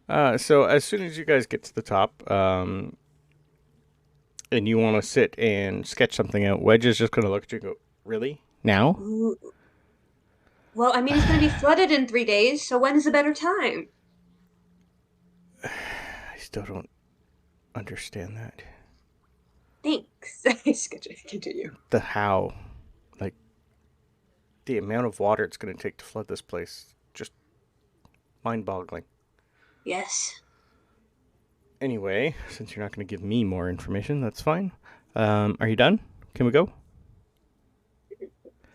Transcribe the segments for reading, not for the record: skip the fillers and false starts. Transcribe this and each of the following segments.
So as soon as you guys get to the top, and you want to sit and sketch something out, Wedge is just going to look at you and go, "Really? Now?" Ooh. Well, I mean, it's going to be flooded in 3 days, so when is a better time? I still don't understand that. Thanks. Continue. The how, like the amount of water it's going to take to flood this place, just mind-boggling. Yes. Anyway, since you're not going to give me more information, that's fine. Are you done? Can we go?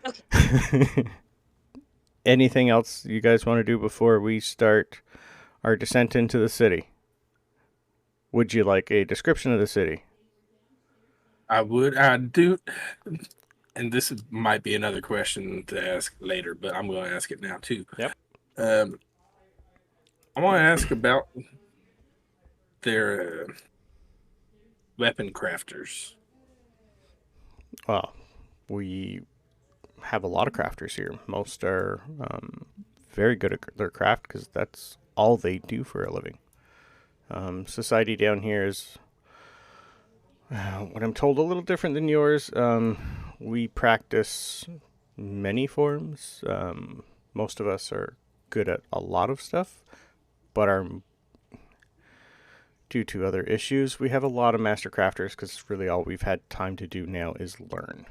Okay. Anything else you guys want to do before we start our descent into the city? Would you like a description of the city? I do, and might be another question to ask later, but I'm going to ask it now too. Yep. Um, I want to ask about their weapon crafters. Well, we have a lot of crafters here. Most are very good at their craft because that's all they do for a living. Society down here is, what I'm told, a little different than yours. We practice many forms. Most of us are good at a lot of stuff, but are due to other issues, we have a lot of master crafters because really all we've had time to do now is learn.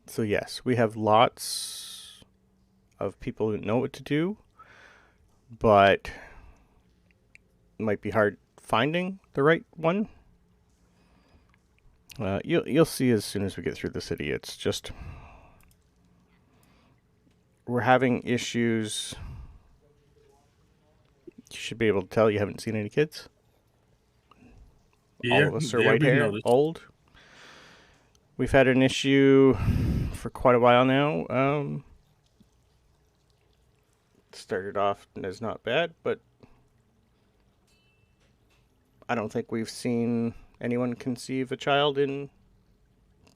So yes, we have lots of people who know what to do, but it might be hard finding the right one. You'll see as soon as we get through the city. It's just we're having issues. You should be able to tell you haven't seen any kids. All Yeah, of us are yeah, white we've hair, noticed. old. We've had an issue for quite a while now. Started off as not bad, but I don't think we've seen anyone conceive a child in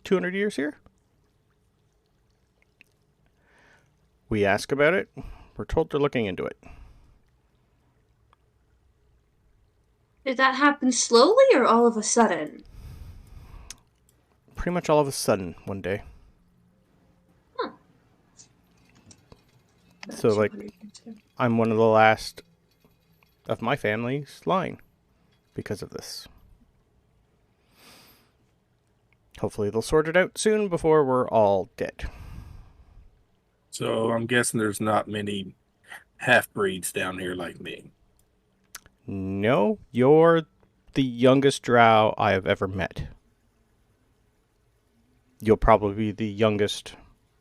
200 years here. We ask about it. We're told they're looking into it. Did that happen slowly or all of a sudden? Pretty much all of a sudden one day. Huh. So, like, I'm one of the last of my family's line because of this. Hopefully, they'll sort it out soon before we're all dead. So I'm guessing there's not many half breeds down here like me. No, you're the youngest drow I have ever met. You'll probably be the youngest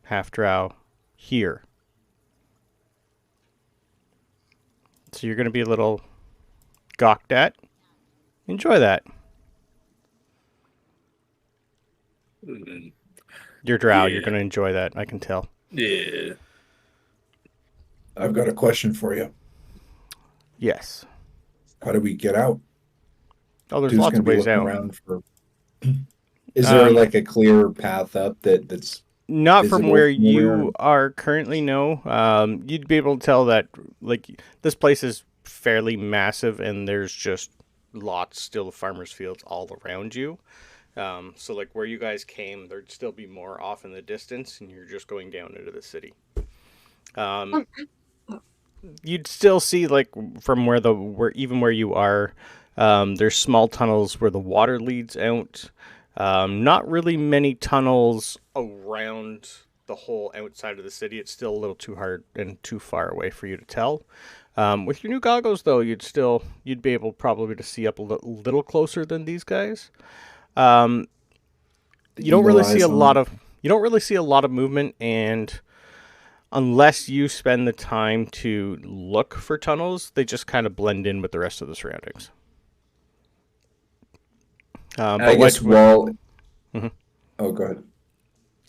half drow here. So you're going to be a little gawked at. Enjoy that. Mm, You're drow. You're yeah, going to enjoy that. I can tell. yeah. I've got a question for you. Yes. How do we get out? Oh, there's Dude's lots going of to be ways looking out. around for. Is there Um, like a clear path up that's Not from visible where from where? you are currently, no. You'd be able to tell that, like, this place is fairly massive and there's just lots still of farmers' fields all around you. So, like, where you guys came, there'd still be more off in the distance and you're just going down into the city. Um, Um, oh, you'd still see, like, from where even where you are, there's small tunnels where the water leads out. Not really many tunnels around the whole outside of the city. It's still a little too hard and too far away for you to tell. With your new goggles, though, you'd be able probably to see up a little closer than these guys. Um, you don't Eagle really see a eyes lot on. of you don't really see a lot of movement, and unless you spend the time to look for tunnels, they just kind of blend in with the rest of the surroundings. I But guess what while. Mhm. Oh, go ahead.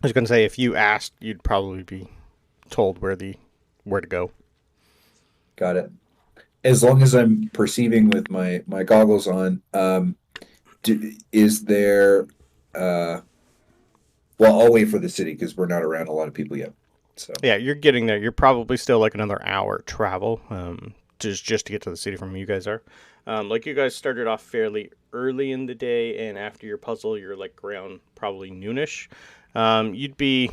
I was going to say, if you asked, you'd probably be told where to go. Got it. As long as I'm perceiving with my goggles on, is there? Uh, well, I'll wait for the city because we're not around a lot of people yet. So Yeah, you're getting there. You're probably still like another hour travel. just to get to the city from where you guys are. Like you guys started off fairly early in the day, and after your puzzle, you're like around probably noonish. You'd be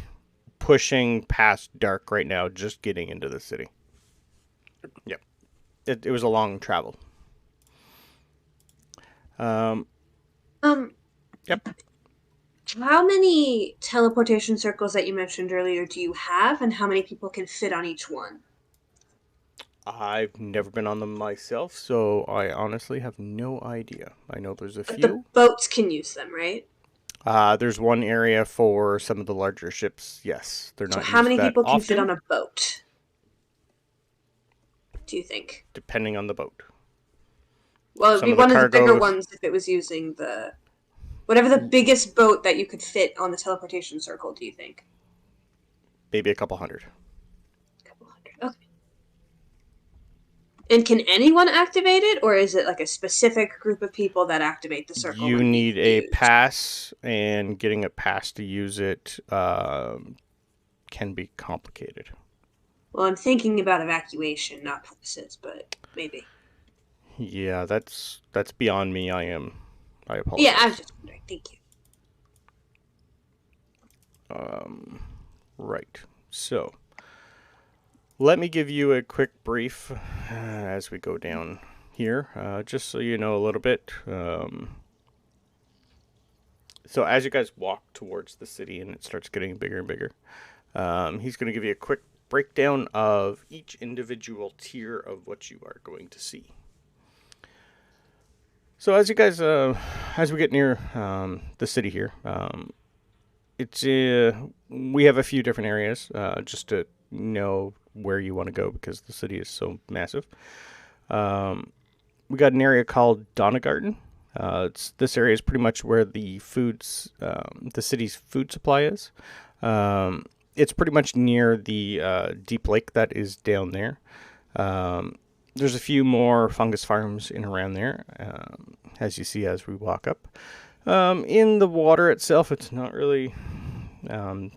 pushing past dark right now, just getting into the city. Yep, it was a long travel. Yep. How many teleportation circles that you mentioned earlier do you have, and how many people can fit on each one? I've never been on them myself, so I honestly have no idea. I know there's a But few. the boats can use them, right? There's one area for some of the larger ships. Yes, they're So not how used many that people can fit often, on a boat? Do you think? depending on the boat. Well, it'd Some be of the one of the bigger cargos- ones if it was using the... Whatever the biggest boat that you could fit on the teleportation circle, do you think? Maybe a couple hundred. A couple hundred. Okay. And can anyone activate it, or is it like a specific group of people that activate the circle? You when it need needs a used? pass, and getting a pass to use it can be complicated. Well, I'm thinking about evacuation, not passes, but maybe. Yeah, that's beyond me. I apologize. Yeah, I was just wondering. Thank you. Right. So, let me give you a quick brief as we go down here, just so you know a little bit. So, as you guys walk towards the city and it starts getting bigger and bigger, he's going to give you a quick breakdown of each individual tier of what you are going to see. So, as you guys, as we get near the city here, it's we have a few different areas just to know where you want to go because the city is so massive. We got an area called Donagarten. This area is pretty much where the city's food supply is. It's pretty much near the deep lake that is down there. There's a few more fungus farms in around there, as you see as we walk up. In the water itself, it's not really... don't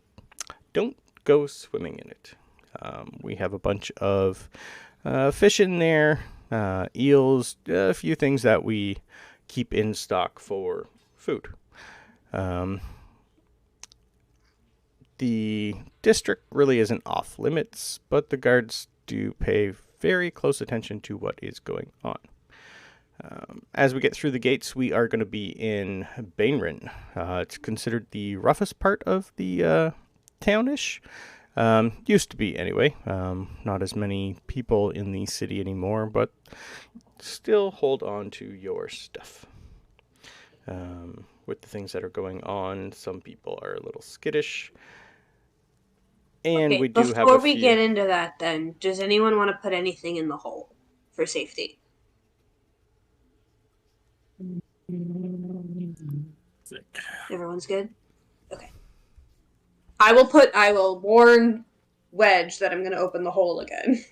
go swimming in it. We have a bunch of fish in there, eels, a few things that we keep in stock for food. The district really isn't off limits, but the guards do pay very close attention to what is going on. As we get through the gates, we are going to be in Bainrin. It's considered the roughest part of the townish. Used to be anyway. Not as many people in the city anymore, but still hold on to your stuff. With the things that are going on, some people are a little skittish. And Okay, we do have before a we few... get into that, then, does anyone want to put anything in the hole for safety? Sick. Everyone's good? Okay. I will warn Wedge that I'm going to open the hole again.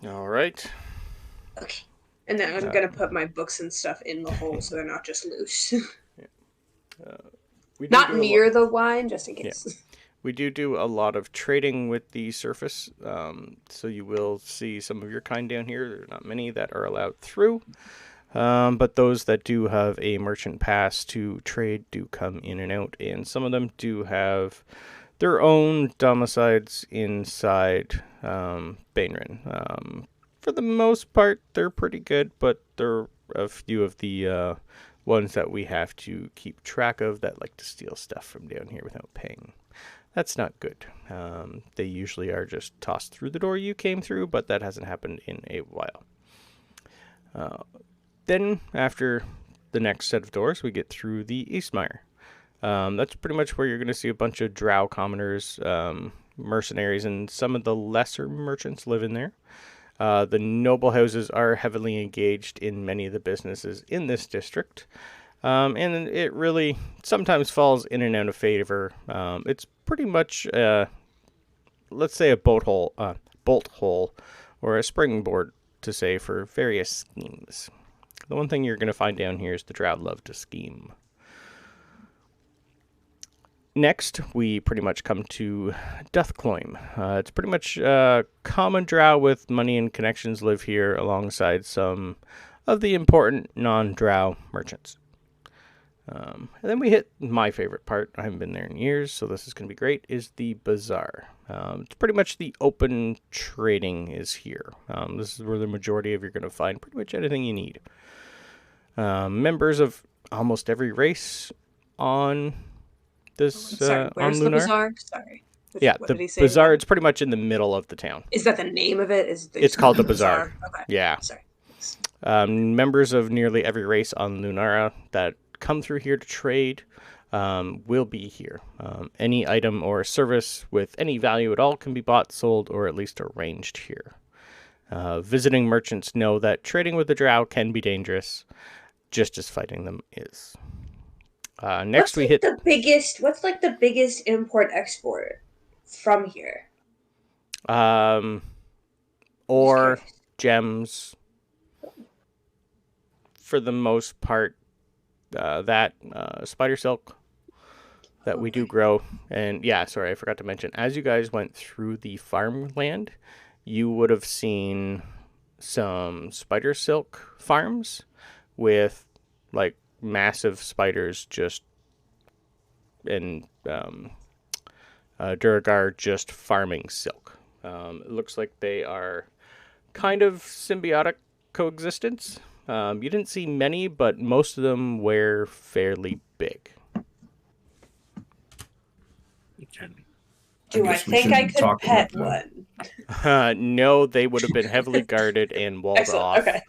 All right. Okay. And then I'm going to put my books and stuff in the hole so they're not just loose. We do Not do a near the wine, just in case. We do a lot of trading with the surface, so you will see some of your kind down here. There are not many that are allowed through, but those that do have a merchant pass to trade do come in and out, and some of them do have their own domiciles inside Bainrin. For the most part, they're pretty good, but there are a few of the ones that we have to keep track of that like to steal stuff from down here without paying. That's not good. They usually are just tossed through the door you came through, but that hasn't happened in a while. Then, after the next set of doors, we get through the Eastmire. That's pretty much where you're going to see a bunch of Drow commoners, mercenaries, and some of the lesser merchants live in there. The noble houses are heavily engaged in many of the businesses in this district. And it really sometimes falls in and out of favor. It's pretty much, let's say, a bolt hole, or a springboard to say for various schemes. The one thing you're going to find down here is the Drow love to scheme. Next, we pretty much come to Duthcloim. It's pretty much common drow with money and connections live here alongside some of the important non-drow merchants. And then we hit my favorite part. I haven't been there in years, so this is going to be great, is the bazaar. It's pretty much the open trading is here. This is where the majority of you're going to find pretty much anything you need. Members of almost every race on this Sorry, on where's the Lunara. bazaar? Sorry. Yeah, What the did he say bazaar. again? It's pretty much in the middle of the town. Is that the name of it? It's called the bazaar. Okay. Yeah. Sorry. Members of nearly every race on Lunara that come through here to trade will be here. Any item or service with any value at all can be bought, sold, or at least arranged here. Visiting merchants know that trading with the Drow can be dangerous, just as fighting them is. Next, we hit the biggest. What's like the biggest import export from here? Ore, gems. For the most part, that spider silk that we do grow. And yeah, sorry, I forgot to mention, as you guys went through the farmland, you would have seen some spider silk farms with like massive spiders just and Duragar just farming silk. It looks like they are kind of symbiotic coexistence. You didn't see many, but most of them were fairly big. Do I guess we think I shouldn't could talk pet about one? No, they would have been heavily guarded and walled Excellent. off. Okay.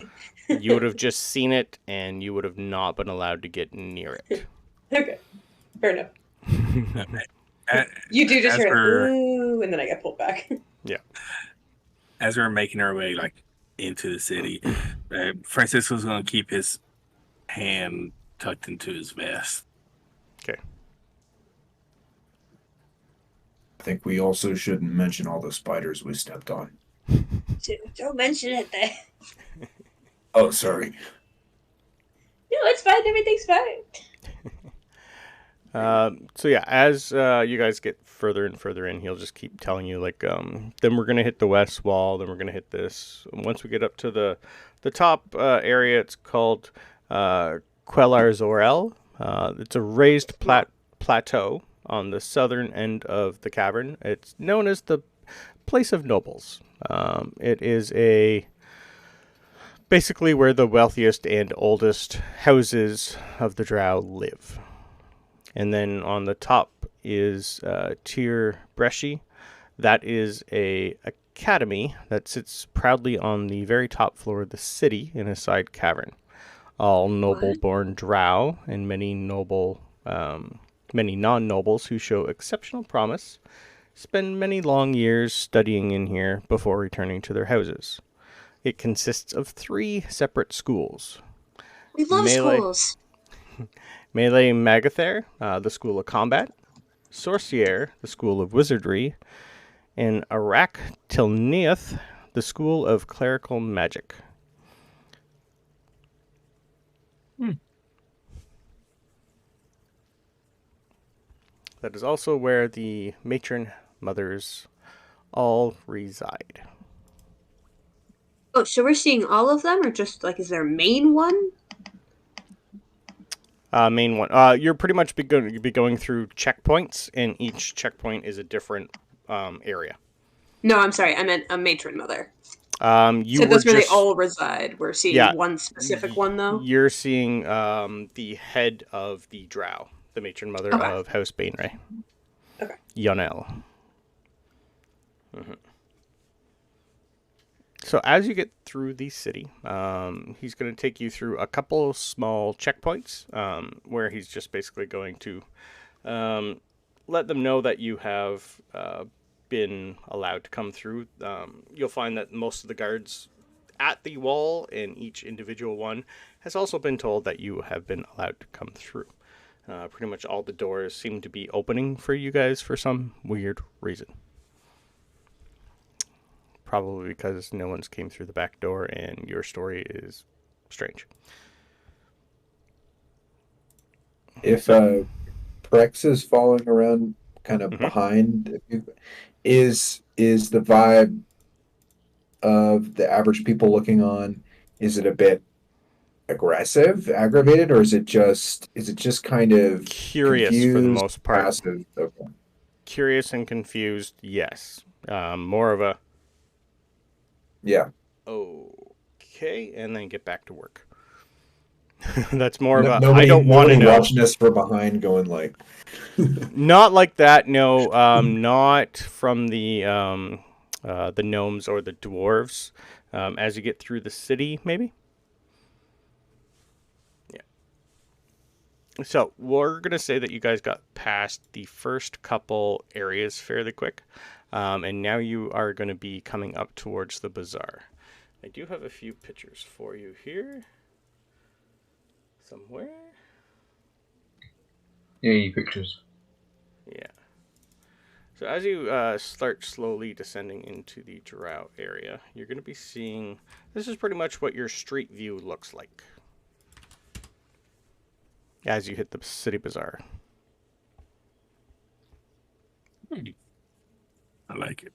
You would have just seen it, and you would have not been allowed to get near it. Okay. Fair enough. A- You do just as hear we're- ooh, and then I get pulled back. Yeah. As we're making our way like into the city, Francisco's going to keep his hand tucked into his vest. Okay. I think we also shouldn't mention all the spiders we stepped on. Don't mention it then. Oh, sorry. No, it's fine. Everything's fine. So yeah, as you guys get further and further in, he'll just keep telling you like, then we're gonna hit the west wall, then we're gonna hit this. Once we get up to the top area, it's called Quellarzorel. It's a raised plateau on the southern end of the cavern. It's known as the Place of Nobles. It is basically where the wealthiest and oldest houses of the Drow live. And then on the top is Tir Breshi. That is a academy that sits proudly on the very top floor of the city in a side cavern. All noble-born Drow and many non-nobles who show exceptional promise spend many long years studying in here before returning to their houses. It consists of 3 separate schools. We love schools. Melee Magather, the School of Combat, Sorcerer, the School of Wizardry, and Arak Tilneath, the School of Clerical Magic. That is also where the matron mothers all reside. Oh, so we're seeing all of them, or just like, is there a main one? Main one. You're pretty much going to be going through checkpoints, and each checkpoint is a different area. No, I'm sorry. I meant a matron mother. You So were that's where just, they all reside. We're seeing one specific one, though. You're seeing the head of the Drow, the matron mother of House Bainray. Okay. Yonel. Mm-hmm. So as you get through the city, he's going to take you through a couple small checkpoints where he's just basically going to let them know that you have been allowed to come through. You'll find that most of the guards at the wall in each individual one has also been told that you have been allowed to come through. Pretty much all the doors seem to be opening for you guys for some weird reason. Probably because no one's came through the back door and your story is strange. If Trexes following around kind of Mhm. behind. Is the vibe of the average people looking on, is it a bit aggressive, aggravated, or is it just kind of Curious for the confused, most part. passive? Okay. Curious and confused, yes. More of a Yeah. okay, and then get back to work. That's more of No, a I nobody don't want to nobody know. watching us from behind going like Not like that, no. Not from the gnomes or the dwarves. As you get through the city, maybe. Yeah. So we're gonna say that you guys got past the first couple areas fairly quick, and now you are going to be coming up towards the bazaar. I do have a few pictures for you here. Somewhere. Yeah, pictures. Yeah. So as you start slowly descending into the Drow area, you're going to be seeing, this is pretty much what your street view looks like as you hit the city bazaar. I like it.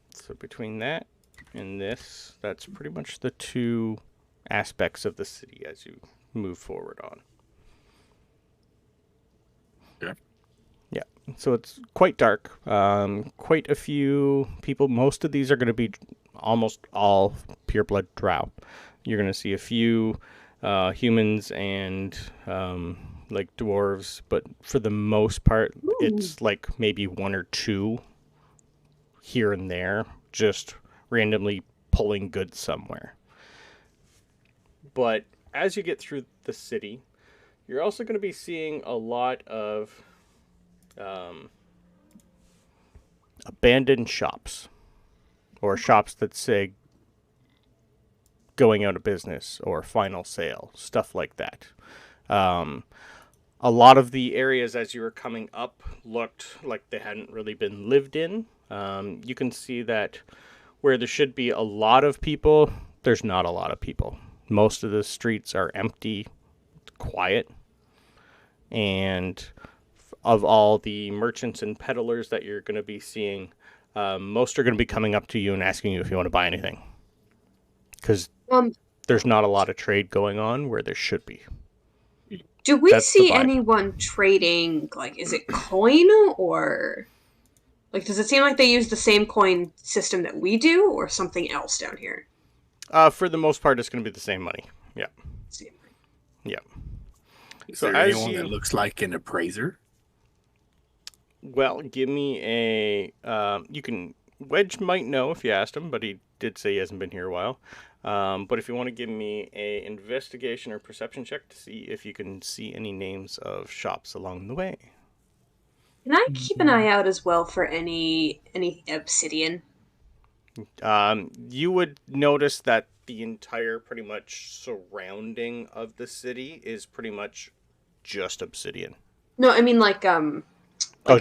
So between that and this, that's pretty much the two aspects of the city as you move forward on. Yeah. Yeah. So it's quite dark. Quite a few people. Most of these are going to be almost all pureblood Drow. You're going to see a few humans and like dwarves, but for the most part, it's like maybe one or two here and there, just randomly pulling goods somewhere. But as you get through the city, you're also going to be seeing a lot of abandoned shops, or shops that say going out of business or final sale, stuff like that. A lot of the areas as you were coming up looked like they hadn't really been lived in. You can see that where there should be a lot of people, there's not a lot of people. Most of the streets are empty, quiet, and of all the merchants and peddlers that you're going to be seeing, most are going to be coming up to you and asking you if you want to buy anything. Because there's not a lot of trade going on where there should be. Do we That's the see vibe. anyone trading, like, is it coin, or... Like, does it seem like they use the same coin system that we do, or something else down here? For the most part, it's going to be the same money. Yeah. Same. Yeah. Is So there as anyone you- that looks like an appraiser? Well, give me a... you can... Wedge might know if you asked him, but he did say he hasn't been here a while. But if you want to give me a investigation or perception check to see if you can see any names of shops along the way. Can I keep an eye out as well for any obsidian? You would notice that the entire pretty much surrounding of the city is pretty much just obsidian. No, I mean like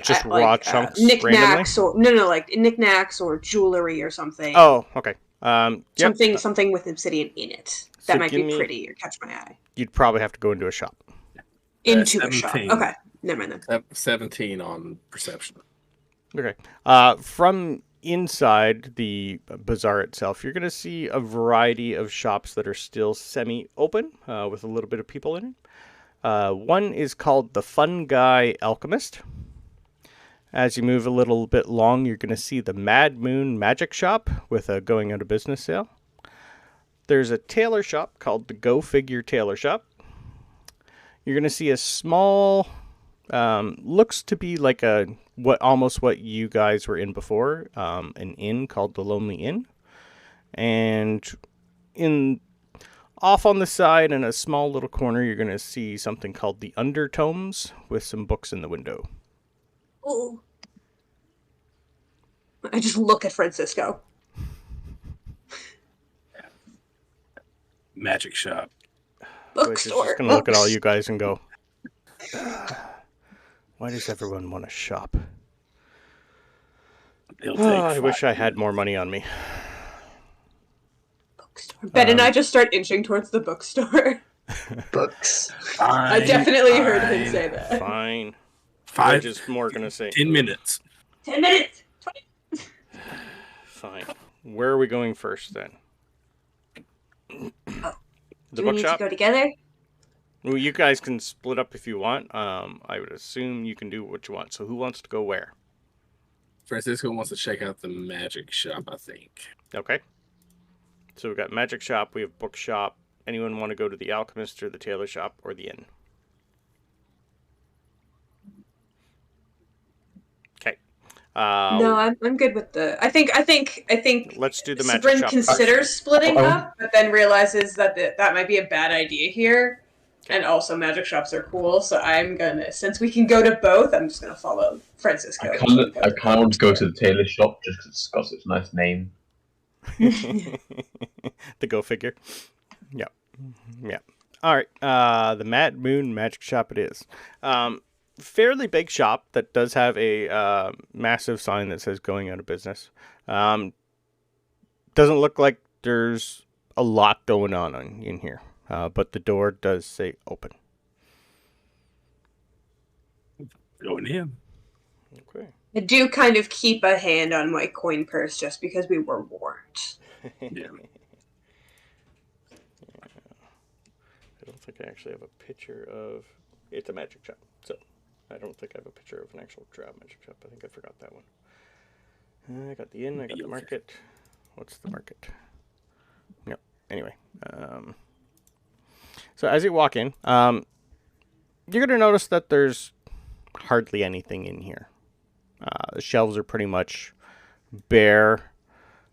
Just raw chunks knickknacks randomly? like knickknacks or jewelry or something. Oh, okay. Yep. Something with obsidian in it. That So might give be me- pretty or catch my eye. You'd probably have to go into a shop. Into a shop. 17. Okay. Never mind then. 17 on perception. Okay. From inside the bazaar itself, you're going to see a variety of shops that are still semi-open with a little bit of people in it. One is called the Fun Guy Alchemist. As you move a little bit along, you're going to see the Mad Moon Magic Shop with a going out of business sale. There's a tailor shop called the Go Figure Tailor Shop. You're going to see a small, looks to be like almost what you guys were in before, an inn called the Lonely Inn. And off on the side in a small little corner, you're going to see something called the Undertomes with some books in the window. Ooh. I just look at Francisco. Magic shop. Which is Bookstore. just going to look at all you guys and go, why does everyone want to shop? They'll take I wish 5. I had more money on me. Bookstore. Ben and I just start inching towards the bookstore. Books. I definitely heard him say that. Fine. Five. I'm just more gonna say 10 minutes. 10 minutes. Fine. Where are we going first then? Oh, The do we need to bookshop? go together? Well, you guys can split up if you want. I would assume you can do what you want. So who wants to go where? Francisco wants to check out the magic shop, I think. Okay. So we've got magic shop. We have bookshop. Anyone want to go to the alchemist or the tailor shop or the inn? Okay. No, I'm good with the. I think. Let's do the magic Sabryn shop. considers splitting Oh. up, but then realizes that that might be a bad idea here. And also, magic shops are cool, so I'm gonna. Since we can go to both, I'm just gonna follow Francisco. I kind of want to go to the tailor shop just because it's got such a nice name. The go figure. Yep. Yeah. All right. The Mad Moon Magic Shop it is. Fairly big shop that does have a massive sign that says going out of business. Doesn't look like there's a lot going on in here, but the door does say open. Going in. Okay. I do kind of keep a hand on my coin purse just because we were warned. Yeah. I don't think I actually have a picture of... It's a magic shop, so I don't think I have a picture of an actual Drow magic shop. I think I forgot that one. I got the inn, I got the market. What's the market? No, anyway. So as you walk in, you're going to notice that there's hardly anything in here. The shelves are pretty much bare.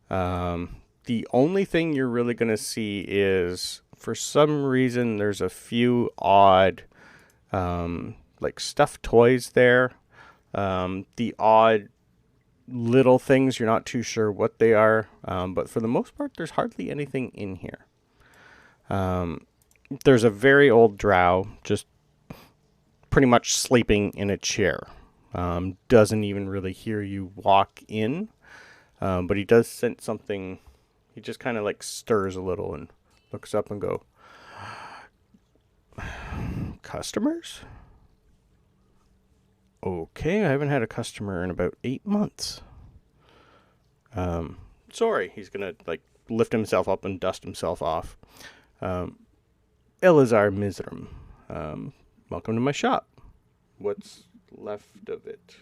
The only thing you're really going to see is, for some reason, there's a few odd, like stuffed toys there. The odd little things, you're not too sure what they are. But for the most part, there's hardly anything in here. There's a very old drow just pretty much sleeping in a chair. Doesn't even really hear you walk in. But he does sense something. He just kind of like stirs a little and looks up and go, customers? Okay, I haven't had a customer in about 8 months. Sorry, he's gonna like lift himself up and dust himself off. Elazar Mizram, welcome to my shop. What's left of it?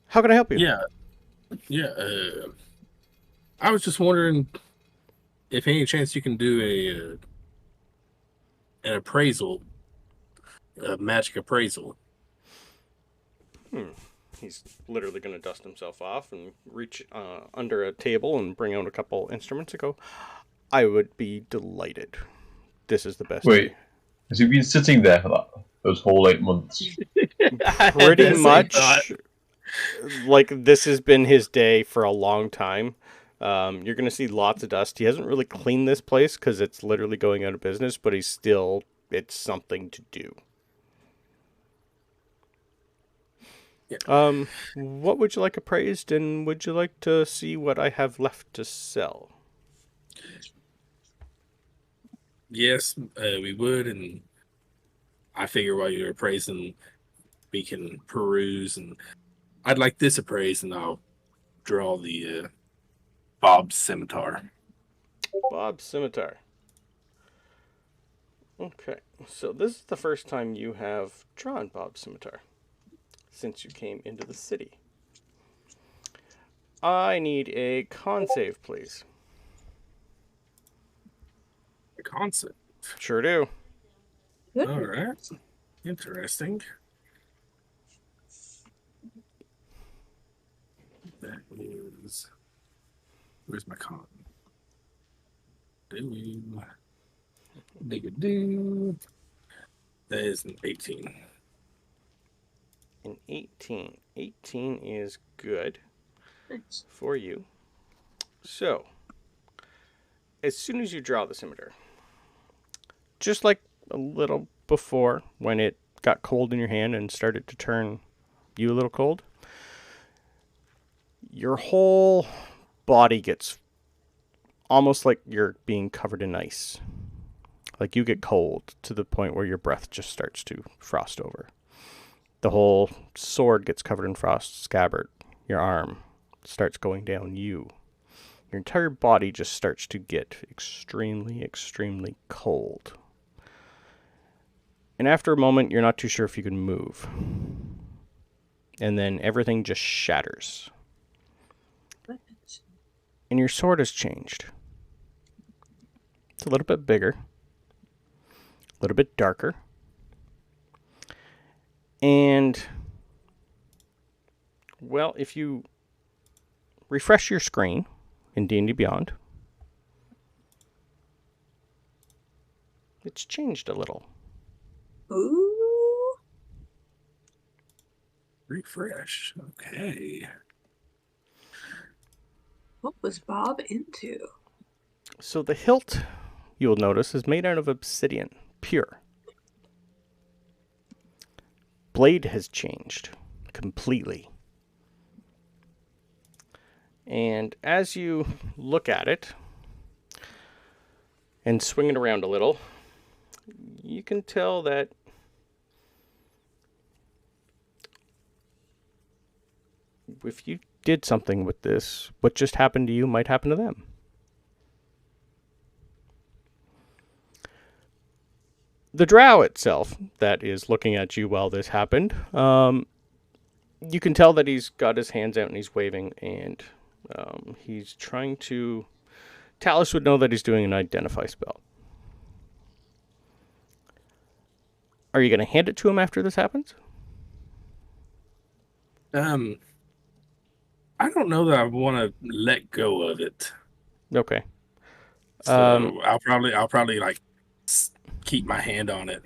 How can I help you? Yeah. I was just wondering if any chance you can do an appraisal, a magic appraisal. He's literally going to dust himself off and reach under a table and bring out a couple instruments and go, I would be delighted. This is the best. Wait, has he been sitting there for those whole 8 months? Pretty much. Like, this has been his day for a long time. You're going to see lots of dust. He hasn't really cleaned this place because it's literally going out of business, but it's something to do. Yeah. What would you like appraised, and would you like to see what I have left to sell? Yes, we would, and I figure while you're appraising, we can peruse, and I'd like this appraised, and I'll draw the Bob's Scimitar. Bob's Scimitar. Okay, so this is the first time you have drawn Bob's Scimitar since you came into the city. I need a con save, please. The concept. Sure do. Good. All right. Interesting. That is... Where's my con? Do. That is an 18. An 18. 18 is good Nice. for you. So, as soon as you draw the scimitar, just like a little before when it got cold in your hand and started to turn you a little cold, your whole body gets almost like you're being covered in ice. Like you get cold to the point where your breath just starts to frost over. The whole sword gets covered in frost, scabbard, your arm starts going down you. Your entire body just starts to get extremely, extremely cold. And after a moment, you're not too sure if you can move. And then everything just shatters. And your sword has changed. It's a little bit bigger. A little bit darker. And, well, if you refresh your screen in D&D Beyond, it's changed a little. Ooh. Refresh. Okay. What was Bob into? So the hilt, you'll notice, is made out of obsidian, pure. Blade has changed completely. And as you look at it and swing it around a little, you can tell that if you did something with this, what just happened to you might happen to them. The drow itself that is looking at you while this happened, you can tell that he's got his hands out and he's waving, and he's trying to... Talos would know that he's doing an identify spell. Are you going to hand it to him after this happens? I don't know that I want to let go of it. Okay. So I'll probably like keep my hand on it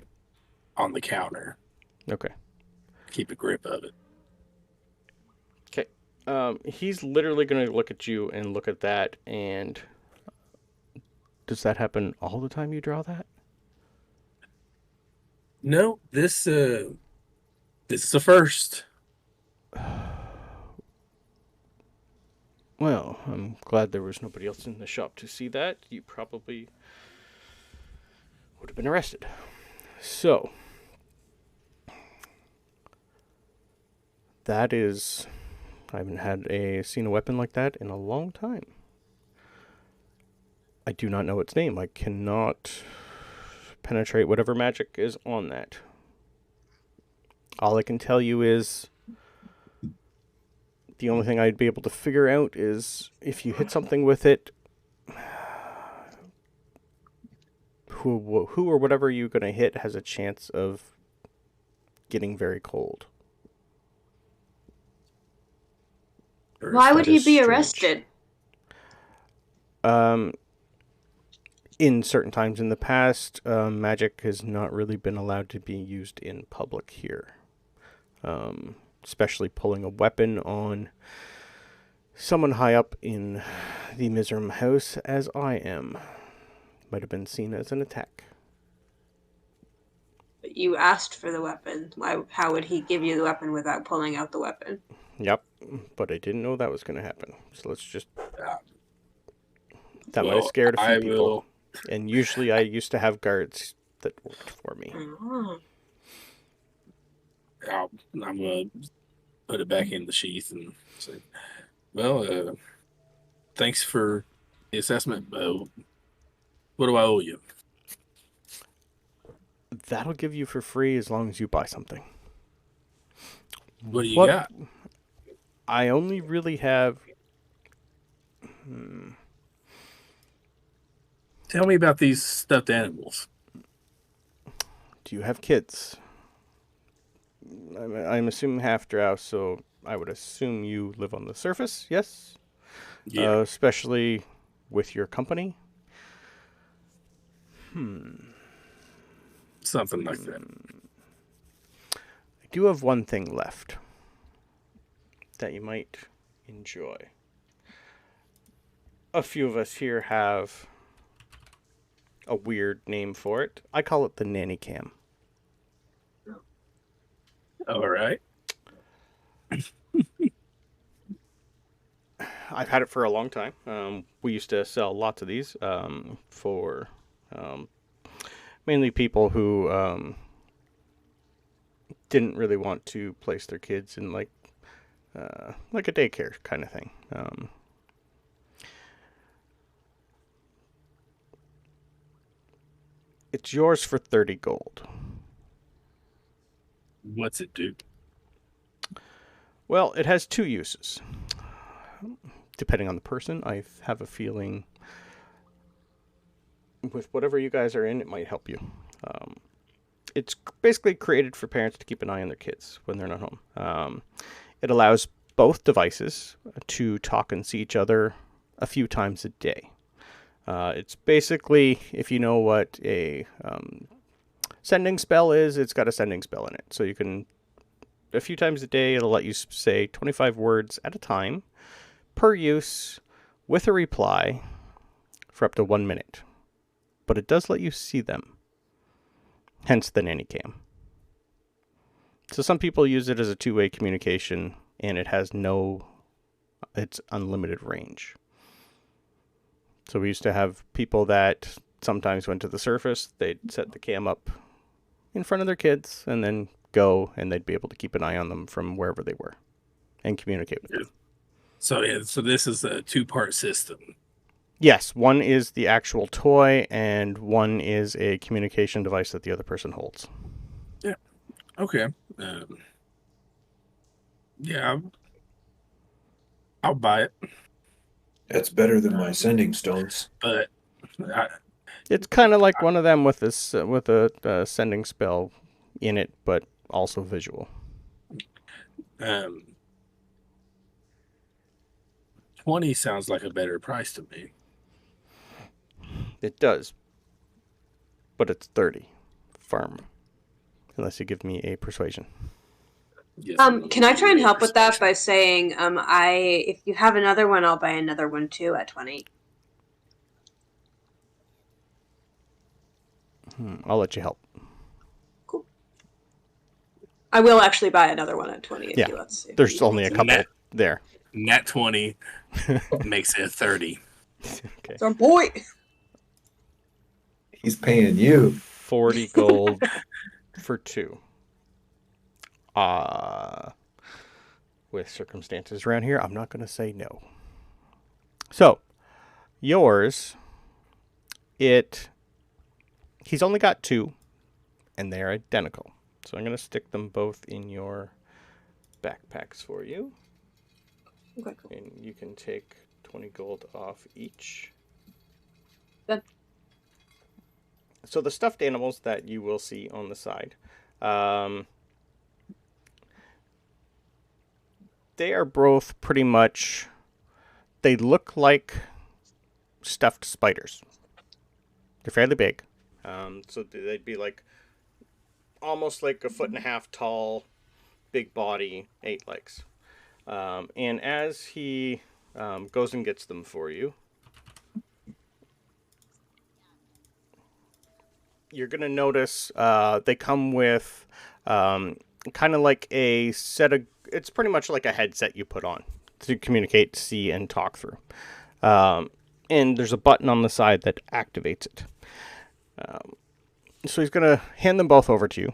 on the counter. Okay. Keep a grip of it. Okay. He's literally going to look at you and look at that, and does that happen all the time you draw that? No, this is the first. Well, I'm glad there was nobody else in the shop to see that. You probably would have been arrested. So, that is... I haven't seen a weapon like that in a long time. I do not know its name. I cannot penetrate whatever magic is on that. All I can tell you is the only thing I'd be able to figure out is if you hit something with it, who or whatever you're going to hit has a chance of getting very cold. Why would That he is be strange. arrested? In certain times in the past, magic has not really been allowed to be used in public here. Especially pulling a weapon on someone high up in the Mizram house, as I am. Might have been seen as an attack. But you asked for the weapon. How would he give you the weapon without pulling out the weapon? Yep, but I didn't know that was going to happen. So let's just... That might have Well, scared a few I people. will- And usually I used to have guards that worked for me. Oh. I'm gonna put it back in the sheath and say, "Well, thanks for the assessment. What do I owe you?" That'll give you for free as long as you buy something. What do you got? I only really have... Tell me about these stuffed animals. Do you have kids? I'm assuming half drow, so I would assume you live on the surface, yes? Yeah. Especially with your company? Something like that. I do have one thing left that you might enjoy. A few of us here have a weird name for it. I call it the nanny cam. All right. I've had it for a long time. We used to sell lots of these for mainly people who didn't really want to place their kids in like a daycare kind of thing. It's yours for 30 gold. What's it do? Well, it has two uses. Depending on the person, I have a feeling with whatever you guys are in, it might help you. It's basically created for parents to keep an eye on their kids when they're not home. It allows both devices to talk and see each other a few times a day. It's basically, if you know what a sending spell is, it's got a sending spell in it. So you can, a few times a day, it'll let you say 25 words at a time per use with a reply for up to 1 minute. But it does let you see them. Hence the nanny cam. So some people use it as a two-way communication, and it has it's unlimited range. So we used to have people that sometimes went to the surface, they'd set the cam up in front of their kids, and then go, and they'd be able to keep an eye on them from wherever they were, and communicate with them. So this is a two-part system. Yes, one is the actual toy, and one is a communication device that the other person holds. Yeah. Okay. Yeah. I'll buy it. That's better than my sending stones. But It's kind of like one of them with a sending spell in it, but also visual. 20 sounds like a better price to me. It does, but it's 30 firm, unless you give me a persuasion. Yes, Can I try and help with that by saying, if you have another one, I'll buy another one too at 20. I'll let you help. Cool. I will actually buy another one at 20. Yeah, there's only a couple there. Nat 20 makes it a 30. Okay. It's our boy. He's paying you 40 gold for two. With circumstances around here, I'm not going to say no. So, yours, he's only got two, and they're identical. So I'm going to stick them both in your backpacks for you. Okay, cool. And you can take 20 gold off each. Done. So the stuffed animals that you will see on the side, they are both pretty much, they look like stuffed spiders. They're fairly big. So they'd be like almost like 1.5 feet tall, big body, 8 legs. And as he goes and gets them for you, you're going to notice they come with kind of like a set of, it's pretty much like a headset you put on to communicate, see, and talk through. And there's a button on the side that activates it. So he's going to hand them both over to you.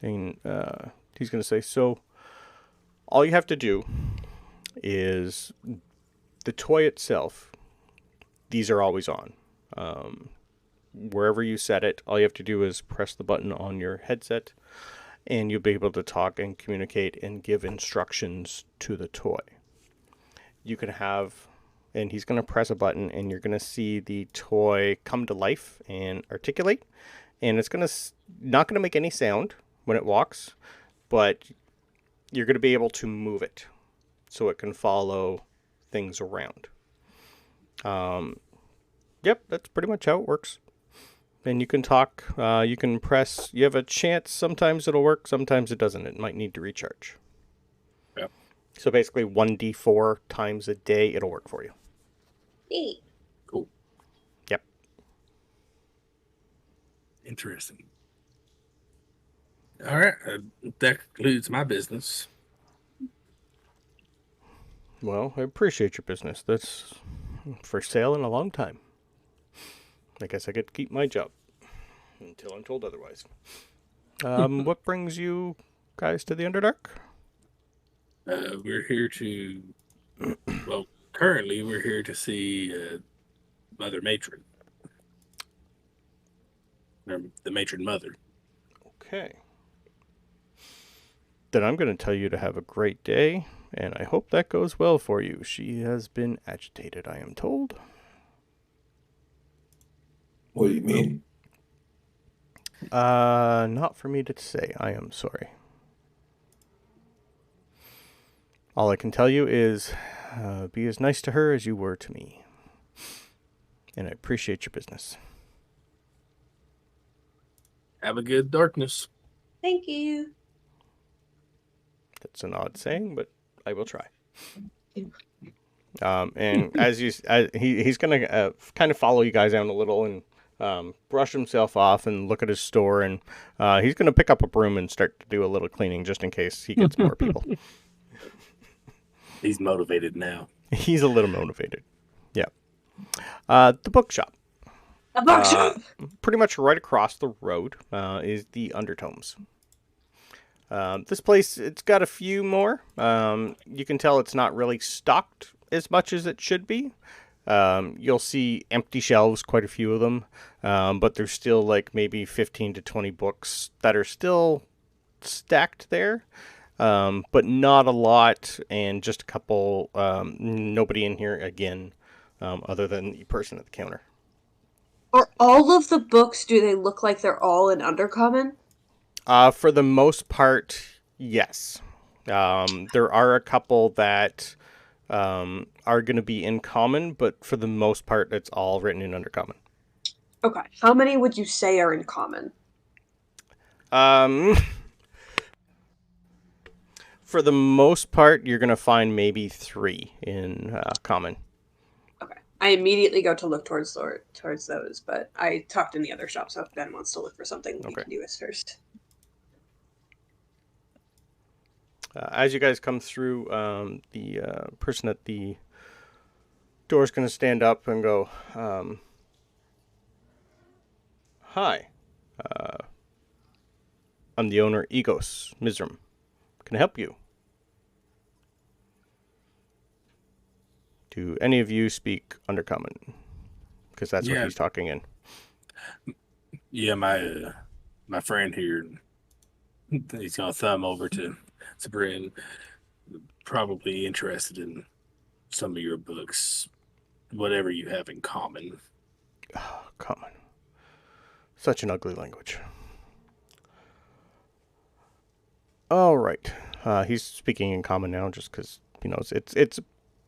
And he's going to say, so all you have to do is the toy itself, these are always on. Wherever you set it, all you have to do is press the button on your headset, and you'll be able to talk and communicate and give instructions to the toy. You can have, and he's going to press a button, and you're going to see the toy come to life and articulate, and it's going to not going to make any sound when it walks, but you're going to be able to move it so it can follow things around. Yep, that's pretty much how it works. And you can talk, you can press, you have a chance, sometimes it'll work, sometimes it doesn't. It might need to recharge. Yeah. So basically 1d4 times a day, it'll work for you. Neat. Cool. Yep. Interesting. All right. That concludes my business. Well, I appreciate your business. That's for sale in a long time. I guess I get to keep my job until I'm told otherwise. What brings you guys to the Underdark? We're here to, well, currently we're here to see Mother Matron, or the Matron Mother. Okay. Then I'm going to tell you to have a great day, and I hope that goes well for you. She has been agitated, I am told. What do you mean? Not for me to say. I am sorry. All I can tell you is be as nice to her as you were to me. And I appreciate your business. Have a good darkness. Thank you. That's an odd saying, but I will try. And he's going to kind of follow you guys down a little and brush himself off and look at his store. And he's going to pick up a broom and start to do a little cleaning just in case he gets more people. He's motivated now. He's a little motivated. Yeah. The bookshop. A bookshop. Pretty much right across the road is the Undertomes. This place, it's got a few more. You can tell it's not really stocked as much as it should be. You'll see empty shelves, quite a few of them. But there's still like maybe 15 to 20 books that are still stacked there. But not a lot, and just a couple, nobody in here again, other than the person at the counter. Are all of the books, do they look like they're all in Undercommon? For the most part, yes. There are a couple that are going to be in common, but for the most part, it's all written in Undercommon. Okay. How many would you say are in common? For the most part, you're going to find maybe 3 in common. Okay. I immediately go to look towards those, but I talked in the other shop, so if Ben wants to look for something, we can do this first. As you guys come through, the person at the door is going to stand up and go, "Hi, I'm the owner, Egos Mizram. Can I help you? Do any of you speak Undercommon?" Because that's what he's talking in. Yeah, my friend here, he's gonna thumb over to Sabryn, probably interested in some of your books, whatever you have in common. Common. Such an ugly language. All right. He's speaking in common now just because, it's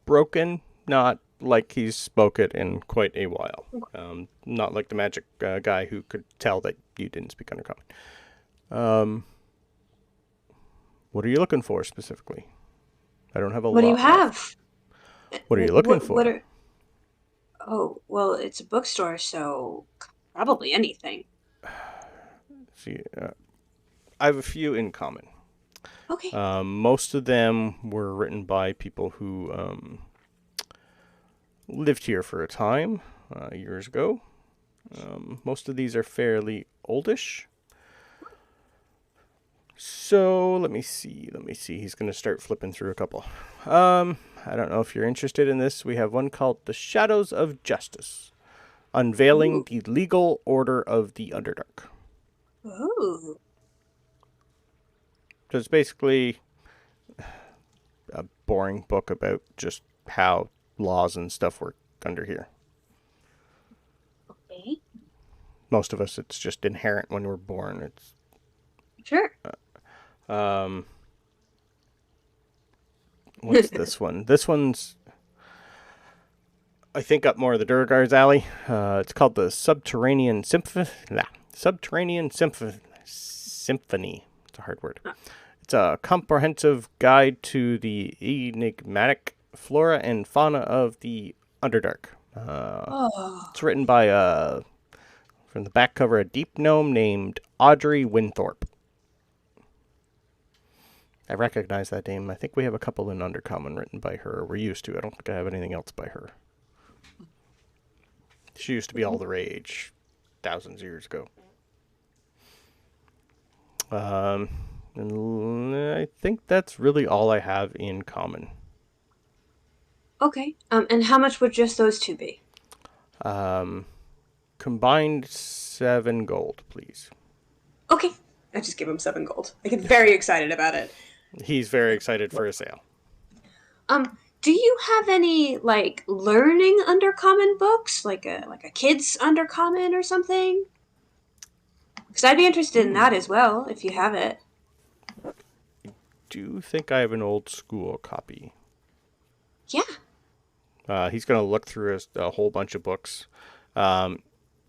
broken, not like he's spoke it in quite a while. Not like the magic guy who could tell that you didn't speak Undercommon. What are you looking for specifically? I don't have a lot. What do you have? What are you looking for? Oh, well, it's a bookstore, so probably anything. See, I have a few in common. Okay. Most of them were written by people who lived here for a time, years ago. Most of these are fairly oldish. So let me see. He's going to start flipping through a couple. I don't know if you're interested in this. We have one called The Shadows of Justice, Unveiling the Legal Order of the Underdark. Ooh. So it's basically a boring book about just how laws and stuff work under here. Okay. Most of us, it's just inherent when we're born. It's sure. What's this one? This one's, I think, up more of the Durgar's alley. It's called the Subterranean Symphony. Symphony. It's a hard word. It's a comprehensive guide to the enigmatic flora and fauna of the Underdark. It's written by from the back cover, a deep gnome named Audrey Winthorpe. I recognize that name. I think we have a couple in Undercommon written by her. We're used to. I don't think I have anything else by her. She used to be all the rage thousands of years ago. And I think that's really all I have in common. Okay. And how much would just those two be? Combined 7 gold, please. Okay. I just give him 7 gold. I get very excited about it. He's very excited for a sale. Do you have any like learning Undercommon books, like a kids Undercommon or something? Because I'd be interested in that as well, if you have it. Do you think I have an old school copy? Yeah. He's going to look through a whole bunch of books.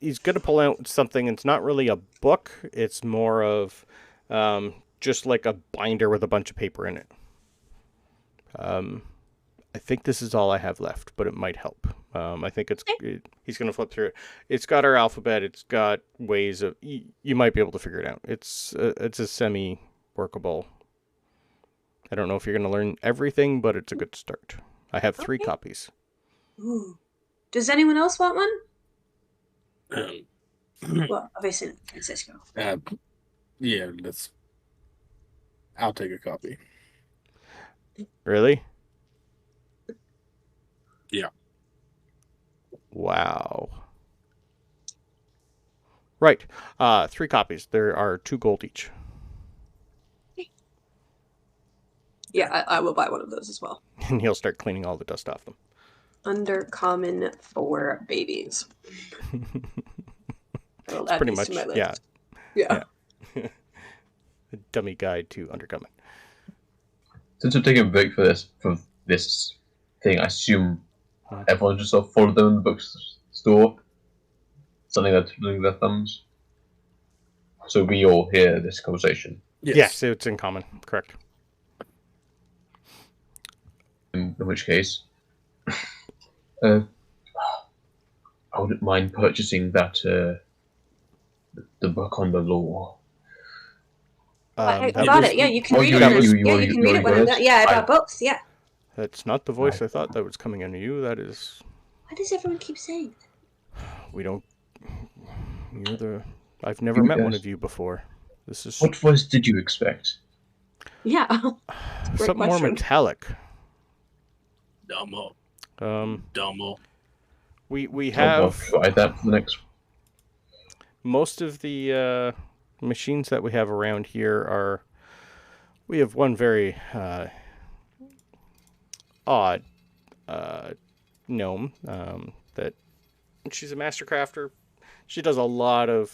He's going to pull out something. It's not really a book. It's more of just like a binder with a bunch of paper in it. I think this is all I have left, but it might help. I think he's going to flip through it. It's got our alphabet. It's got ways of... You might be able to figure it out. It's a semi-workable... I don't know if you're going to learn everything, but it's a good start. I have 3 copies. Ooh. Does anyone else want one? Well, obviously not Francisco. Yeah, I'll take a copy. Really? Yeah. Wow. Right. 3 copies. There are 2 gold each. Yeah, I will buy one of those as well. And he'll start cleaning all the dust off them. Undercommon for babies. It's pretty much, yeah. Yeah. A dummy guide to Undercommon. Since we're taking a break for this thing, I assume everyone just sort of followed them in the bookstore. Something that's doing their thumbs. So we all hear this conversation. Yes, it's in common. Correct. In which case, I wouldn't mind purchasing that the book on the law. I got it. Yeah, you can read it. You can read it when I'm done. Yeah, I bought books. Yeah. That's not the voice I thought that was coming into you. That is... Why does everyone keep saying that? We don't... I've never met one of you before. This is... What voice did you expect? Yeah. Something more metallic. Dumbo. Dumbo. We have... Try that for the next... Most of the machines that we have around here are... We have one very odd gnome that... She's a master crafter. She does a lot of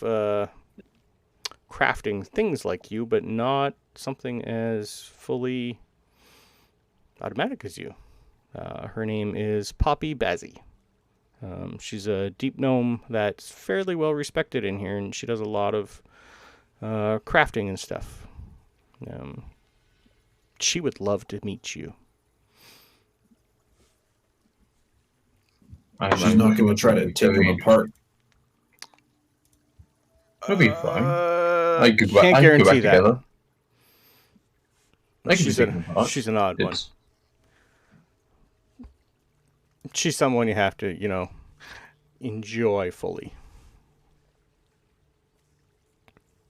crafting things like you, but not something as fully automatic as you. Her name is Poppy Bazzy. She's a deep gnome that's fairly well respected in here, and she does a lot of crafting and stuff. She would love to meet you. She's not going to try to take them apart. That'll be fine. I can't guarantee that. She's an odd one. She's someone you have to, enjoy fully.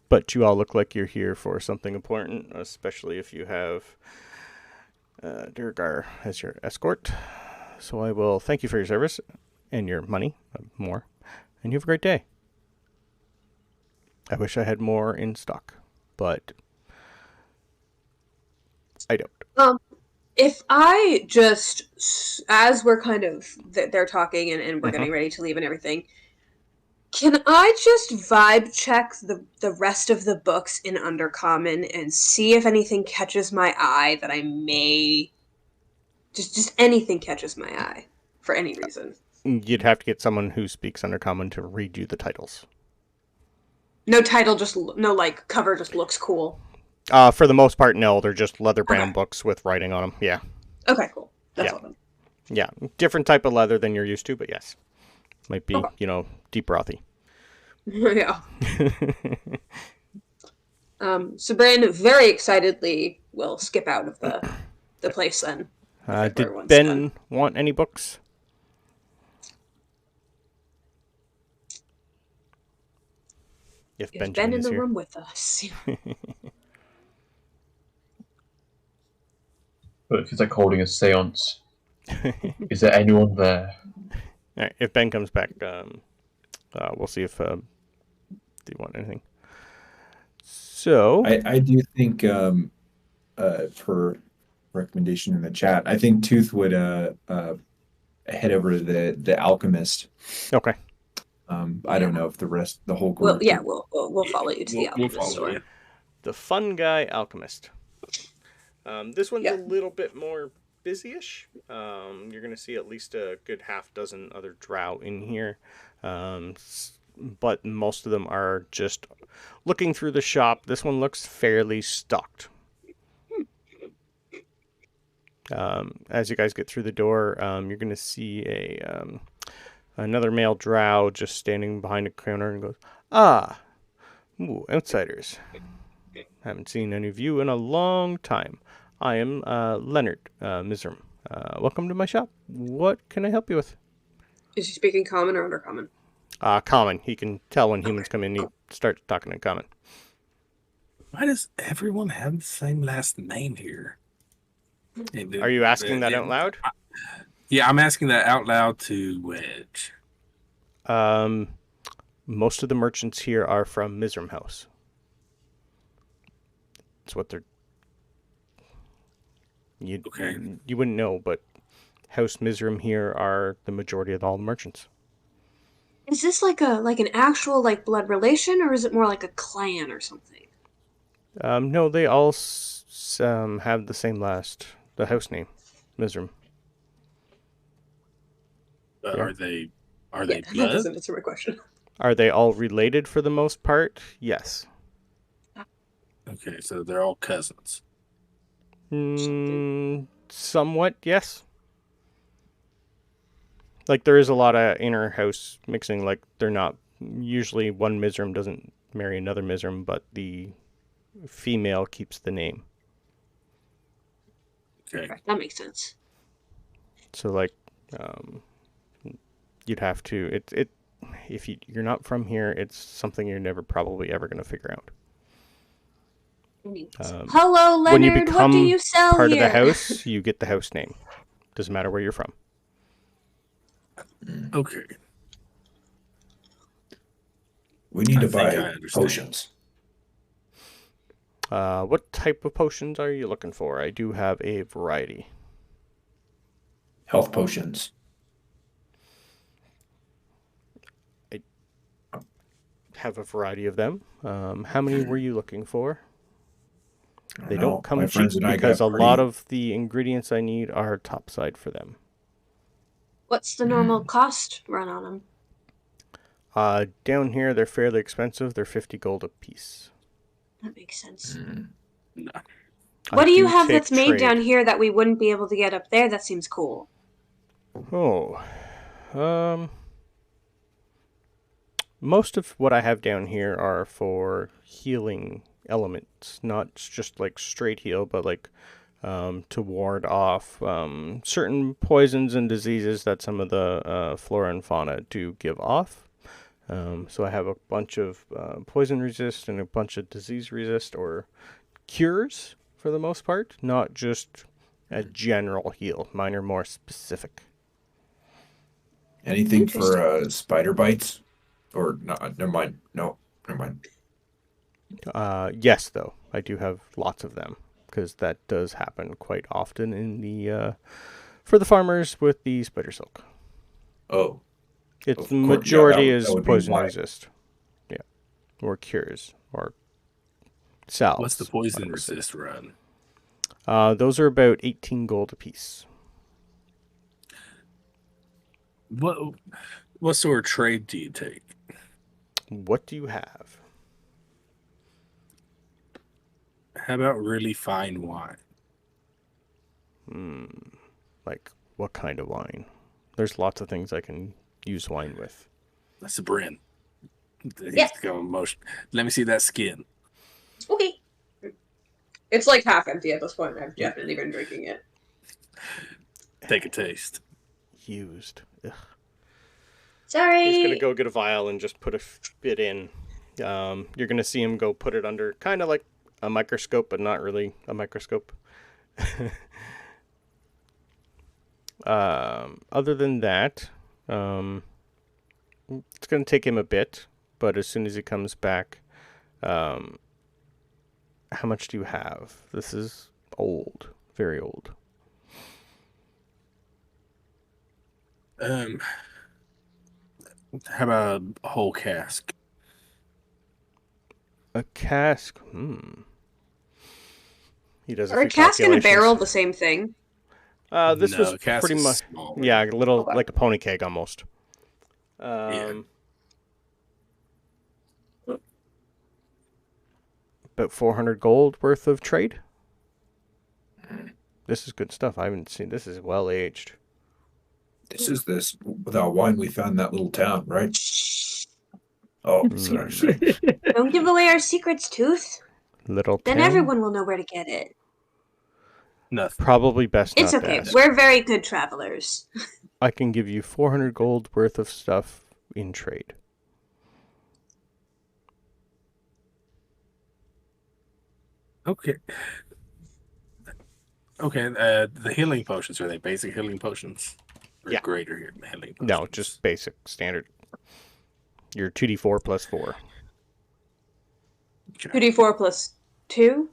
But you all look like you're here for something important, especially if you have Durgar as your escort. So I will thank you for your service and your money, more, and you have a great day. I wish I had more in stock, but I don't. If I just, as we're kind of, they're talking and we're getting ready to leave and everything, can I just vibe check the rest of the books in Undercommon and see if anything catches my eye that I may... Just anything catches my eye, for any reason. You'd have to get someone who speaks Undercommon to read you the titles. No title, cover just looks cool. For the most part, no. They're just leather bound books with writing on them. Yeah. Okay, cool. That's all then. Yeah. Different type of leather than you're used to, but yes. Might be, deep brothy. Yeah. Sabryn very excitedly we'll skip out of the place then. Did everyone's Ben done. want any books? If Is Ben Benjamin in is the here. room with us? But if it's like holding a seance, is there anyone there? All right, if Ben comes back, we'll see if do you want anything. So I do think for recommendation in the chat, I think Tooth would head over to the alchemist. okay. I don't know if the whole group. We'll follow you to the We'll alchemist follow store. you. The fun guy alchemist. This one's Yeah. a little bit more busy-ish. You're going to see at least a good half dozen other drow in here. But most of them are just looking through the shop. This one looks fairly stocked. As you guys get through the door, you're going to see another male drow just standing behind a counter and goes, ooh, outsiders. Haven't seen any of you in a long time. I am Leonard Mizram. Welcome to my shop. What can I help you with? Is he speaking common or undercommon? Common. He can tell when humans come in. He starts talking in common. Why does everyone have the same last name here? Are you asking that out loud? Yeah, I'm asking that out loud to Wedge. Most of the merchants here are from Mizram House. That's what they're. You wouldn't know, but House Mizram here are the majority of all the merchants. Is this like an actual like blood relation, or is it more like a clan or something? No, they all have the same the house name, Mizram. Yeah. Are they That blood? doesn't answer my question. Are they all related for the most part? Yes. Okay, so they're all cousins. Somewhat, yes. Like, there is a lot of inner house mixing. Like, they're not... Usually one Mizram doesn't marry another Mizram, but the female keeps the name. Okay. That makes sense. So, like, you'd have to... If you're not from here, it's something you're never probably ever going to figure out. Hello, Leonard. When you become what do you sell part here? of the house, you get the house name. Doesn't matter where you're from. Okay. We need to I think I buy understand. potions. What type of potions are you looking for? I do have a variety. Health potions. I have a variety of them. How many were you looking for? They don't come cheap because a lot of the ingredients I need are topside for them. What's the normal cost run on them? Down here, they're fairly expensive. They're 50 gold a piece. That makes sense. No. What do you have take that's made trade. down here that we wouldn't be able to get up there? That seems cool. Oh. Most of what I have down here are for healing elements. Not just like straight heal, but like to ward off certain poisons and diseases that some of the flora and fauna do give off. So I have a bunch of poison resist and a bunch of disease resist or cures for the most part, not just a general heal. Mine are more specific. Anything for spider bites? Or no, never mind. No, never mind. Yes, though. I do have lots of them because that does happen quite often in the for the farmers with the spider silk. Oh. It's Of the course, majority that is would be poison why. resist. Yeah. Or cures or salves. What's the poison 100%. resist run? Those are about 18 gold apiece. What sort of trade do you take? What do you have? How about really fine wine? Like, what kind of wine? There's lots of things I can use wine with. That's a Bryn. Yeah. Let me see that skin. Okay. It's like half empty at this point. I've definitely been drinking it. Take a taste. Used. Ugh. Sorry. He's gonna go get a vial and just put a bit in. You're gonna see him go put it under, kind of like a microscope, but not really a microscope. Other than that, it's gonna take him a bit, but as soon as he comes back, how much do you have? This is old, very old. How about a whole cask? A cask. He does Are a cask and a barrel the same thing? This No, was a cask pretty is much, smaller. yeah, a little Okay. like a pony keg almost. Yeah. About 400 gold worth of trade. This is good stuff. I haven't seen. This is well aged. This is this without wine we found in that little town, right? Oh, sorry. Don't give away our secrets, Tooth. Little Then town? everyone will know where to get it. Nothing. Probably best It's not okay. to ask. We're very good travelers. I can give you 400 gold worth of stuff in trade. Okay. Okay. The healing potions, are they basic healing potions? Or Yeah. greater healing potions? No, just basic standard. Your 2d4 plus 4. Okay. 2d4 plus 2?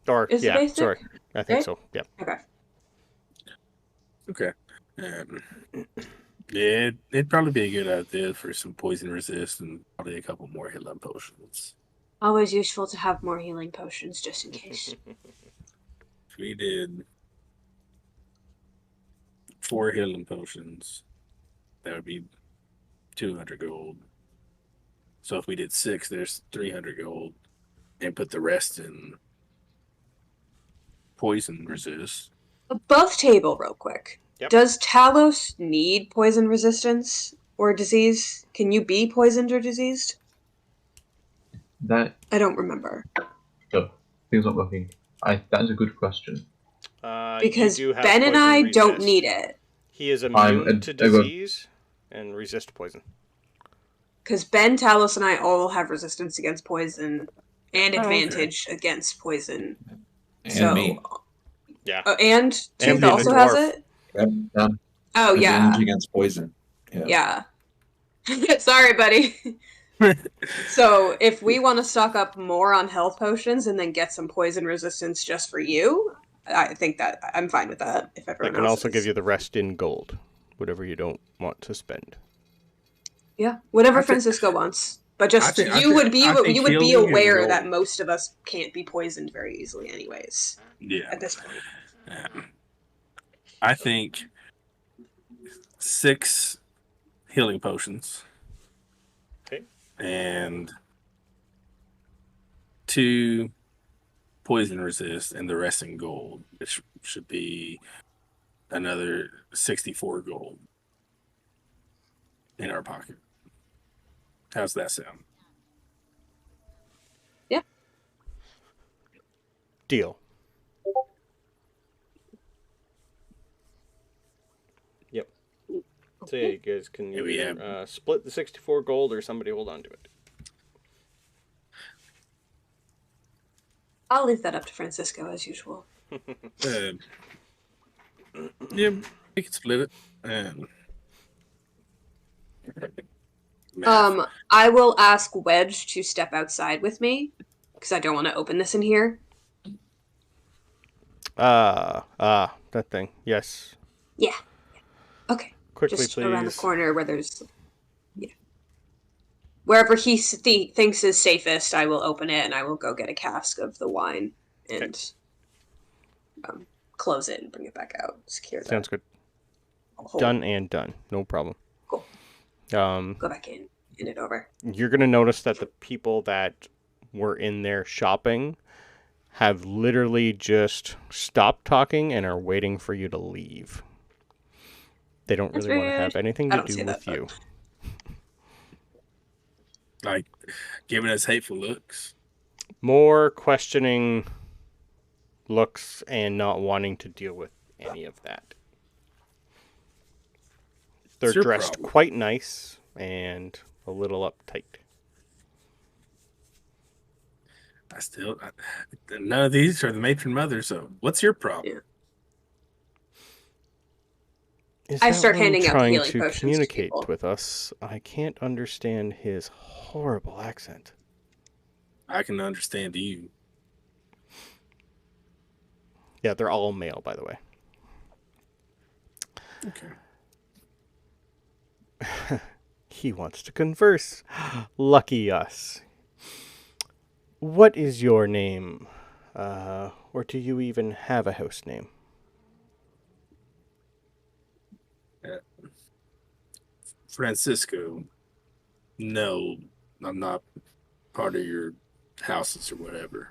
Or Is it yeah, basic? sorry, I think Right? so. Yeah. Okay. Okay. Yeah, it'd probably be a good idea for some poison resist and probably a couple more healing potions. Always useful to have more healing potions just in case. If we did 4 healing potions, that would be 200 gold. So if we did 6, there's 300 gold, and put the rest in poison resist. Above table, real quick. Yep. Does Talos need poison resistance or disease? Can you be poisoned or diseased? That I don't remember. oh, things not working. That is a good question. Because you do have Ben and poison I don't resist. need it. He is I'm immune a- to I got- disease and resist poison. Because Ben, Talos, and I all have resistance against poison and Oh, okay. advantage against poison. And me. Yeah. And Tooth being a also has dwarf. it? Yep. Oh, yeah. Advantage against poison. Yeah. Sorry, buddy. So, if we want to stock up more on health potions and then get some poison resistance just for you, I think that I'm fine with that. If I everyone can else also is. give you the rest in gold, whatever you don't want to spend. Yeah, whatever I thi- Francisco wants. But just I you would be think you would be healing and aware gold- that most of us can't be poisoned very easily, anyways. Yeah. At this point, I think 6 healing potions. Okay. And 2 poison resist and the rest in gold, which should be another 64 gold in our pocket. How's that sound? Deal. Yep. So yeah, you guys can Yeah, we either, split the 64 gold or somebody hold on to it. I'll leave that up to Francisco as usual. Yeah, we can split it. Math. I will ask Wedge to step outside with me because I don't want to open this in here. That thing. Yes. Yeah. Okay. Quickly, Just please. around the corner where there's, wherever he thinks is safest, I will open it and I will go get a cask of the wine and close it and bring it back out. Secure that. Sounds good. Hold Done and done. No problem. Cool. Go back in, hand it over. You're gonna notice that the people that were in there shopping have literally just stopped talking and are waiting for you to leave. They don't That's really want to rude. have anything I to don't see do that, with but- you. Like giving us hateful looks. More questioning looks and not wanting to deal with any of that. They're It's your dressed problem. quite nice and a little uptight. None of these are the matron mother, so what's your problem? Is I that start one handing out trying healing to potions to communicate people. with us? I can't understand his horrible accent. I can understand you. Yeah, they're all male, by the way. Okay. He wants to converse. Lucky us. What is your name? Or do you even have a house name? Francisco. No, I'm not part of your houses or whatever.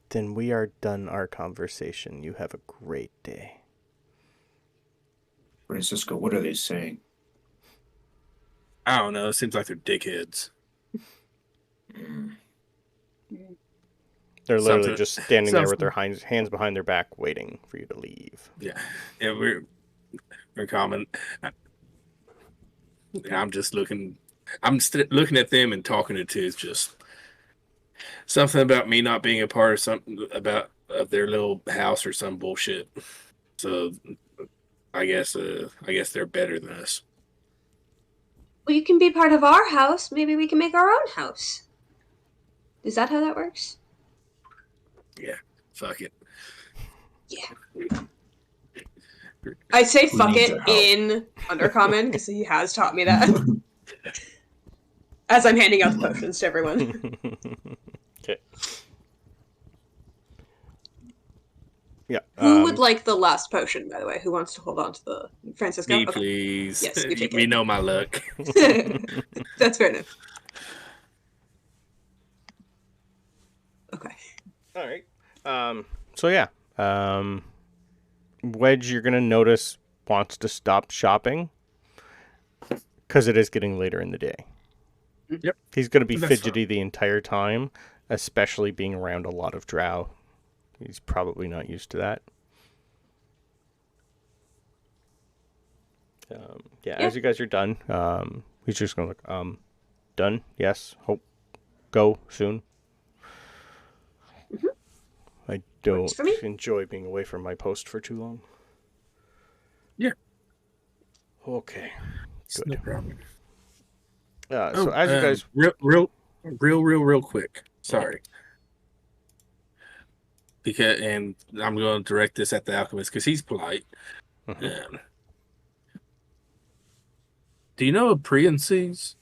Then we are done our conversation. You have a great day. Francisco, what are they saying? I don't know. It seems like they're dickheads. They're literally Something- just standing there with their something- hands behind their back waiting for you to leave. Yeah, we're common. I'm just looking. I'm looking at them and talking to two. It's just something about me not being a part of something about of their little house or some bullshit. So I guess they're better than us. Well, you can be part of our house. Maybe we can make our own house. Is that how that works? Yeah, fuck it. Yeah. I say Who fuck needs it our help? in Undercommon because he has taught me that. As I'm handing out the potions to everyone. Okay. Yeah. Who would like the last potion, by the way? Who wants to hold on to the Francisco? Me, Okay. please. Yes, you take We it. know my luck. That's fair enough. Okay. All right. So yeah. Wedge, you're gonna notice wants to stop shopping because it is getting later in the day. Yep. He's gonna be That's fidgety the entire time, especially being around a lot of drow. He's probably not used to that. Yeah. As you guys are done, he's just gonna look. Done. Yes. Hope. Go soon. I don't for me. enjoy being away from my post for too long. Yeah. Okay. It's no Good. problem. So as you guys, real quick. Sorry. Because and I'm going to direct this at the alchemist because he's polite. Mhm. Do you know of Priences?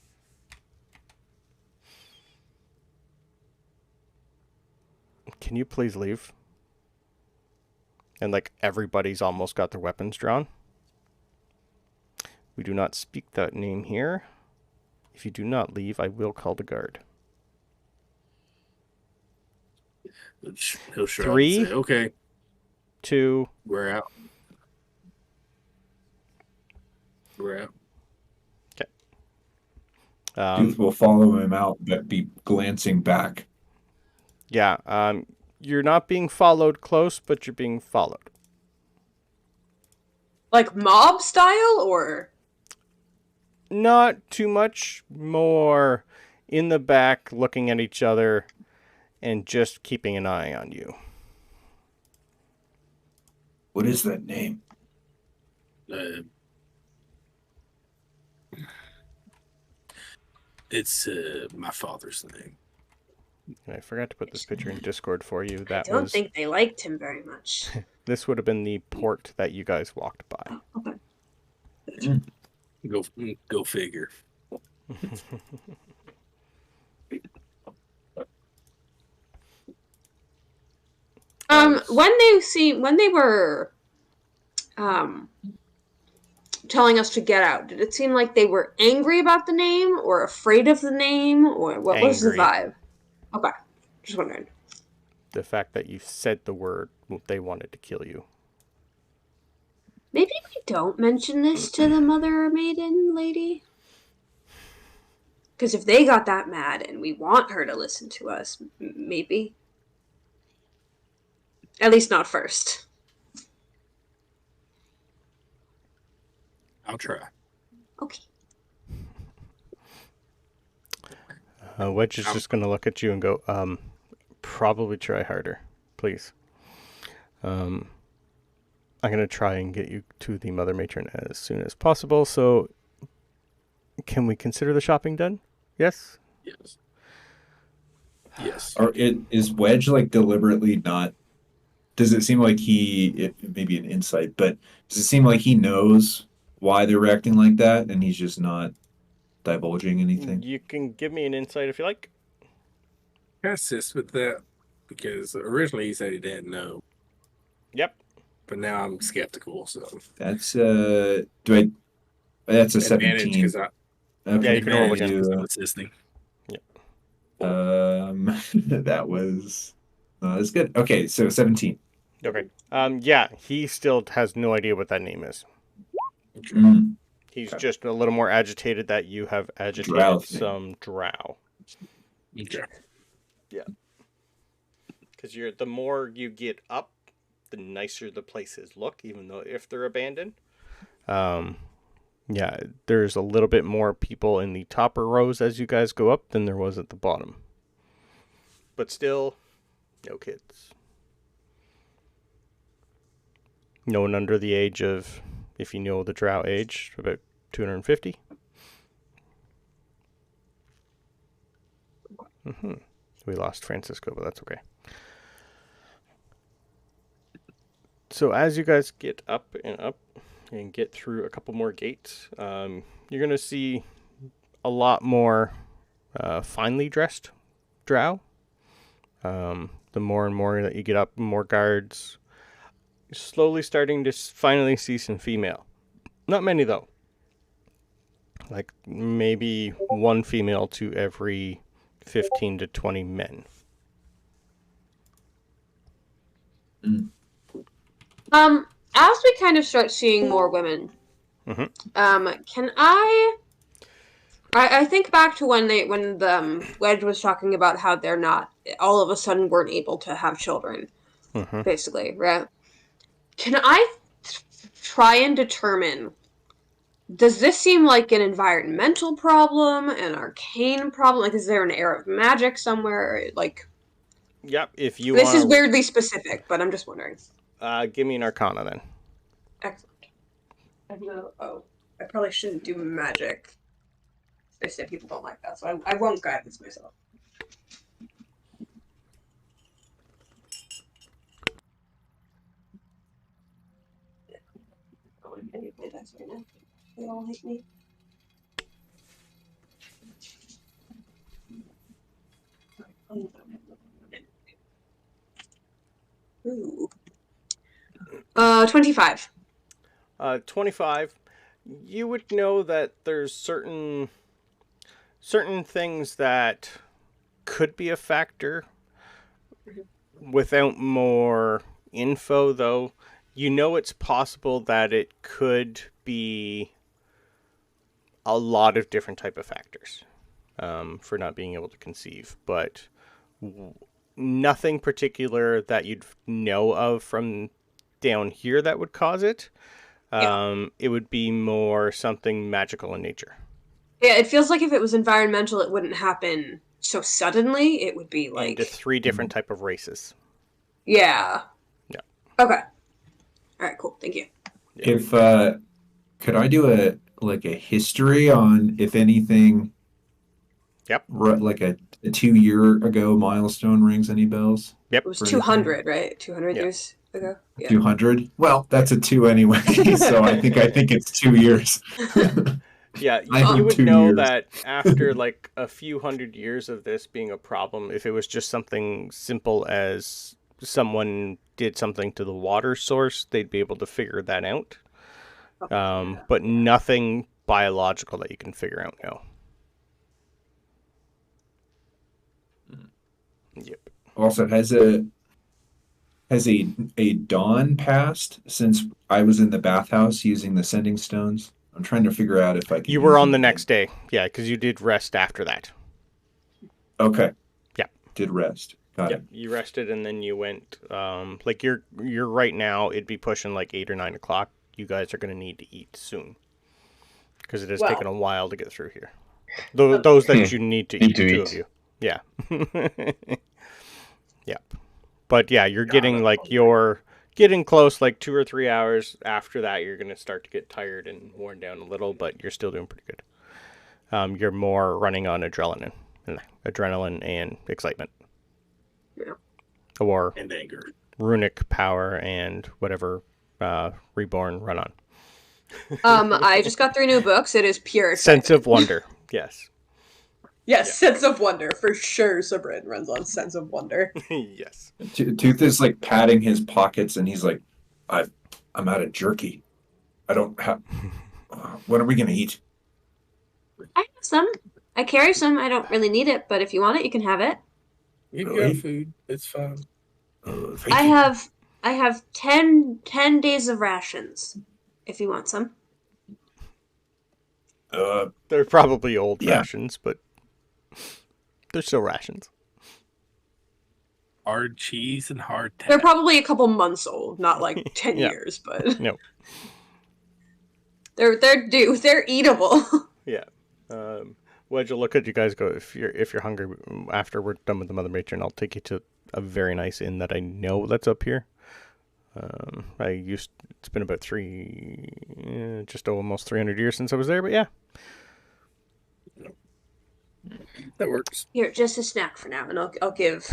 can you please leave? And like everybody's almost got their weapons drawn. We do not speak that name here. If you do not leave, I will call the guard. He'll shrug 3, and say, okay, 2, we're out. We're out. Duth will follow him out, but be glancing back. Yeah. You're not being followed close, but you're being followed. Like mob style or? Not too much. More in the back, looking at each other, and just keeping an eye on you. What is that name? It's my father's name. And I forgot to put this picture in Discord for you. That I don't was think they liked him very much. this would have been the port that you guys walked by. Okay. Go figure. When they were telling us to get out, did it seem like they were angry about the name or afraid of the name, or what was the Angry. vibe? Okay, just wondering. The fact that you said the word, they wanted to kill you. Maybe we don't mention this to the mother maiden lady. Because if they got that mad and we want her to listen to us, maybe. At least not first. I'll try. Okay. Wedge is just going to look at you and go, probably try harder, please. I'm going to try and get you to the Mother Matron as soon as possible. So, can we consider the shopping done? Yes? Yes. Yes. Or is Wedge like deliberately not? Does it seem like it may be an insight, but does it seem like he knows why they're reacting like that, and he's just not divulging anything? You can give me an insight if you like. I assist with that because originally he said he didn't know, Yep. but now I'm skeptical. So That's That's a advantage 17. because I Yeah, you can roll advantage again. 'cause I'm assisting. That was not as good. Okay, so 17. Okay. Yeah, he still has no idea what that name is. Mm. He's Okay. just a little more agitated that you have agitated Drow thing. some drow. Okay. Because the more you get up, the nicer the places look, even though if they're abandoned. Yeah, there's a little bit more people in the topper rows as you guys go up than there was at the bottom. But still, no kids. No one under the age of, if you know the drow age, about 250. We lost Francisco, but that's okay. So as you guys get up and get through a couple more gates, you're going to see a lot more finely dressed drow. The more and more that you get up, more guards. You're slowly starting to finally see some female. Not many, though. Like maybe one female to every 15 to 20 men. As we kind of start seeing more women, can I think back to when the Wedge was talking about how they're not all of a sudden weren't able to have children, basically, right? Can I try and determine, does this seem like an environmental problem, an arcane problem? Like, is there an air of magic somewhere? Like, Yep, if you this is weirdly specific, but I'm just wondering. Give me an arcana then. Excellent. I probably shouldn't do magic. I said people don't like that, so I won't guide this myself. I need to play dice right now. They all hate me. Ooh. 25. 25. You would know that there's certain things that could be a factor. Without more info, though, you know it's possible that it could be a lot of different type of factors for not being able to conceive, but nothing particular that you'd know of from down here that would cause it. It would be more something magical in nature. Yeah, it feels like if it was environmental, it wouldn't happen so suddenly. It would be like... Into 3 different type of races. Yeah. Yeah. Okay. Alright, cool. Thank you. Yeah. If could I do a history on if anything? Yep. Like a 2 year ago milestone rings any bells? Yep. It was 200, right? 200 years ago? Yeah. 200? Well, that's a 2 anyway, so I think it's 2 years. Yeah, I you would 2 know years. that after like a few hundred years of this being a problem, if it was just something simple as someone did something to the water source, they'd be able to figure that out. But nothing biological that you can figure out now. Yep. Also, has a dawn passed since I was in the bathhouse using the sending stones? I'm trying to figure out if I can. You were use on the them next day. Yeah, because you did rest after that. again. Okay. Yeah. Did rest. Got Yeah, it. you rested and then you went. Like you're right now. It'd be pushing like 8 or 9 o'clock. You guys are going to need to eat soon because it has Well. taken a while to get through here. Those that you need to Need eat, to two eat. of you. Yeah. Yep. But yeah, you're getting you're getting close. Like 2 or 3 hours after that, you're going to start to get tired and worn down a little, but you're still doing pretty good. You're more running on adrenaline and excitement. Yeah. Or And anger. runic power and whatever Reborn run on. I just got 3 new books. It is pure Sense excitement. of wonder. Yes. Yes, Sense of Wonder for sure. Sabryn runs on Sense of Wonder. Yes. Tooth is like patting his pockets, and he's like, I'm out of jerky. I don't have. What are we gonna eat? I have some. I carry some. I don't really need it, but if you want it, you can have it. You've Really? got food. It's fine. Thank I you. have 10 days of rations. If you want some. They're probably old Yeah. rations, but they're still rations. Hard cheese and hard They're tap. probably a couple months old, not like 10 Yeah. years, but No. they're eatable. Yeah. Wedge will look at you guys. Go if you're hungry. After we're done with the mother matron, I'll take you to a very nice inn that I know that's up here. It's been about just almost 300 years since I was there, but yeah. That works. Here, just a snack for now, and I'll give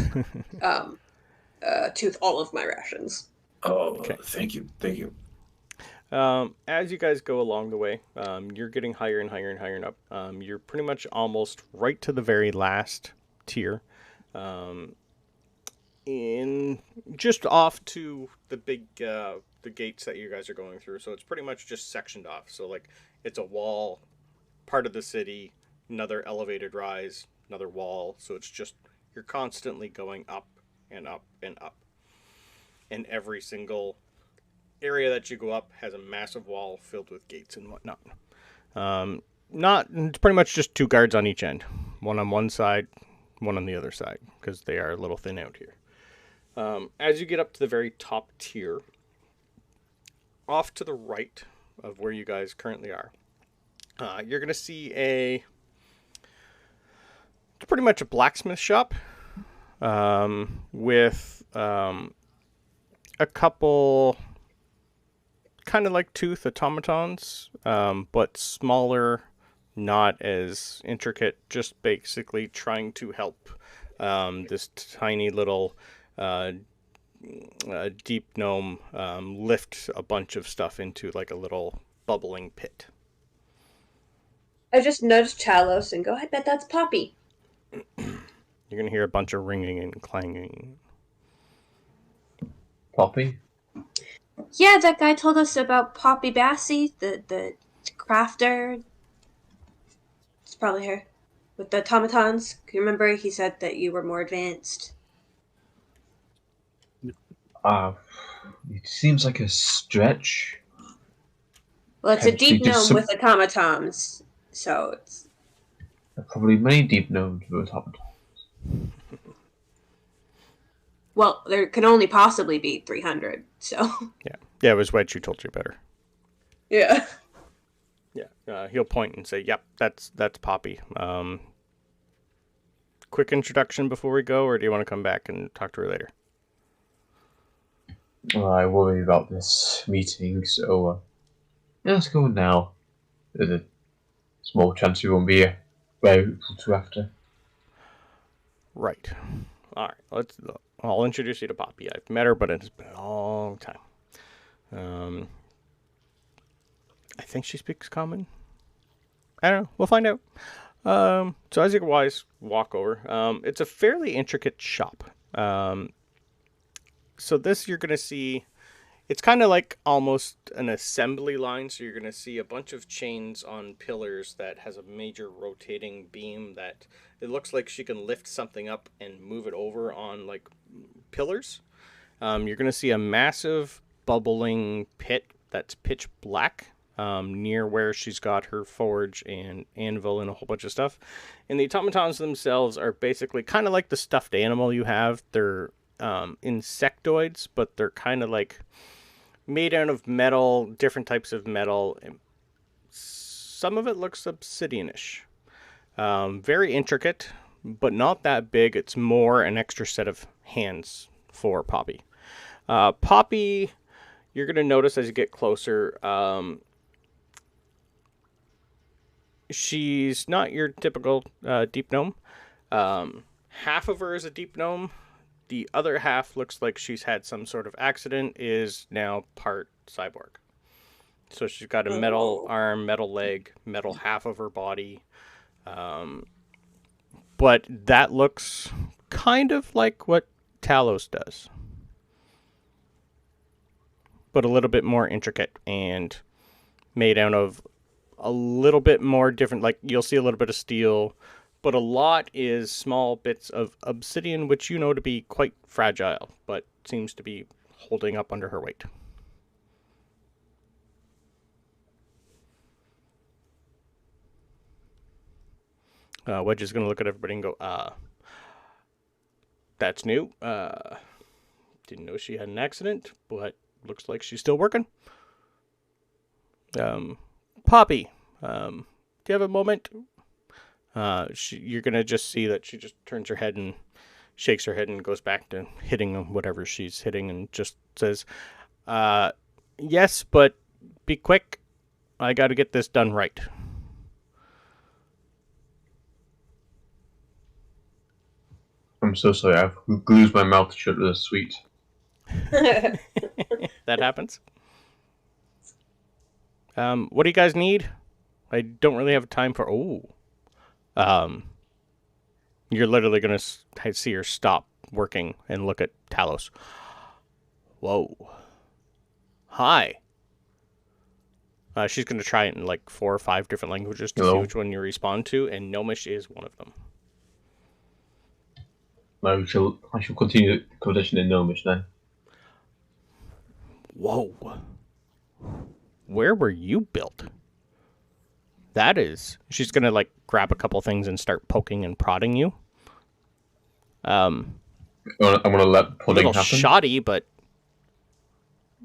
Tooth all of my rations. Oh, Okay. thank you. As you guys go along the way, you're getting higher and higher and higher and up. You're pretty much almost right to the very last tier. In just off to the big the gates that you guys are going through. So it's pretty much just sectioned off. So like it's a wall, part of the city, another elevated rise, another wall. So it's just you're constantly going up and up and up. And every single area that you go up has a massive wall filled with gates and whatnot. It's pretty much just 2 guards on each end, one on one side, one on the other side, because they are a little thin out here. As you get up to the very top tier, off to the right of where you guys currently are, you're going to see it's pretty much a blacksmith shop with a couple kind of like Tooth automatons, but smaller, not as intricate, just basically trying to help this tiny little deep gnome lift a bunch of stuff into like a little bubbling pit. I just nudged Talos and go, I bet that's Poppy. You're going to hear a bunch of ringing and clanging. Poppy? Yeah, that guy told us about Poppy Bassie, the crafter. It's probably her. With the automatons. Can you remember he said that you were more advanced? It seems like a stretch. Well, it's a Can she deep do gnome some- with automatons, so it's... There are probably many deep gnomes with automatons. Well, there can only possibly be 300, so... Yeah, it was Wedge who told you better. Yeah. Yeah, he'll point and say, "Yep, that's Poppy." Quick introduction before we go, or do you want to come back and talk to her later? Well, I worry about this meeting, so let's go now. There's a small chance we won't be very able to after. Right. All right. I'll introduce you to Poppy. I've met her, but it's been a long time. I think she speaks common. I don't know. We'll find out. So as you guys walk over, it's a fairly intricate shop. So this you're going to see, it's kind of like almost an assembly line. So you're going to see a bunch of chains on pillars that has a major rotating beam that it looks like she can lift something up and move it over on like pillars. You're going to see a massive bubbling pit that's pitch black. near where she's got her forge and anvil and a whole bunch of stuff. And the automatons themselves are basically kind of like the stuffed animal you have. They're insectoids, but they're kind of like made out of metal, different types of metal. And some of it looks obsidianish. Very intricate, but not that big. It's more an extra set of hands for Poppy. Poppy, you're going to notice as you get closer, she's not your typical deep gnome. Half of her is a deep gnome. The other half looks like she's had some sort of accident, is now part cyborg. So she's got a metal arm, metal leg, metal half of her body. But that looks kind of like what Talos does. But a little bit more intricate and made out of a little bit more different. Like, you'll see a little bit of steel, but a lot is small bits of obsidian, which you know to be quite fragile, but seems to be holding up under her weight. Wedge is going to look at everybody and go, that's new. Didn't know she had an accident, but looks like she's still working. Poppy, do you have a moment? You're going to just see that she just turns her head and shakes her head and goes back to hitting whatever she's hitting and just says, yes, but be quick. I got to get this done right. I'm so sorry. I've glued my mouth shut with a sweet. That happens. What do you guys need? I don't really have time for... you're literally going to see her stop working and look at Talos. Whoa. Hi. She's going to try it in like 4 or 5 different languages to see which one you respond to, and Gnomish is one of them. I shall continue the conversation in Gnomish then. Whoa. Where were you built? That is... She's going to like grab a couple things and start poking and prodding you. I'm going to let pudding happen. Shoddy, but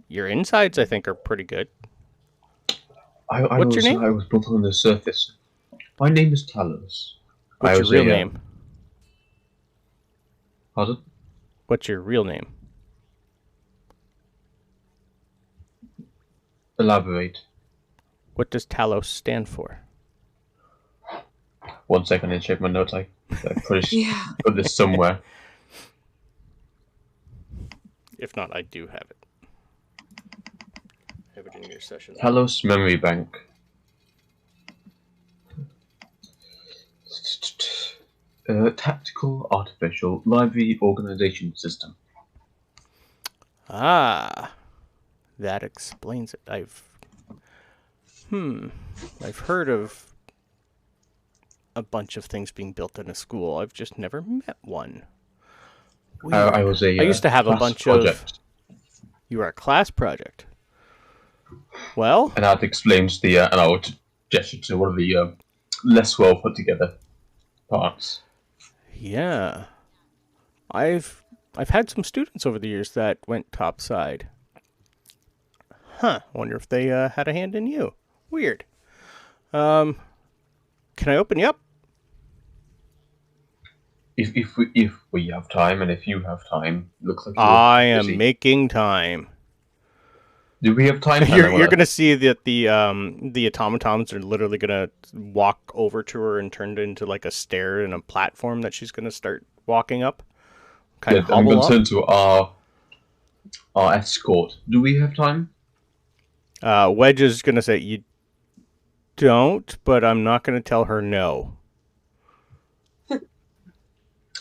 your insides, I think, are pretty good. What's your name? I was built on the surface. My name is Talos. What's your real name? Pardon? What's your real name? Elaborate. What does Talos stand for? 1 second, and check my notes. I put this somewhere. If not, I do have it. Have it in your session. Talos Memory Bank. Tactical Artificial Library Organization System. Ah, that explains it. I've heard of a bunch of things being built in a school. I've just never met one. I used to have a bunch project. You were a class project. Well, and that explains the and I would gesture to one of the less well put together parts. Yeah, I've had some students over the years that went topside. Wonder if they had a hand in you. Weird. Can I open you up? If we have time, and if you have time, looks like I am making time. Do we have time? You're gonna see that the automatons are literally gonna walk over to her and turn it into like a stair and a platform that she's gonna start walking up. I'm gonna turn to our escort. Do we have time? Wedge is gonna say you don't, but I'm not gonna tell her no.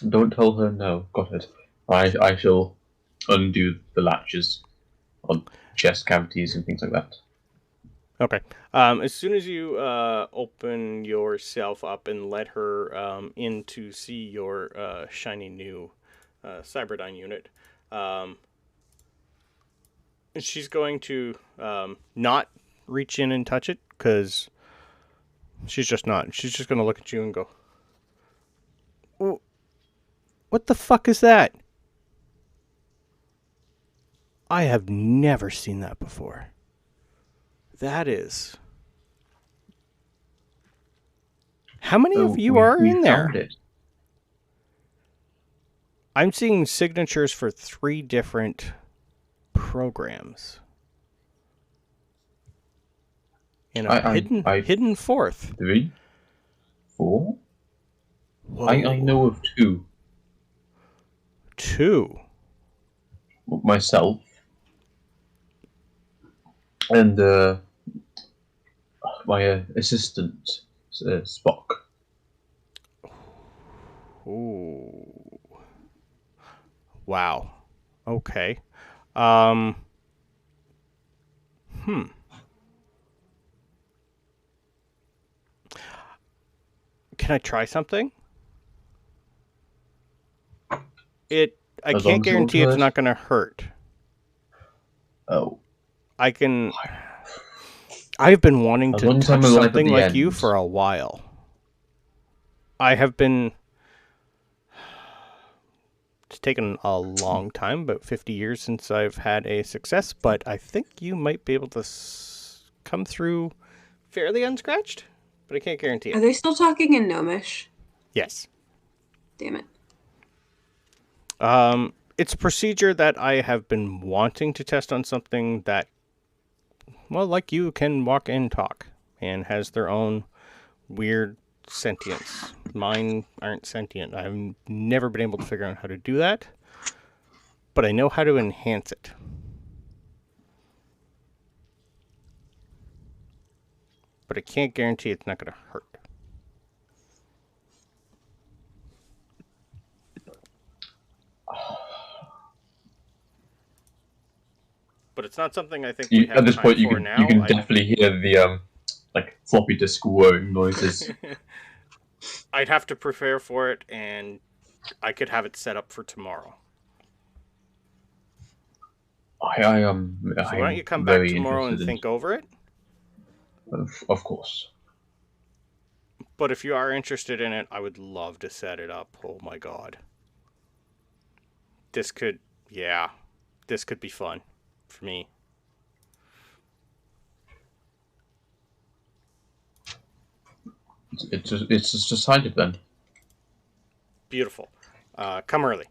Don't tell her no. Got it. I shall undo the latches on chest cavities and things like that. Okay. As soon as you open yourself up and let her in to see your shiny new Cyberdyne unit, she's going to not reach in and touch it, because she's just not. She's just going to look at you and go, what the fuck is that? I have never seen that before. That is... How many of you are in there? It. I'm seeing signatures for 3 different programs. And a hidden 4th. 3? 4? Whoa. I know of 2. 2? Myself. And my assistant, Spock. Ooh. Wow. Okay. Can I try something? I can't guarantee it's not going to hurt. Oh. I've been wanting to touch something like you for a while. I have been... It's taken a long time, about 50 years since I've had a success, but I think you might be able to come through fairly unscratched, but I can't guarantee it. Are they still talking in Gnomish? Yes. Damn it. It's a procedure that I have been wanting to test on something that, well, like you, can walk and talk and has their own weird sentience. Mine aren't sentient. I've never been able to figure out how to do that, but I know how to enhance it. But I can't guarantee it's not going to hurt. But it's not something I think we have at this time point, for you can definitely hear the floppy disk whirring noises. I'd have to prepare for it, and I could have it set up for tomorrow. I So why don't you come back tomorrow and think over it? Of course. But if you are interested in it, I would love to set it up. Oh my god. This could be fun for me. It's just decided then. Beautiful. Come early.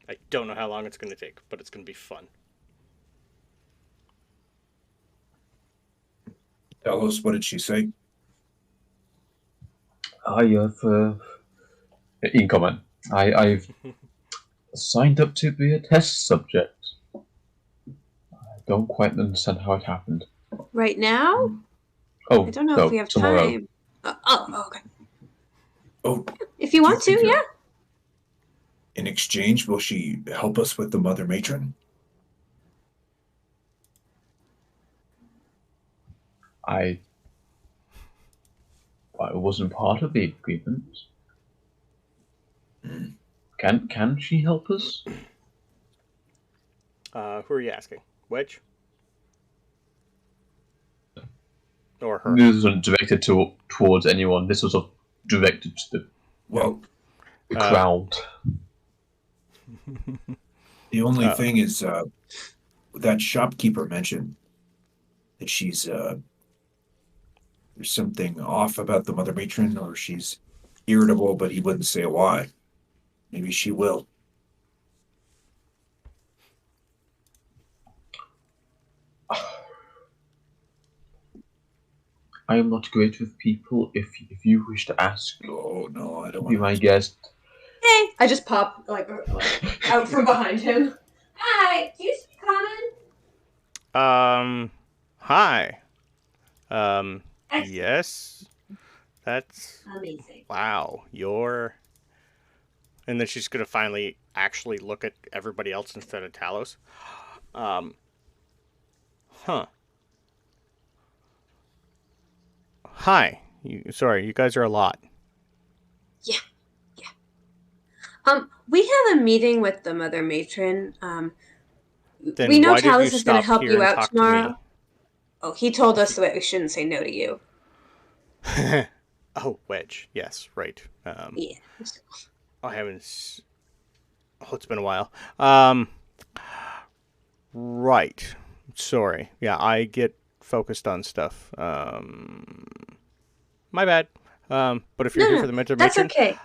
I don't know how long it's going to take, but it's going to be fun. Talos, what did she say? I have in comment. I've signed up to be a test subject. I don't quite understand how it happened. Right now? Oh, I don't know no, if we have tomorrow. time. Okay. Oh, If you want to, think yeah. in exchange, will she help us with the Mother Matron? I wasn't part of the agreement. Can she help us? Who are you asking? Wedge? Or her? This wasn't directed towards anyone. This was directed to the crowd. The only thing is, that shopkeeper mentioned that she's there's something off about the Mother Matron, or she's irritable, but he wouldn't say why. Maybe she will. I am not great with people. If you wish to ask, Oh no, I don't be want my guest. Hey! I just pop out from behind him. Hi, do you speak common? Hi. Yes. That's amazing. wow. And then she's gonna finally actually look at everybody else instead of Talos. Hi. Sorry, you guys are a lot. Yeah. We have a meeting with the Mother Matron. Then we know why did you Talos is going stop to help here you and out talk to tomorrow. me? Oh, he told us that we shouldn't say no to you. Oh, Wedge. Yes, right. Yeah. I haven't. Oh, it's been a while. Right. Sorry. Yeah, I get focused on stuff. My bad. But if you're here for the mentor that's matron, okay.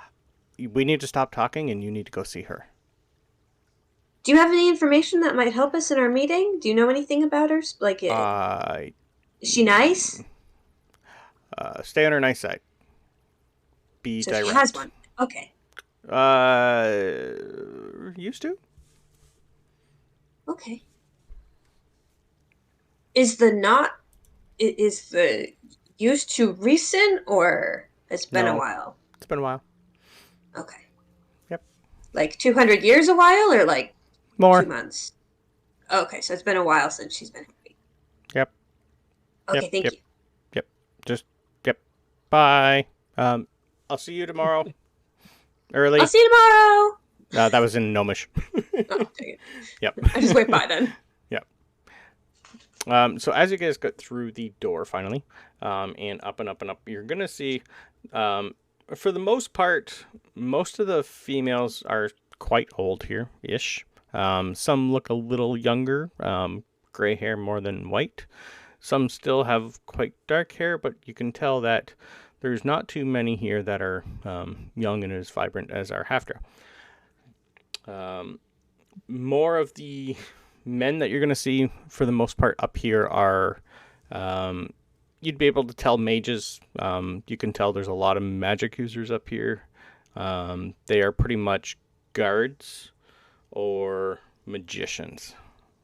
we need to stop talking and you need to go see her. Do you have any information that might help us in our meeting? Do you know anything about her? Like, is she nice? Stay on her nice side. Be So direct. she has one. Okay. Used to? Okay. Is the used to recent, or it's been a No. while? It's been a while. Okay. Yep. Like 200 years a while, or like More. 2 months? Okay, so it's been a while since she's been happy. Yep. Okay, thank you. Yep. Just, yep. Bye. I'll see you tomorrow. Early. I'll see you tomorrow! That was in Gnomish. Oh, dang it. Yep. I just went by then. So as you guys get through the door finally, and up and up and up, you're going to see, for the most part, most of the females are quite old here-ish. Some look a little younger, gray hair more than white. Some still have quite dark hair, but you can tell that there's not too many here that are young and as vibrant as our half-drow. More of the men that you're going to see for the most part up here are, you'd be able to tell mages. You can tell there's a lot of magic users up here. They are pretty much guards or magicians.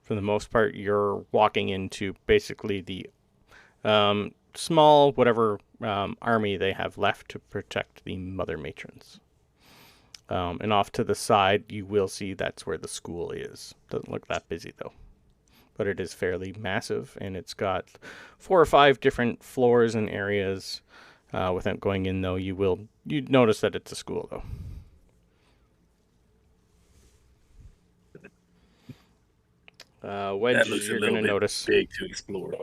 For the most part, you're walking into basically the small whatever army they have left to protect the mother matrons. And off to the side, you will see that's where the school is. Doesn't look that busy, though. But it is fairly massive, and it's got 4 or 5 different floors and areas. Without going in, though, you'd notice that it's a school, though. Wedge, That looks you're a going little to bit notice. big to explore.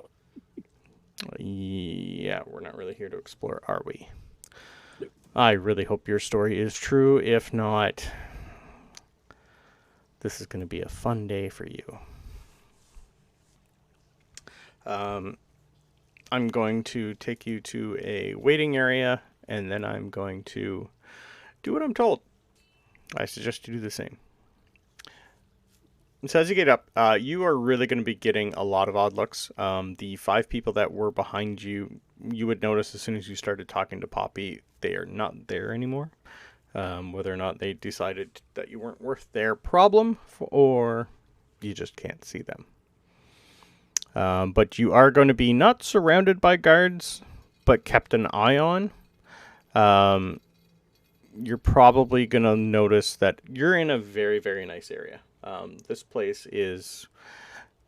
Yeah, we're not really here to explore, are we? I really hope your story is true. If not, this is going to be a fun day for you. I'm going to take you to a waiting area, and then I'm going to do what I'm told. I suggest you do the same. So as you get up, you are really going to be getting a lot of odd looks. The 5 people that were behind you, you would notice as soon as you started talking to Poppy, they are not there anymore. Whether or not they decided that you weren't worth their problem, or you just can't see them. But you are going to be not surrounded by guards, but kept an eye on. You're probably going to notice that you're in a very, very nice area. This place is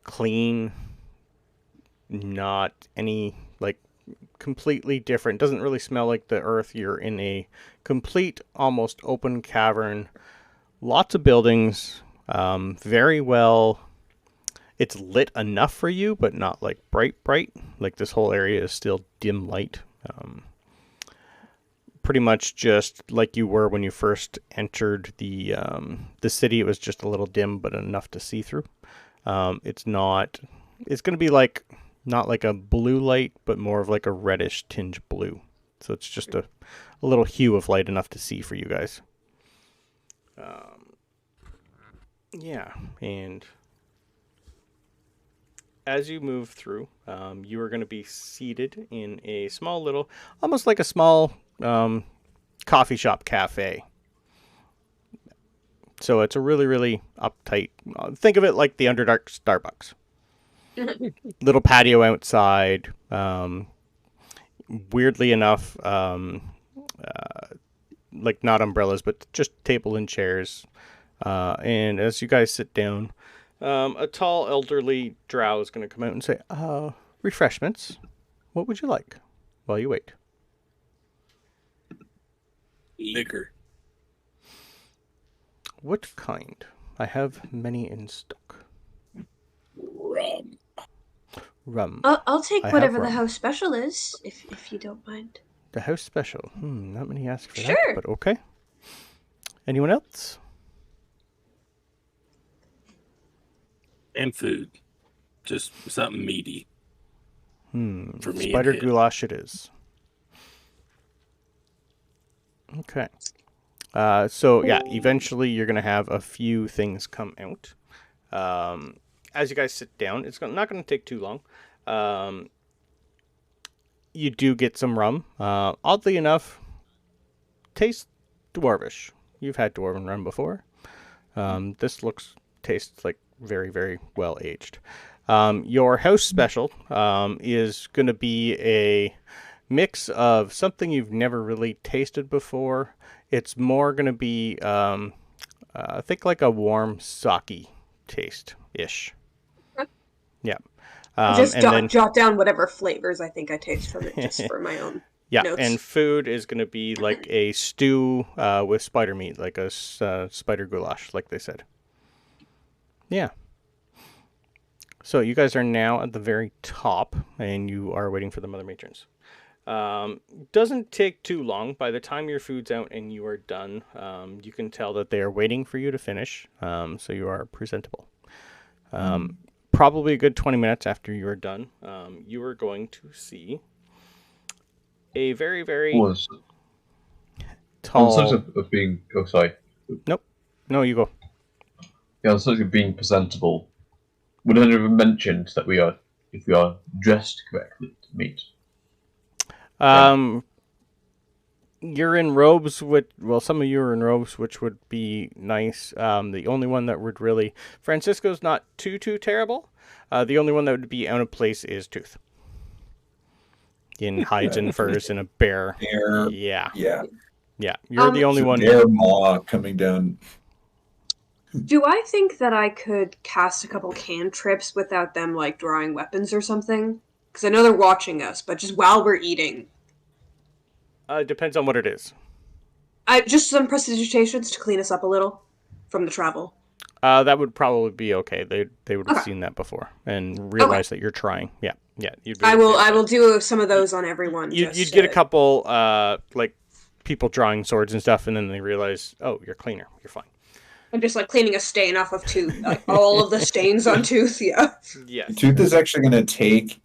clean, not any, completely different. Doesn't really smell like the earth. You're in a complete, almost open cavern. Lots of buildings, very well. It's lit enough for you, but not bright. Like this whole area is still dim light. Pretty much just like you were when you first entered the city. It was just a little dim, but enough to see through. It's going to be not like a blue light, but more of like a reddish tinge blue. So it's just a little hue of light enough to see for you guys. Yeah, and as you move through, you are going to be seated in a small little, almost like a small coffee shop cafe. So it's a really, really uptight. Think of it like the Underdark Starbucks. Little patio outside. Weirdly enough, not umbrellas, but just table and chairs. And as you guys sit down, a tall, elderly drow is going to come out and say, refreshments. What would you like while you wait? Liquor. What kind? I have many in stock. Rum. rum. I'll take I have whatever the rum. house special is, if you don't mind. The house special. Not many ask for that, Sure. but okay. Anyone else? And food. Just something meaty. For me and Spider him. goulash it is. Okay. So yeah, eventually you're gonna have a few things come out. As you guys sit down, it's not gonna take too long. You do get some rum. Oddly enough, tastes dwarvish. You've had dwarven rum before. This tastes like very, very well aged. Your house special is going to be a mix of something you've never really tasted before. It's more going to be, I think, like a warm sake taste-ish. Yeah. Just and jot down whatever flavors I think I taste from it, just for my own yeah, notes. and food is going to be like a stew with spider meat, like a spider goulash, like they said. Yeah. So you guys are now at the very top, and you are waiting for the mother matrons. Doesn't take too long. By the time your food's out and you are done, you can tell that they are waiting for you to finish, so you are presentable. Probably a good 20 minutes after you are done, you are going to see a very, very tall... On the subject of being... Oh, sorry. Nope. No, you go. Yeah, on the subject of being presentable, would it have mentioned that if we are dressed correctly to meet? You're in robes, some of you are in robes, which would be nice. The only one that would really... Francisco's not too terrible. The only one that would be out of place is Tooth. In hides and furs and a bear. Bear. Yeah. Yeah. You're the only one. Bear maw coming down. Do I think that I could cast a couple cantrips without them, like, drawing weapons or something? Because I know they're watching us, but just while we're eating. Depends on what it is. Just some prestidigitations to clean us up a little from the travel. That would probably be okay. They would have seen that before and realize that you're trying. Yeah. I will do some of those on everyone. You'd get a couple like people drawing swords and stuff, and then they realize, oh, you're cleaner. You're fine. I'm just like cleaning a stain off of Tooth, like all of the stains on Tooth. Yeah. Yes. Tooth is actually going to take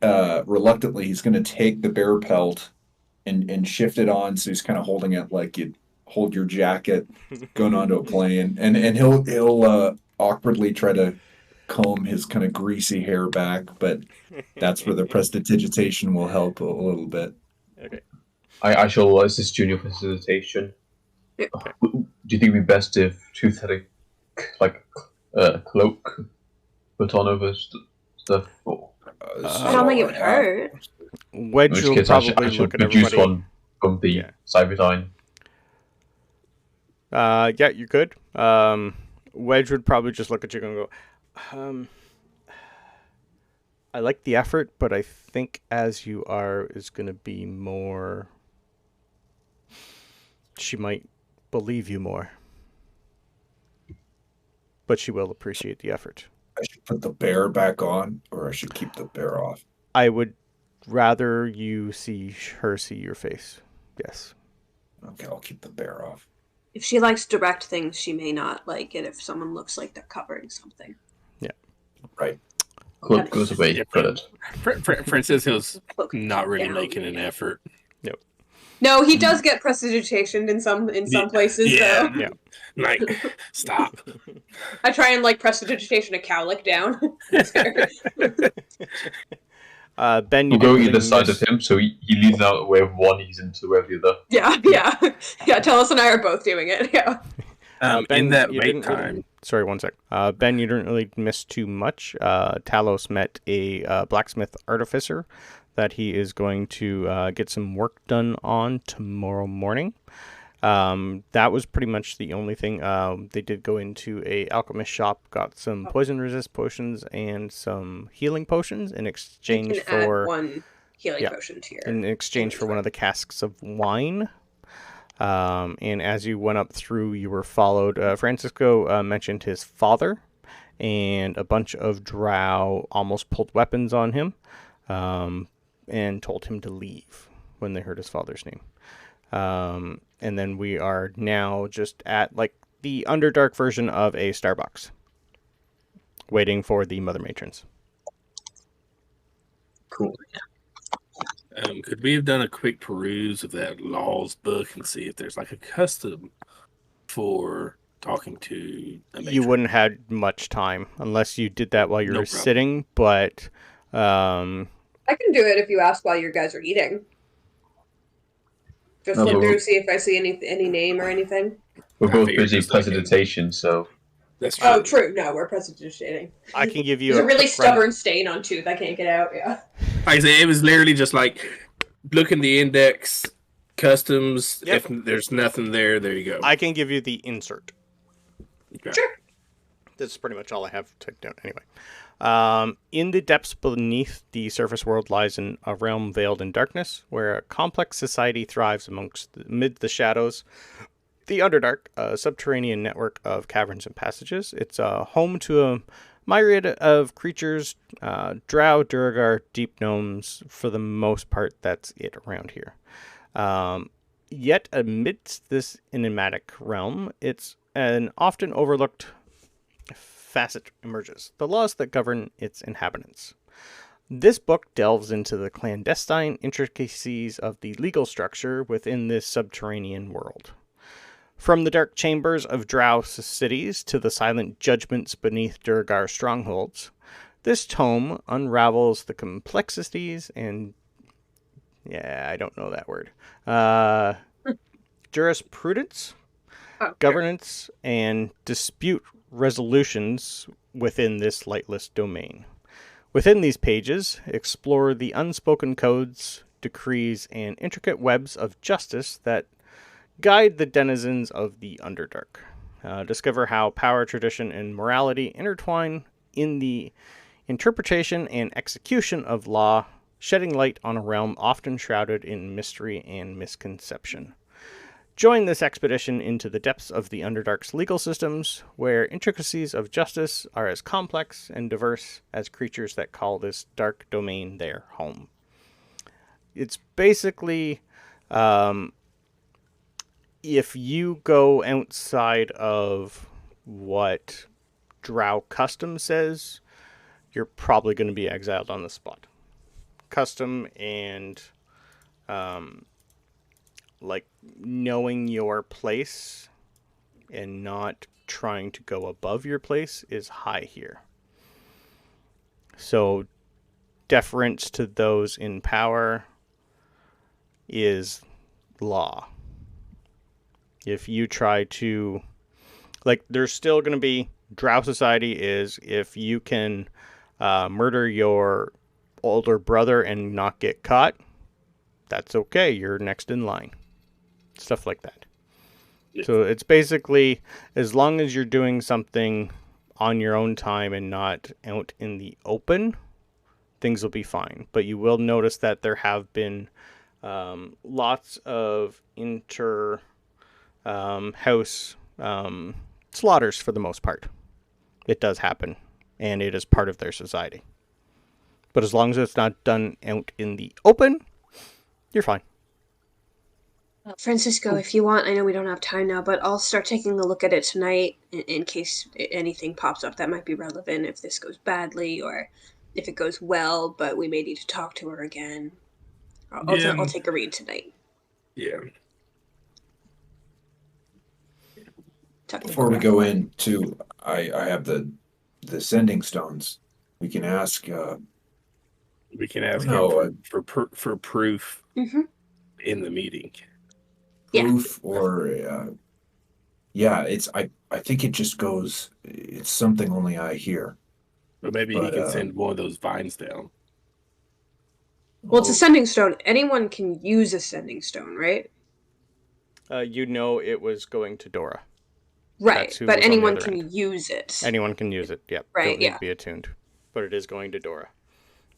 reluctantly. He's going to take the bear pelt and shift it on, so he's kind of holding it like you'd hold your jacket going onto a plane, and he'll awkwardly try to comb his kind of greasy hair back, but that's where the prestidigitation will help a little bit. Okay. I shall assist you in your facilitation. Yep. Do you think it'd be best if Tooth had a cloak put on over stuff? I don't think it would hurt. Wedge will probably look at everybody. One from the Cyberdyne. Yeah, you're good. Wedge would probably just look at you and go, I like the effort, but I think as you are is going to be more... She might believe you more. But she will appreciate the effort. I should put the bear back on, or I should keep the bear off? I would rather you see her see your face. Yes. Okay, I'll keep the bear off. If she likes direct things, she may not like it if someone looks like they're covering something. Yeah. Right. Cloak goes away. Francisco's not really making an effort. Nope. No, he does get prestidigitation in some places, though. Yeah. Like, stop. I try and, like, prestidigitation a cowlick down. Ben, we'll go either side of him, so he leads out the way of one, he's into the way of the other. Yeah, Talos and I are both doing it, yeah. Ben, in that wait time... Sorry, one sec. Ben, you didn't really miss too much. Talos met a blacksmith artificer that he is going to get some work done on tomorrow morning. That was pretty much the only thing. They did go into a alchemist shop, got some poison resist potions and some healing potions in exchange for add one healing potion to your in exchange for one of the casks of wine. And as you went up through, you were followed. Francisco mentioned his father, and a bunch of drow almost pulled weapons on him. and told him to leave when they heard his father's name. And then we are now just at like the Underdark version of a Starbucks, waiting for the Mother Matrons. Cool. Could we have done a quick peruse of that laws book and see if there's like a custom for talking to a matron? You wouldn't have much time unless you did that while you No were problem. sitting, but I can do it if you ask while you guys are eating. Just No, look but- through, see if I see any name or anything. We're I both figured busy just like presidentation, so That's true. Oh, true. No, we're prestidigitating. I can give you There's a really quick run- stubborn stain on tooth. I can't get out. Yeah. Like I said, it was literally just like look in the index, customs. Yep. If there's nothing there, there you go. I can give you the insert. Okay. Sure. That's pretty much all I have typed down anyway. In the depths beneath the surface world lies a realm veiled in darkness, where a complex society thrives amid the shadows. The Underdark, a subterranean network of caverns and passages. It's home to a myriad of creatures, drow, Duergar, deep gnomes. For the most part, that's it around here. Yet amidst this enigmatic realm, it's an often overlooked facet emerges: the laws that govern its inhabitants. This book delves into the clandestine intricacies of the legal structure within this subterranean world. From the dark chambers of Drow cities to the silent judgments beneath Duergar strongholds, this tome unravels the complexities and... I don't know that word. Jurisprudence, Oh, governance, and dispute resolutions within this lightless domain. Within these pages, explore the unspoken codes, decrees, and intricate webs of justice that guide the denizens of the Underdark. Discover how power, tradition, and morality intertwine in the interpretation and execution of law, shedding light on a realm often shrouded in mystery and misconception. Join this expedition into the depths of the Underdark's legal systems, where intricacies of justice are as complex and diverse as creatures that call this dark domain their home. It's basically... if you go outside of what Drow custom says, you're probably going to be exiled on the spot. Custom and like knowing your place and not trying to go above your place is high here. So deference to those in power is law. If you try to, like, there's still going to be, Drow society is, if you can murder your older brother and not get caught, that's okay, you're next in line. Stuff like that. Yeah. So it's basically, as long as you're doing something on your own time and not out in the open, things will be fine. But you will notice that there have been lots of house slaughters for the most part. It does happen, and it is part of their society. But as long as it's not done out in the open, you're fine. Francisco, if you want, I know we don't have time now, but I'll start taking a look at it tonight in case anything pops up that might be relevant, if this goes badly or if it goes well, but we may need to talk to her again. I'll take a read tonight. Yeah. Before we go into, I have the sending stones. We can ask. We can ask No, him for proof Mm-hmm. in the meeting. Yeah. Proof or it's I think it just goes. It's something only I hear. But maybe he But, can send one of those vines down. Well, it's a sending stone. Anyone can use a sending stone, right? It was going to Dora. Right, That's who but was on the anyone other can end. use it. Anyone can use it. Yep. Right, Don't need yeah. to be attuned. But it is going to Dora.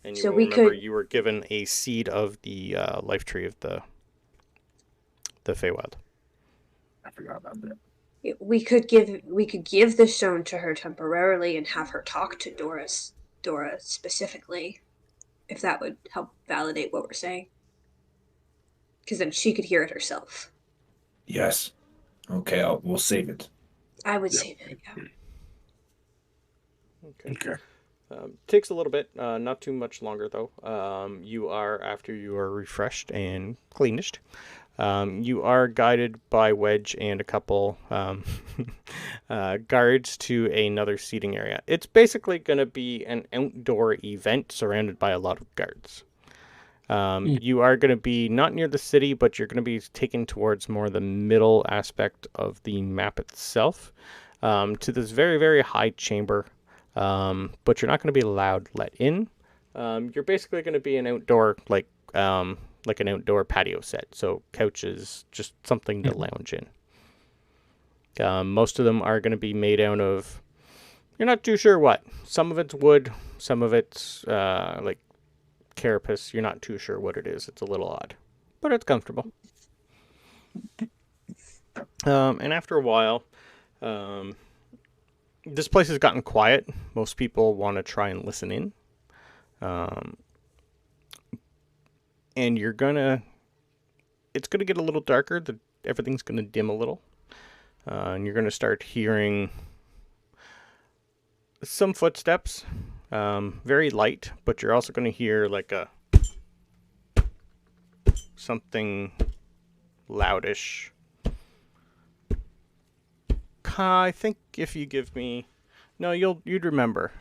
And you So will we remember could- you were given a seed of the life tree of the Feywild. I forgot about that. We could give the stone to her temporarily and have her talk to Dora specifically, if that would help validate what we're saying. Because then she could hear it herself. Yes. Okay, we'll save it. I would say that, yeah. Okay. Takes a little bit, not too much longer though. After you are refreshed and cleanished, you are guided by Wedge and a couple guards to another seating area. It's basically going to be an outdoor event surrounded by a lot of guards. You are going to be not near the city, but you're going to be taken towards more the middle aspect of the map itself, to this very, very high chamber. But you're not going to be allowed let in. You're basically going to be an outdoor, like an outdoor patio set. So couches, just something to lounge in. Most of them are going to be made out of, you're not too sure what. Some of it's wood, some of it's like carapace. You're not too sure what it is. It's a little odd, but it's comfortable. And after a while, this place has gotten quiet. Most people want to try and listen in. And it's going to get a little darker. Everything's going to dim a little. And you're going to start hearing some footsteps, very light, but you're also going to hear like something loudish. I think if you give me, no, you'd remember.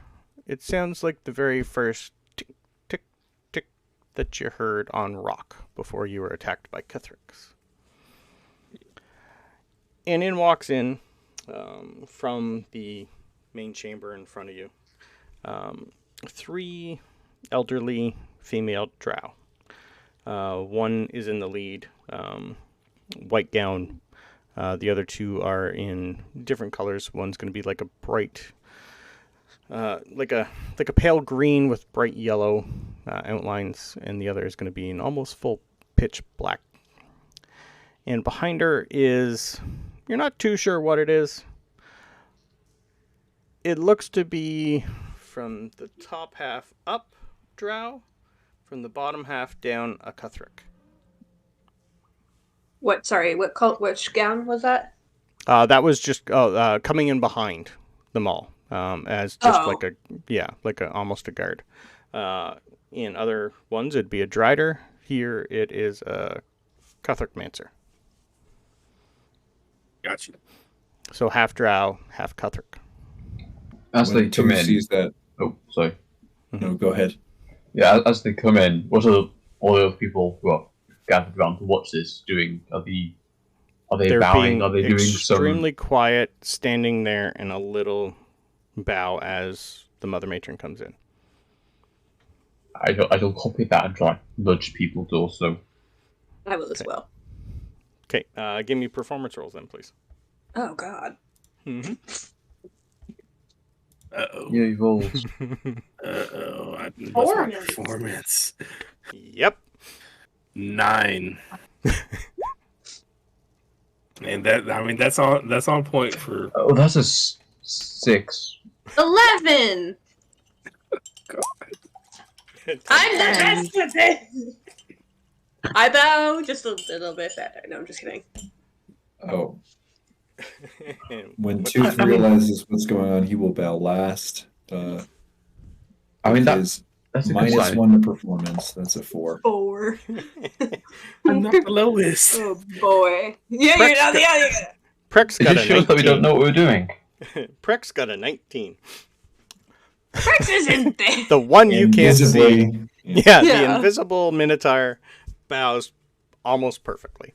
It sounds like the very first tick, tick, tick that you heard on rock before you were attacked by Cuthricks. And in walks in, from the main chamber in front of you, 3 elderly female drow. One is in the lead, white gown. The other 2 are in different colors. One's going to be like a bright, like a pale green with bright yellow outlines, and the other is going to be in almost full pitch black. And behind her is, you're not too sure what it is. It looks to be from the top half up drow, from the bottom half down a Cuthric. Which gown was that? That was just coming in behind them all, as just like almost a guard. In other ones, it'd be a Drider. Here it is a Cuthric Mancer. Gotcha. So half Drow, half Cuthric. As they come in, sees that. oh, sorry. No, go ahead. Yeah, as they come in, what are all the other people who are gathered around to watch this doing? Are they bowing? Are they doing some extremely quiet, standing there in a little bow as the Mother Matron comes in? I don't copy that and try to nudge people to also. I will as well. Okay, give me performance rolls then, please. Oh God. Mm-hmm. Uh-oh. Yeah, you rolled. Uh-oh. What's my performance? Yep. 9. And that's on point for. Oh, that's a 6. 11. God. I'm the best at this. I bow just a little bit better. No, I'm just kidding. Oh. When Tooth realizes what's going on, he will bow last. I mean, that's a minus 1 to performance. That's a 4. 4. I'm not the lowest. Oh boy. Yeah, you're not the other. Prex got a 19. That we don't know what we're doing. Prex got a 19. Prex isn't there. The one you can't see. Invisibly. Yeah, the invisible Minotaur bows almost perfectly.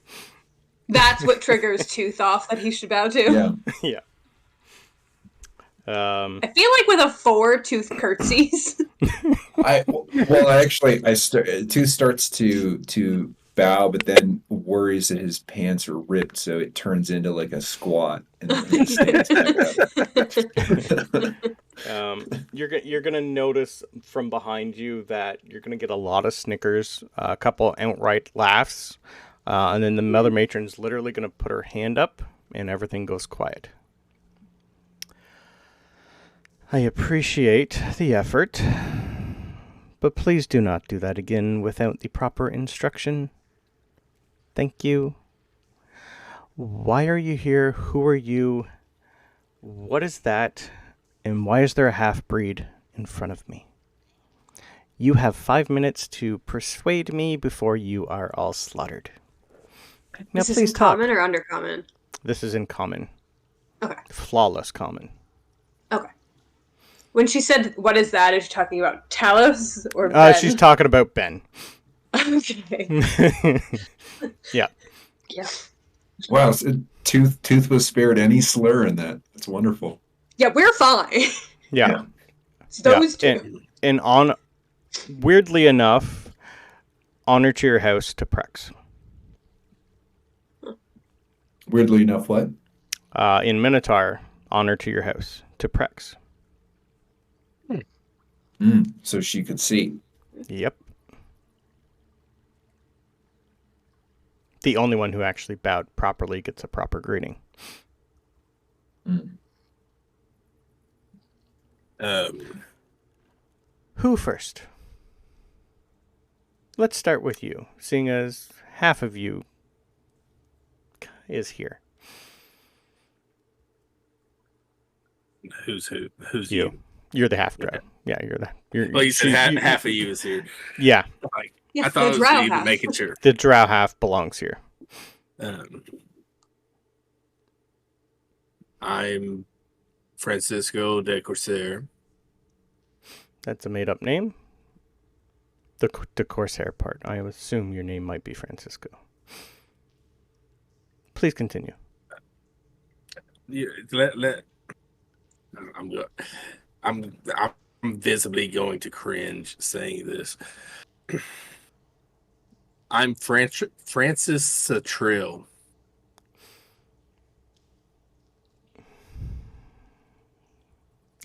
That's what triggers Tooth off that he should bow to. Yeah. Yeah. I feel like with a 4, Tooth curtsies. Tooth starts to bow, but then worries that his pants are ripped, so it turns into like a squat, and then he stands back up. You're gonna notice from behind you that you're gonna get a lot of snickers, a couple outright laughs, and then the Mother Matron's literally gonna put her hand up, and everything goes quiet. I appreciate the effort, but please do not do that again without the proper instruction. Thank you. Why are you here? Who are you? What is that? And why is there a half-breed in front of me? You have 5 minutes to persuade me before you are all slaughtered. Now, This is please in talk. common or undercommon? This is in common. Okay. Flawless common. Okay. When she said, "What is that?" is she talking about Talos or Ben? She's talking about Ben. Okay. Yeah. Yeah. Wow, Tooth was spared any slur in that. It's wonderful. Yeah, we're fine. Yeah. It's those two. And on, weirdly enough, honor to your house to Prex. Weirdly enough, what? In Minotaur, honor to your house to Prex. So she could see. Yep. The only one who actually bowed properly gets a proper greeting. Who first? Let's start with you, seeing as half of you is here. Who's who? Who's You. you? You're the half drow. Yeah, you're Well, you said half of you is here. Yeah, Like, Yeah, I thought the it was drow you, but half. making sure. the drow half belongs here. I'm Francisco de Corsair. That's a made-up name. The Corsair part. I assume your name might be Francisco. Please continue. Yeah, I'm visibly going to cringe saying this. I'm Francis Satrill.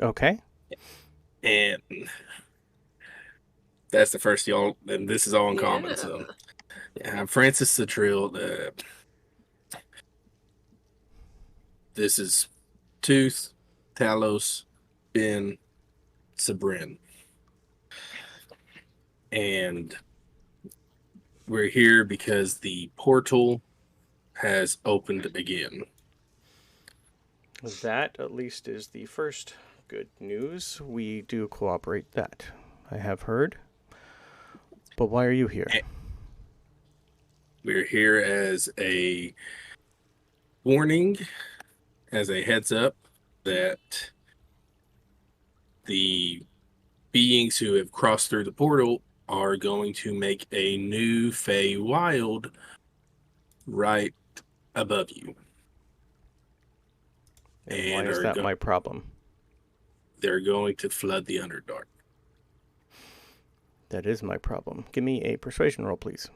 Okay. And that's the first y'all, and this is all in common. So, yeah, I'm Francis Satrill. This is Tooth, Talos, Ben, Sabryn. And we're here because the portal has opened again. That, at least, is the first good news. We do cooperate that, I have heard. But why are you here? We're here as a warning, as a heads up, that the beings who have crossed through the portal are going to make a new Fey Wild right above you. And why is that my problem? They're going to flood the Underdark. That is my problem. Give me a persuasion roll, please.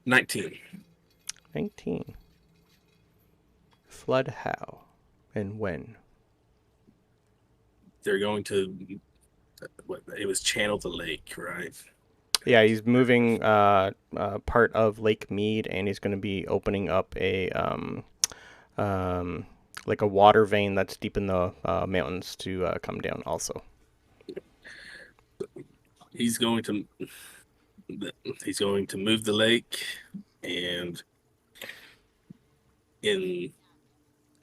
19. 19. Flood how and when? They're going to, it was channel the lake, right? Yeah, he's moving part of Lake Mead, and he's going to be opening up a like a water vein that's deep in the mountains to come down. Also, he's going to move the lake, and in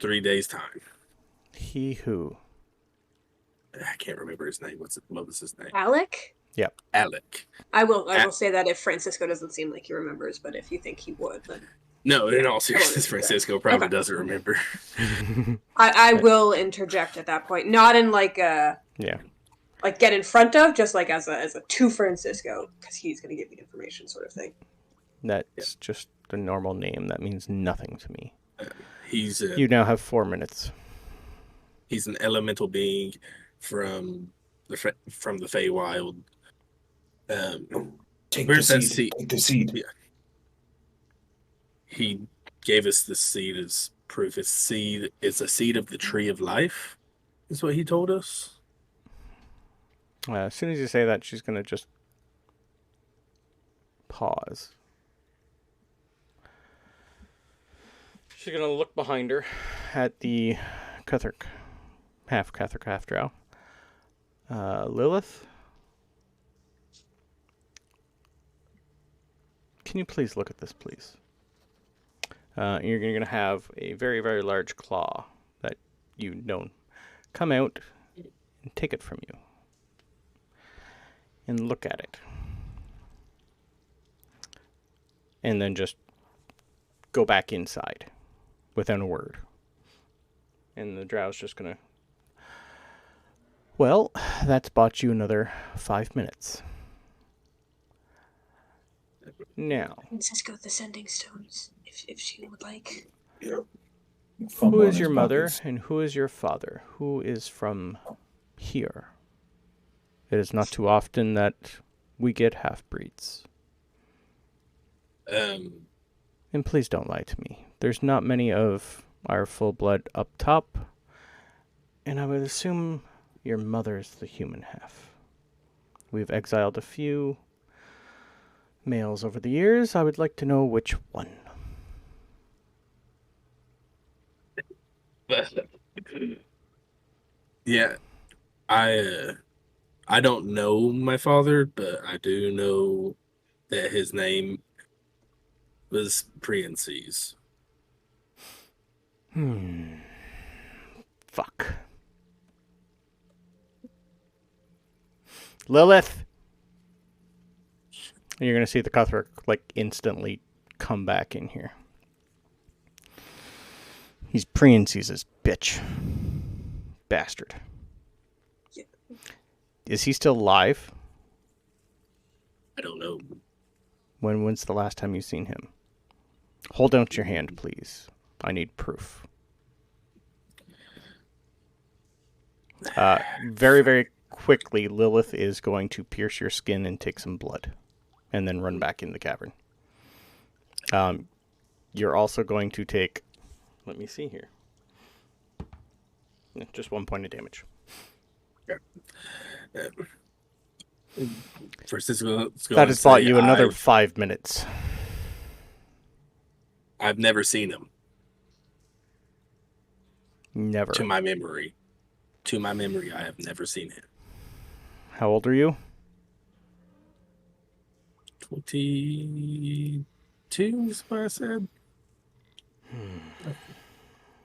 3 days' time, he who? I can't remember his name. What was his name? Alec? Yep. Alec. I will say that if Francisco doesn't seem like he remembers, but if you think he would, then No, in all seriousness, Francisco probably doesn't remember. I will interject at that point. Not in like a like get in front of, just like as a to Francisco, because he's going to give the information, sort of thing. That's just a normal name. That means nothing to me. You now have 4 minutes. He's an elemental being from the Feywild. Take the seed. Take the seed. Yeah. He gave us the seed as proof. It's a seed of the tree of life, is what he told us. As soon as you say that, she's going to just pause. She's going to look behind her at the Cuthric half Catholic, half Drow. Lilith? Can you please look at this, please? You're going to have a very, very large claw that you know come out and take it from you. And look at it. And then just go back inside without a word. And the Drow's just going to... Well, that's bought you another 5 minutes. Now... Princess got the sending stones, if she would like. Who is your mother and who is your father? Who is from here? It is not too often that we get half-breeds. And please don't lie to me. There's not many of our full blood up top, and I would assume your mother's the human half. We've exiled a few males over the years. I would like to know which one. Yeah, I don't know my father, but I do know that his name was Priences. Fuck. Lilith! And you're going to see the Cuthbert, like, instantly come back in here. He's Priences' bitch. Bastard. Yeah. Is he still alive? I don't know. When's the last time you've seen him? Hold out your hand, please. I need proof. Very, very quickly, Lilith is going to pierce your skin and take some blood, and then run back in the cavern. You're also going to take... Let me see here. Just 1 point of damage. That has bought you another 5 minutes. I've never seen him. Never. To my memory. To my memory, I have never seen him. How old are you? 22 is what I said.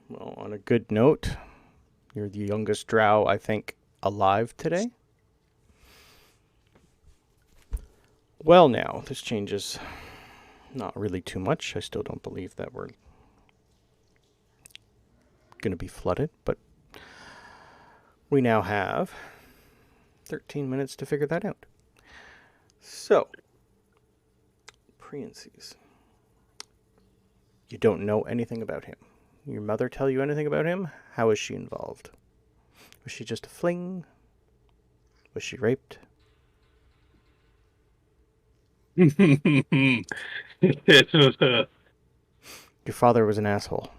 Well, on a good note, you're the youngest Drow, I think, alive today. Well, now, this changes not really too much. I still don't believe that we're going to be flooded, but we now have 13 minutes to figure that out. So, Priences. You don't know anything about him. Your mother tell you anything about him? How is she involved? Was she just a fling? Was she raped? Your father was an asshole.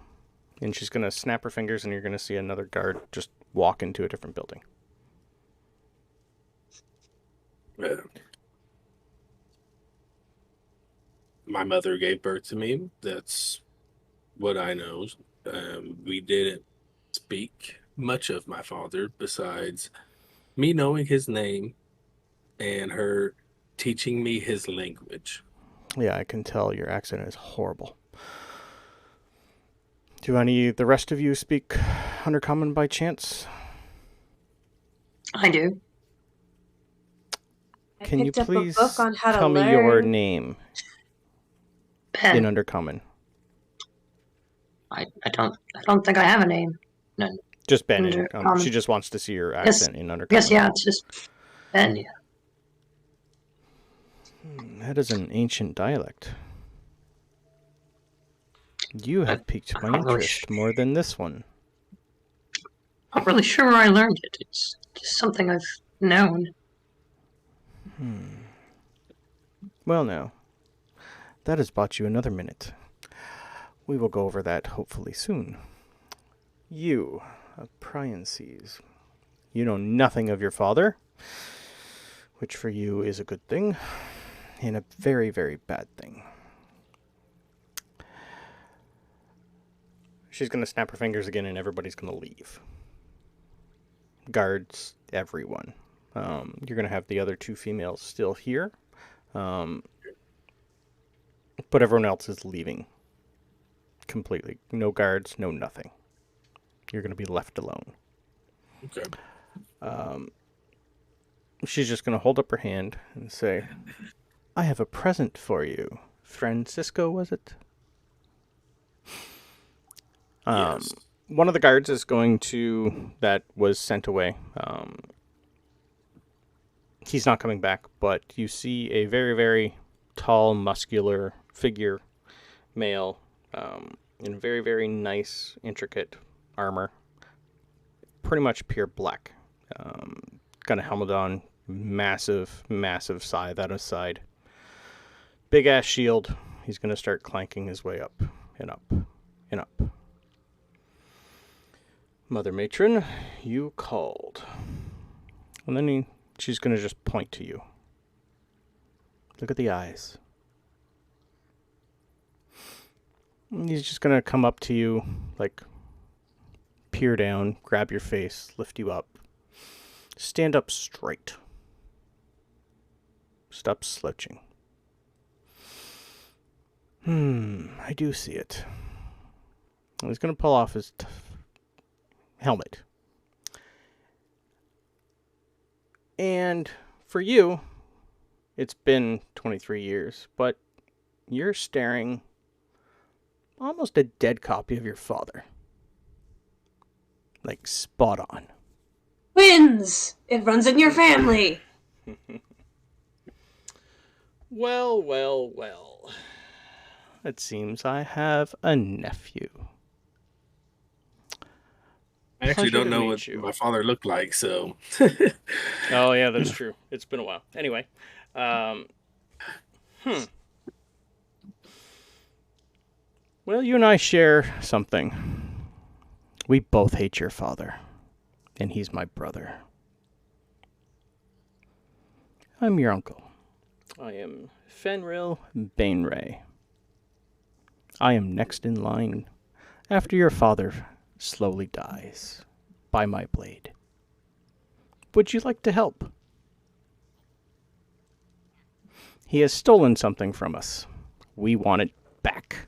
And she's going to snap her fingers and you're going to see another guard just walk into a different building. My mother gave birth to me. That's what I know. We didn't speak much of my father besides me knowing his name and her teaching me his language. Yeah, I can tell your accent is horrible. Do the rest of you speak Undercommon by chance? I do. Can you please a book on how tell to me learn. your name Pen. in Undercommon? I don't think I have a name. None. Just Ben. Undercommon. She just wants to see your accent in Undercommon. Yes, yeah, it's just Ben, yeah. That is an ancient dialect. You have piqued my interest more than this one. Not really sure where I learned it. It's just something I've known. Well, now, that has bought you another minute. We will go over that hopefully soon. You, Priences, you know nothing of your father, which for you is a good thing, and a very, very bad thing. She's going to snap her fingers again and everybody's going to leave. guards everyone. You're going to have the other 2 females still here. But everyone else is leaving completely. No guards, no nothing. You're going to be left alone. Okay. She's just going to hold up her hand and say, I have a present for you. Francisco, was it? Yes. One of the guards is going to, that was sent away. He's not coming back, but you see a very, very tall, muscular figure, male, in very, very nice, intricate armor. Pretty much pure black. Got a helmet on, massive, massive scythe out of side. Big ass shield. He's going to start clanking his way up and up and up. Mother Matron, you called. And then she's going to just point to you. Look at the eyes. And he's just going to come up to you, like, peer down, grab your face, lift you up. Stand up straight. Stop slouching. I do see it. And he's going to pull off his helmet. And for you, it's been 23 years, but you're staring almost a dead copy of your father. Like, spot on. Twins! It runs in your family! Well, well, well. It seems I have a nephew. I actually Pleasure don't to know meet what you. my father looked like, so. Oh, yeah, that's true. It's been a while. Anyway. Well, you and I share something. We both hate your father. And he's my brother. I'm your uncle. I am Fenrir Bainray. I am next in line after your father slowly dies by my blade. Would you like to help? He has stolen something from us. We want it back.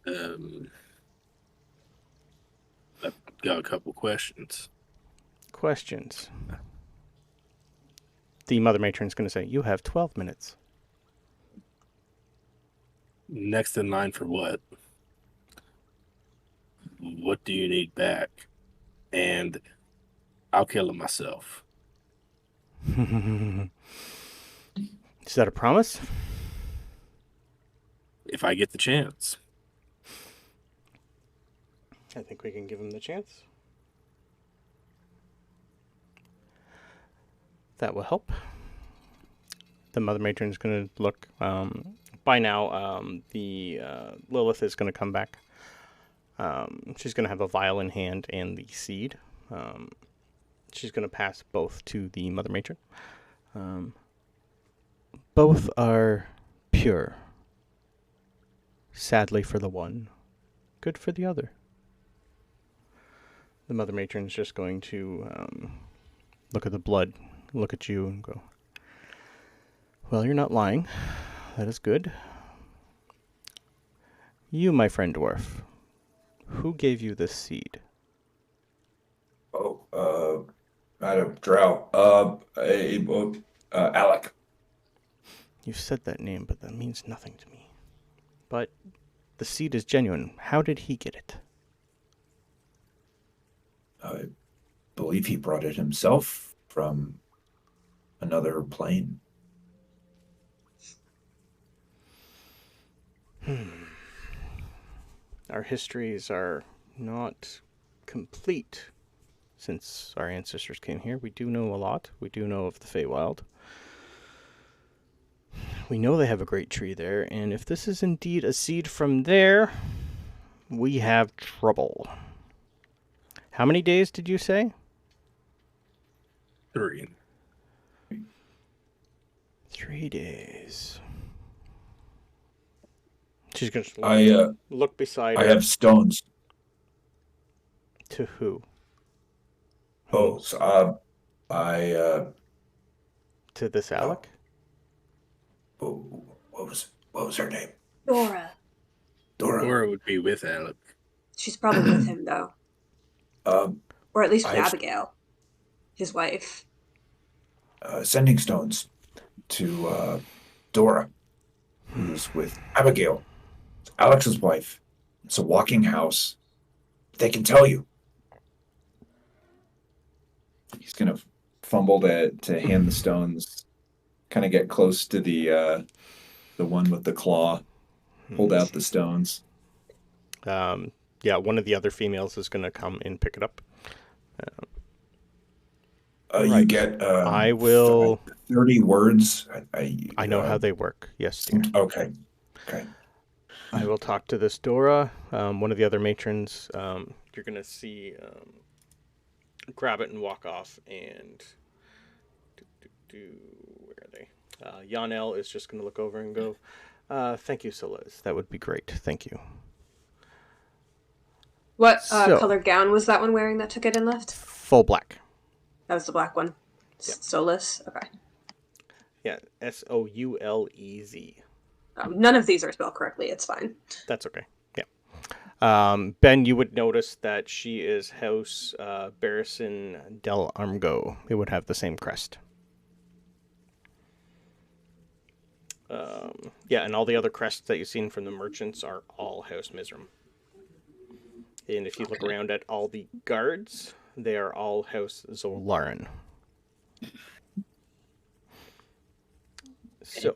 I've got a couple questions. Questions. The Mother Matron's going to say, you have 12 minutes. Next in line for what? What do you need back? And I'll kill him myself. Is that a promise? If I get the chance. I think we can give him the chance. That will help. The Mother Matron's going to look. By now, the Lilith is going to come back. She's going to have a vial in hand and the seed. She's going to pass both to the Mother Matron. Both are pure. Sadly for the one, good for the other. The Mother Matron's just going to look at the blood, look at you, and go, well, you're not lying. That is good. You, my friend Dwarf, who gave you this seed? I don't Drow. Alec. You've said that name, but that means nothing to me. But the seed is genuine. How did he get it? I believe he brought it himself from another plane. Our histories are not complete since our ancestors came here. We do know a lot. We do know of the Feywild. We know they have a great tree there, and if this is indeed a seed from there, we have trouble. How many days did you say? 3. 3 days. She's going to look beside her. I have stones. To who? Oh, so, To this Alec? what was her name? Dora. Dora. Or it would be with Alec. She's probably with him, though. Or at least with I- Abigail, his wife. Sending stones to Dora, who's with Abigail, Alex's wife. It's a walking house. They can tell you. He's gonna fumble to hand the stones, kind of get close to the one with the claw, hold out the stones. Yeah, one of the other females is going to come and pick it up. You Right. get I will. 30 words. I know how they work. Yes, dear. Okay. I will talk to this Dora, one of the other matrons. You're going to see grab it and walk off. And where are they? Yanel is just going to look over and go, thank you, Solis. That would be great. Thank you. What So- colored gown was that one wearing that took it and left? Full black. That was the black one. Yep. Solus? Okay. Yeah, Soulez. None of these are spelled correctly. It's fine. That's okay. Yeah. Ben, you would notice that she is House Barrison del Armgo. It would have the same crest. Yeah, and all the other crests that you've seen from the merchants are all House Mizram. And if you look around at all the guards, they are all House Zolaran. So,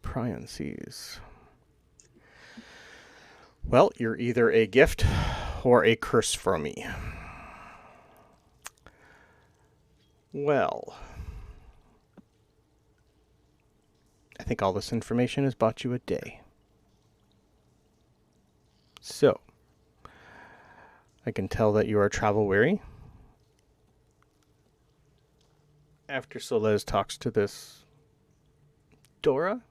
Prion sees. Well, you're either a gift or a curse from me. Well, I think all this information has bought you a day. So, I can tell that you are travel weary. After Soles talks to this Dora,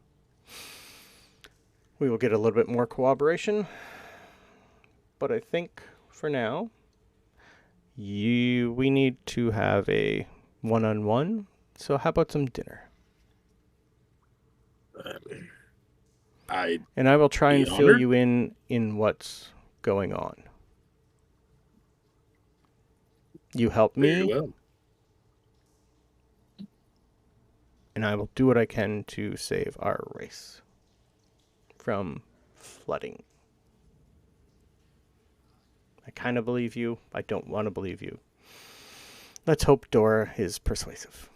we will get a little bit more cooperation. But I think for now, we need to have a one-on-one. So how about some dinner? And I will try and fill honored. you in what's going on. You help Very me, well. and I will do what I can to save our race from flooding. I kind of believe you. I don't want to believe you. Let's hope Dora is persuasive.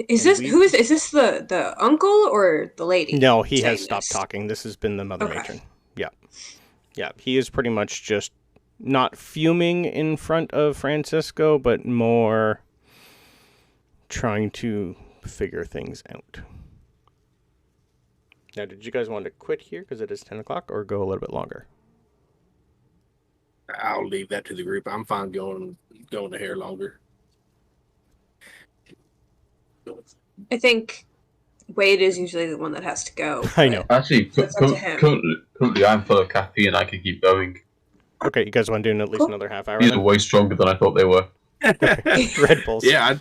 Is And this is this the uncle or the lady? No, he has saying stopped this? talking. This has been the mother Okay. matron. Yeah. Yeah, he is pretty much just not fuming in front of Francisco, but more trying to figure things out. Now, did you guys want to quit here because it is 10 o'clock or go a little bit longer? I'll leave that to the group. I'm fine going a hair longer. I think Wade is usually the one that has to go. I know. Actually, That's up to him. currently I'm full of caffeine. I could keep going. Okay, you guys want to do at least Cool. another half hour? These are Then? way stronger than I thought they were. Red Bulls. Yeah,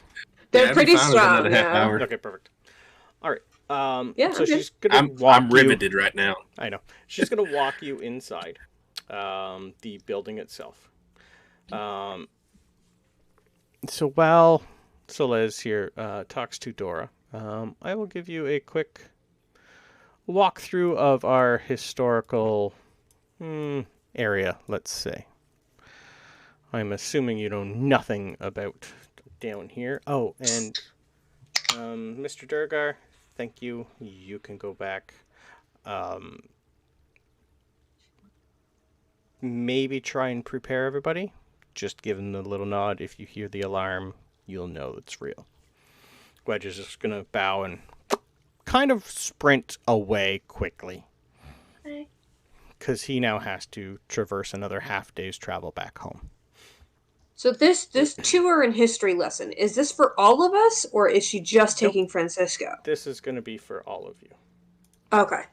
They're I'd be pretty fine with strong. another half Yeah. hour. Okay, perfect. All right. Yeah, So okay. she's gonna I'm walk you. riveted right now. I know. She's going to walk you inside the building itself. So while Soles here talks to Dora, I will give you a quick walkthrough of our historical area, let's say. I'm assuming you know nothing about down here. Oh, and Mr. Durgar, thank you. You can go back. Maybe try and prepare everybody. Just give them the little nod. If you hear the alarm, you'll know it's real. Wedge is just going to bow and kind of sprint away quickly. Because he now has to traverse another half day's travel back home. So this tour and history lesson, is this for all of us, or is she just Nope. taking Francisco? This is going to be for all of you. Okay.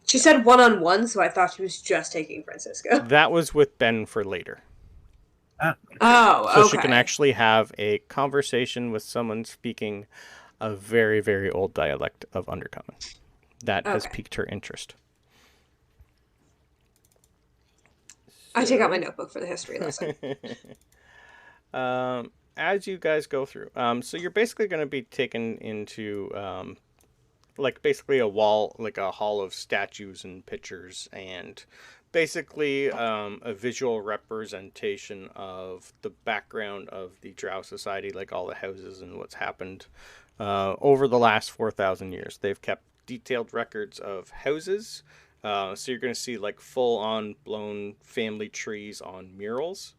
She said one-on-one, so I thought she was just taking Francisco. That was with Ben for later. Oh, So okay. she can actually have a conversation with someone speaking a very, very old dialect of Undercommon. That has Okay. piqued her interest. I take out my notebook for the history lesson. As you guys go through, so you're basically going to be taken into like basically a wall, like a hall of statues and pictures, and basically a visual representation of the background of the Drow society, like all the houses and what's happened over the last 4,000 years. They've kept detailed records of houses. So you're going to see like full-on blown family trees on murals,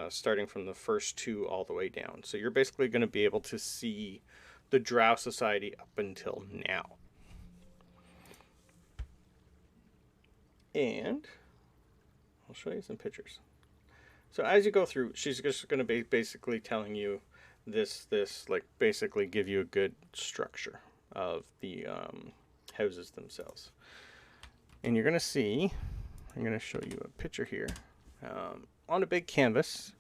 starting from the first two all the way down. So you're basically going to be able to see the Drow society up until now. And I'll show you some pictures. So as you go through, she's just going to be basically telling you this like basically give you a good structure of the houses themselves. And you're going to see, I'm going to show you a picture here. On a big canvas,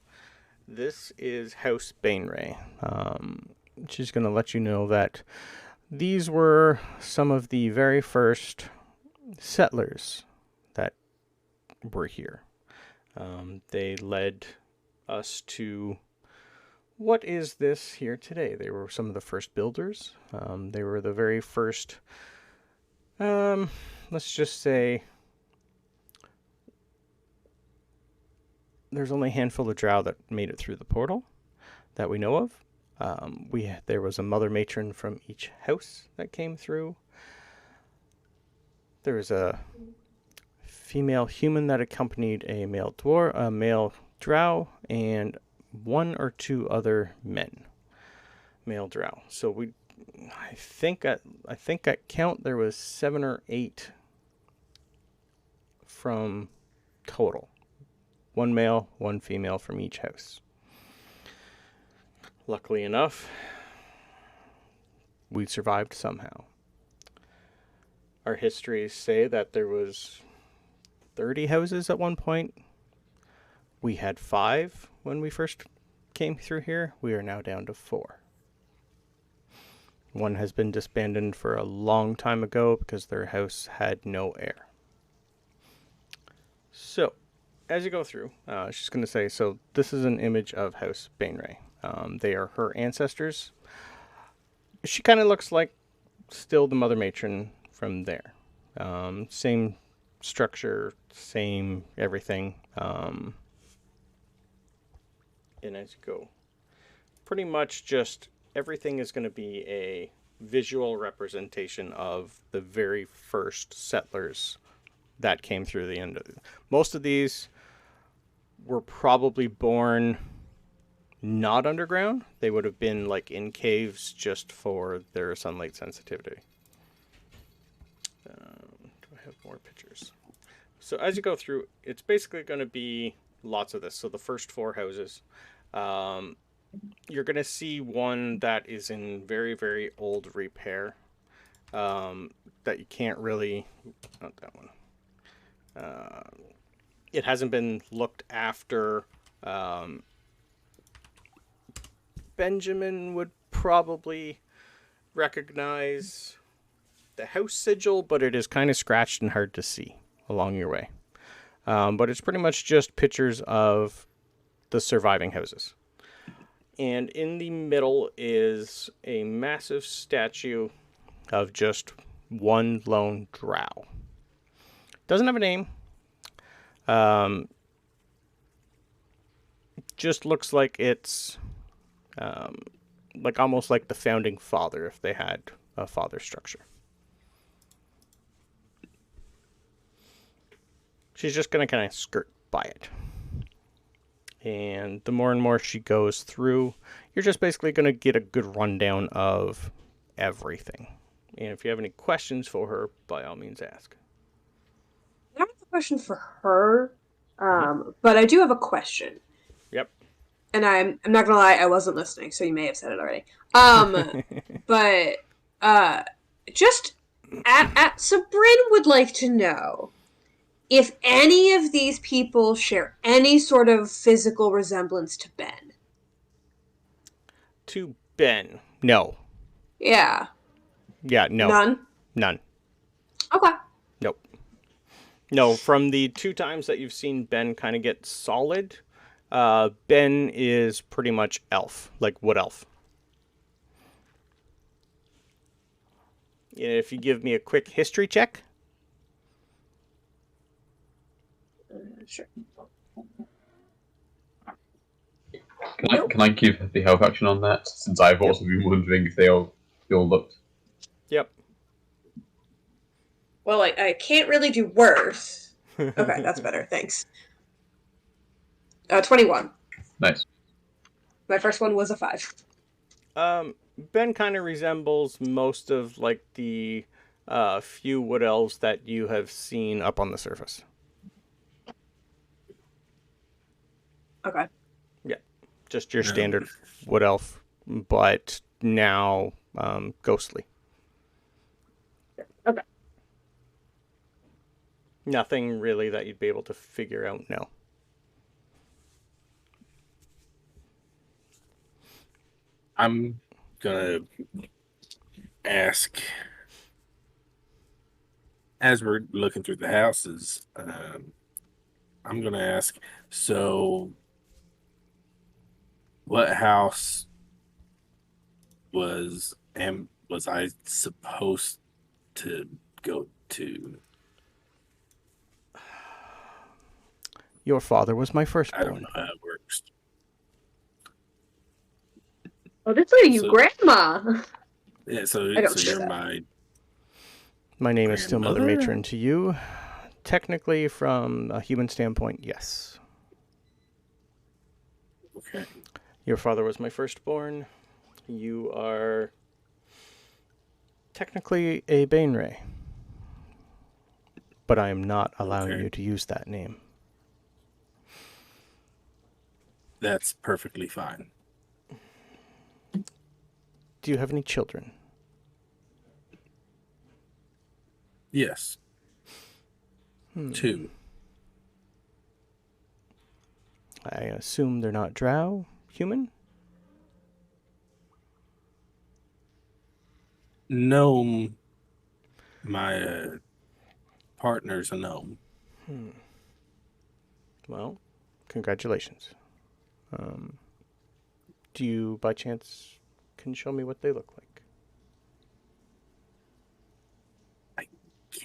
this is House Bainray. She's going to let you know that these were some of the very first settlers that were here. They led us to what is this here today. They were some of the first builders. They were the very first, let's just say, there's only a handful of Drow that made it through the portal that we know of. There was a mother matron from each house that came through. There was a female human that accompanied a male Drow, and one or two other male Drow. So I think at count there was 7 or 8 from total. 1 male, 1 female from each house. Luckily enough, we survived somehow. Our histories say that there was 30 houses at one point. We had 5 when we first came through here. We are now down to 4. One has been disbanded for a long time ago because their house had no heir. So, as you go through, she's going to say, so this is an image of House Bainray. They are her ancestors. She kind of looks like still the mother matron from there. Same structure, same everything. And as you go, pretty much just everything is going to be a visual representation of the very first settlers that came through the end of it. Most of these were probably born not underground. They would have been like in caves just for their sunlight sensitivity. Do I have more pictures? So as you go through, it's basically going to be lots of this. So the first 4 houses, you're going to see one that is in very, very old repair, that you can't really, not that one. It hasn't been looked after. Benjamin would probably recognize the house sigil, but it is kind of scratched and hard to see along your way. But it's pretty much just pictures of the surviving houses. And in the middle is a massive statue of just one lone Drow. Doesn't have a name. Just looks like it's like almost like the founding father if they had a father structure. She's just going to kind of skirt by it. And the more and more she goes through, you're just basically going to get a good rundown of everything. And if you have any questions for her, by all means ask. I don't have a question for her, but I do have a question. Yep. And I'm not gonna lie, I wasn't listening, so you may have said it already. But just Sabryn would like to know if any of these people share any sort of physical resemblance to Ben. To Ben. No. Yeah. Yeah, no. None? None. Okay. Nope. No, from the 2 times that you've seen Ben kind of get solid, Ben is pretty much elf, like wood elf. If you give me a quick history check. Sure. Can I give the help action on that? Since I've also been wondering if they all looked. Yep. Well, I can't really do worse. Okay, that's better. Thanks. 21. Nice. My first one was a 5. Ben kind of resembles most of like the few wood elves that you have seen up on the surface. Okay. Yeah, just your standard wood elf, but now ghostly. Okay. Nothing really that you'd be able to figure out. No. I'm gonna ask, as we're looking through the houses, I'm gonna ask, so what house was I supposed to go to? Your father was my I firstborn. don't know how it works. Oh, this is you, So- Grandma. Yeah, so I don't you're that. My name is still Mother Grandmother? Matron to you. Technically, from a human standpoint, yes. Okay. Your father was my firstborn. You are technically a Bane Ray. But I am not allowing Okay. you to use that name. That's perfectly fine. Do you have any children? Yes. 2. I assume they're not Drow? Human? Gnome. My partner's a gnome. Well, congratulations. Do you, by chance, can show me what they look like?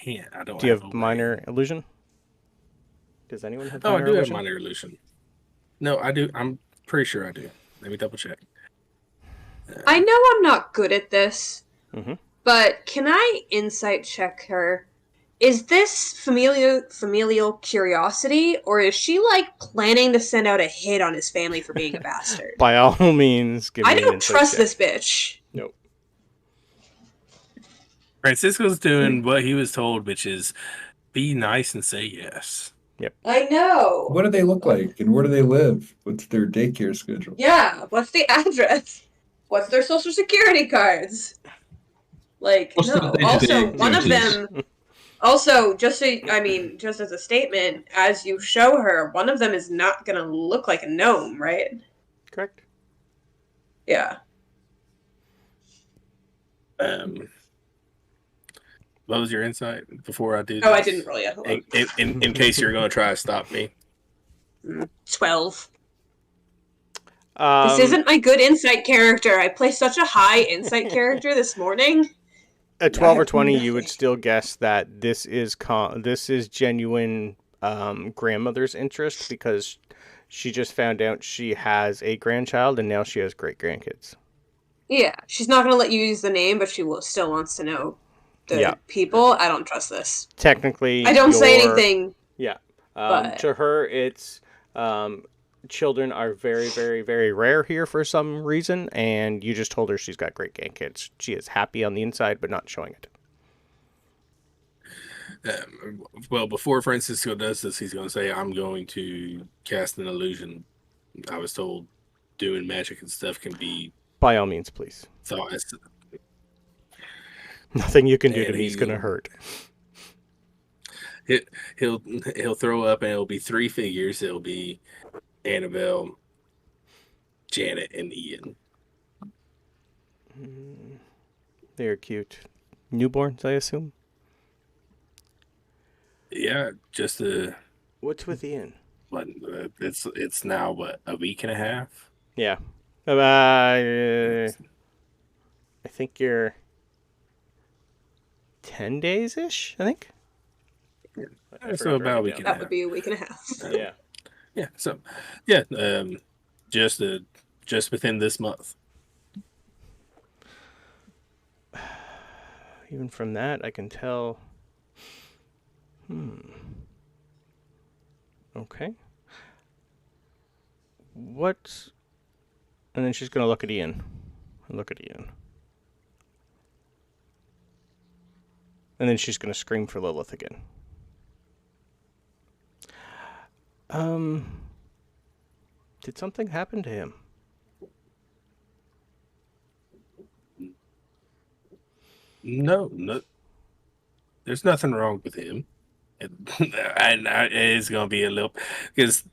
Can't. I don't. Do you have have a way. minor illusion? Does anyone have Oh, I minor do have illusion? minor illusion. No, I do. I'm pretty sure I do. Let me double check. I know I'm not good at this, Mhm. but can I insight check her? Is this familial curiosity, or is she like planning to send out a hit on his family for being a bastard? By all means, give me I an don't insight trust check. this bitch. Nope. Francisco's doing what he was told, which is be nice and say yes. I know. What do they look like, and where do they live? What's their daycare schedule? Yeah, what's the address? What's their social security cards? Like, What's no. the day-to-day Also, one of duties? them. Also, just as a statement, as you show her, one of them is not gonna look like a gnome, right? Correct. Yeah. What was your insight before I do this? Oh, I didn't roll yet. Hold on. In case you're going to try to stop me. 12. This isn't my good insight character. I play such a high insight character this morning. At 12 or 20, you would still guess that this is genuine grandmother's interest because she just found out she has a grandchild and now she has great grandkids. Yeah, she's not going to let you use the name, but she still wants to know the people. I don't trust this. Technically, I don't say anything. Yeah. But- To her, it's children are very, very, very rare here for some reason, and you just told her she's got great grandkids. She is happy on the inside, but not showing it. Well, before Francisco does this, he's going to say, I'm going to cast an illusion. I was told doing magic and stuff can be By all means, please. thought as... Nothing you can do to And me is going to hurt. He'll throw up, and it'll be 3 figures. It'll be Annabelle, Janet, and Ian. They're cute. Newborns, I assume? Yeah, just What's with Ian? it's now what, a week and a half. Yeah. I think you're 10 days-ish, I think. So about a week and a That half. would be a week and a half. Yeah. Yeah. So yeah, just within this month. Even from that, I can tell. Okay. What? And then she's going to look at Ian. Look at Ian. And then she's going to scream for Lilith again. Did something happen to him? No. There's nothing wrong with him. It's gonna be a little, because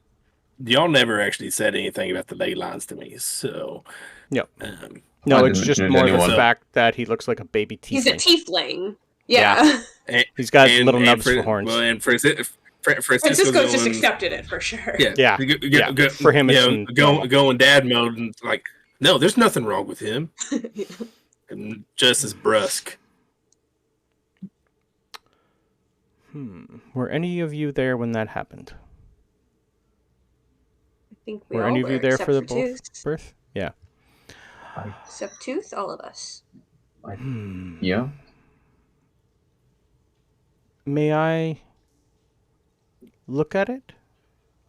y'all never actually said anything about the ley lines to me. So Yep. um, No, I it's didn't just mention it more to the anyone. fact that he looks like a baby tiefling. He's a tiefling. Yeah. Yeah. He's got little nubs for horns. Well, and Francisco's Francisco's just going- accepted it for sure. Yeah. For him, it's normal. going dad mode and like, no, there's nothing wrong with him. And just as brusque. Were any of you there when that happened? I think we Were all any of you were, there except for the Tooth. birth? Yeah. Except Tooth, all of us. Yeah. May I look at it?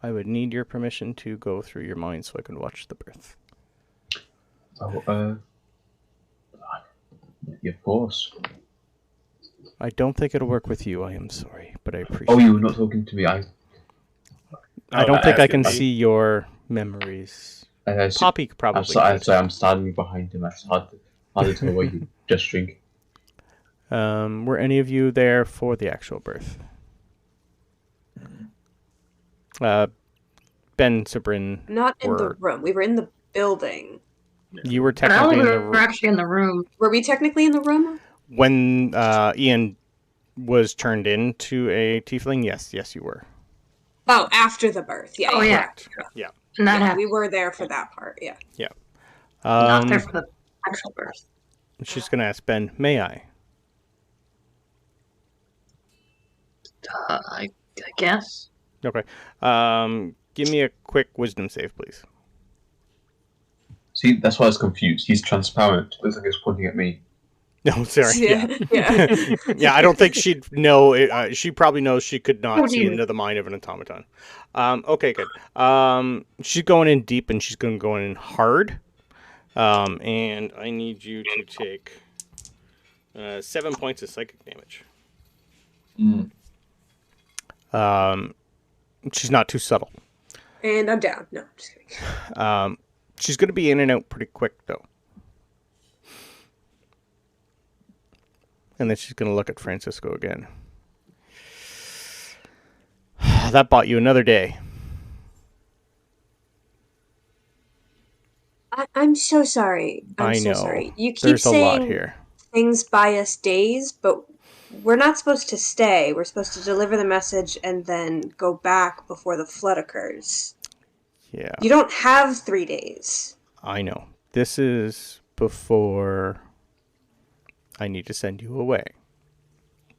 I would need your permission to go through your mind so I can watch the birth. Oh, yeah, of course. I don't think it'll work with you. I am sorry, but I appreciate Oh, you were it. not talking to me. I don't think I can asking. see your memories. I Poppy probably I'm could. sorry, I'm standing behind him. It's hard to tell what you gesturing. Were any of you there for the actual birth? Ben, Sabryn, Not in the Were- room. We were in the building. you were But I technically in the were actually in the room. Were we technically in the room? when Ian was turned into a tiefling. Yes, you were. Oh, after the birth. Yeah. Oh, yeah. Correct. Yeah. And that Yeah, happened. we were there for that part. Yeah. Not there for the actual birth. She's gonna ask Ben, may I? I guess. Okay. Give me a quick wisdom save, please. See, that's why I was confused. He's transparent. Looks like he's pointing at me. No, sorry. Yeah. Yeah. Yeah, I don't think she'd know. She probably knows she could not Oh, see dear. into the mind of an automaton. Okay, good. She's going in deep and she's going to go in hard. And I need you to take 7 points of psychic damage. She's not too subtle. And I'm down. No, just kidding. She's going to be in and out pretty quick, though. And then she's going to look at Francisco again. That bought you another day. I'm so sorry. I I'm so know. sorry. You keep There's a lot saying here. things buy us days, but we're not supposed to stay. We're supposed to deliver the message and then go back before the flood occurs. Yeah, You don't have 3 days. I know. This is before I need to send you away.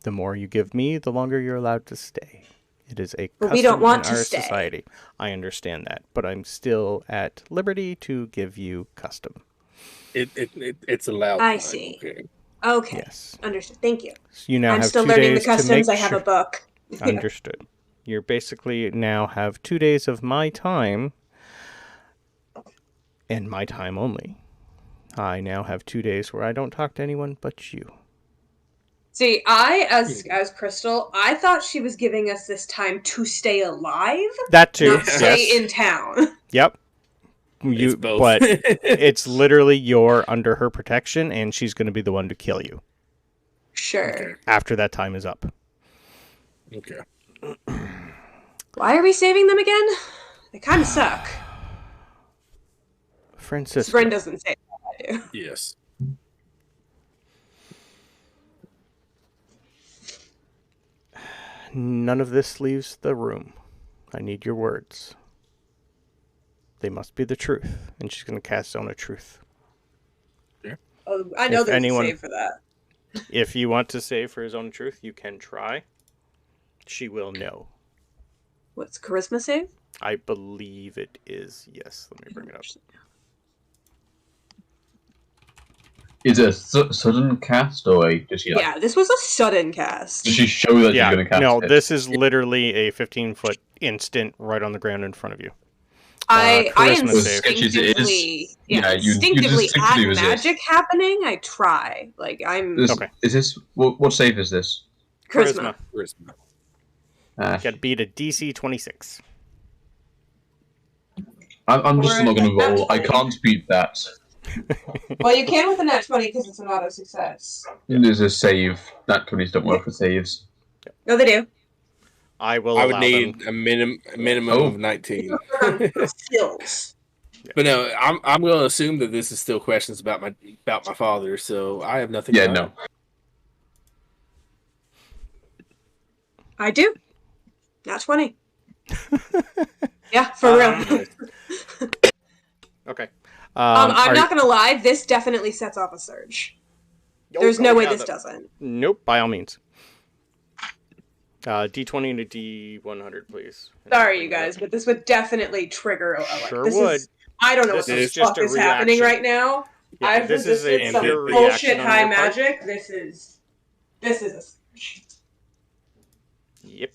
The more you give me, the longer you're allowed to stay. It is a But custom we don't want in to our stay. society. I understand that, but I'm still at liberty to give you custom. It's allowed. I time, see. okay? Okay. Yes. Understood. Thank you. So you now I'm have still 2 learning the days to customs. make I have sure. a book. Understood. You're basically now have 2 days of my time, and my time only. I now have 2 days where I don't talk to anyone but you. See, as Crystal, I thought she was giving us this time to stay alive, That too. not stay Yes. in town. Yep. It's both. But it's literally you're under her protection, and she's going to be the one to kill you. Sure. Okay. after that time is up. Okay. Why are we saving them again? They kind of suck. Francisco. Sabryn doesn't say that, I do. Yes. None of this leaves the room. I need your words. They must be the truth. And she's going to cast Zone of Truth. Oh, I know If there's anyone- a save for that. If you want to save for Zone of Truth, you can try. She will know. What's charisma save? I believe it is. Yes, let me bring it up. Is it a sudden cast or does she like, Yeah, this was a sudden cast. does she show that Yeah, she's going to cast no, it? this is literally a 15-foot instant right on the ground in front of you. I charisma save. instinctively, Yeah, you instinctively just at instinctively resist. magic happening, I try. Like, I'm... Okay. Is this what save is this? Charisma. Charisma. Got to beat a DC 26. I'm just Or not going to nat roll. I 20. can't beat that. Well, you can with a nat 20 because it's an auto success. There's a save. Nat 20s don't work for saves. No, they do. I will I would allow need them. a minimum Oh. of 19. Skills. But no, I'm going to assume that this is still questions about my father, so I have nothing. Yeah, to no. add. I do. Nat 20. Yeah, for real. Okay. I'm not gonna lie, this definitely sets off a surge. There's no way this doesn't. Nope, by all means. D20 to D100, please. Sorry, you guys, but this would definitely trigger a Sure this would. Is, I don't know This what the is just fuck a is happening reaction. right now. Yeah, I've this is a resisted some pure bullshit reaction on high your part. magic. This is a surge. Yep.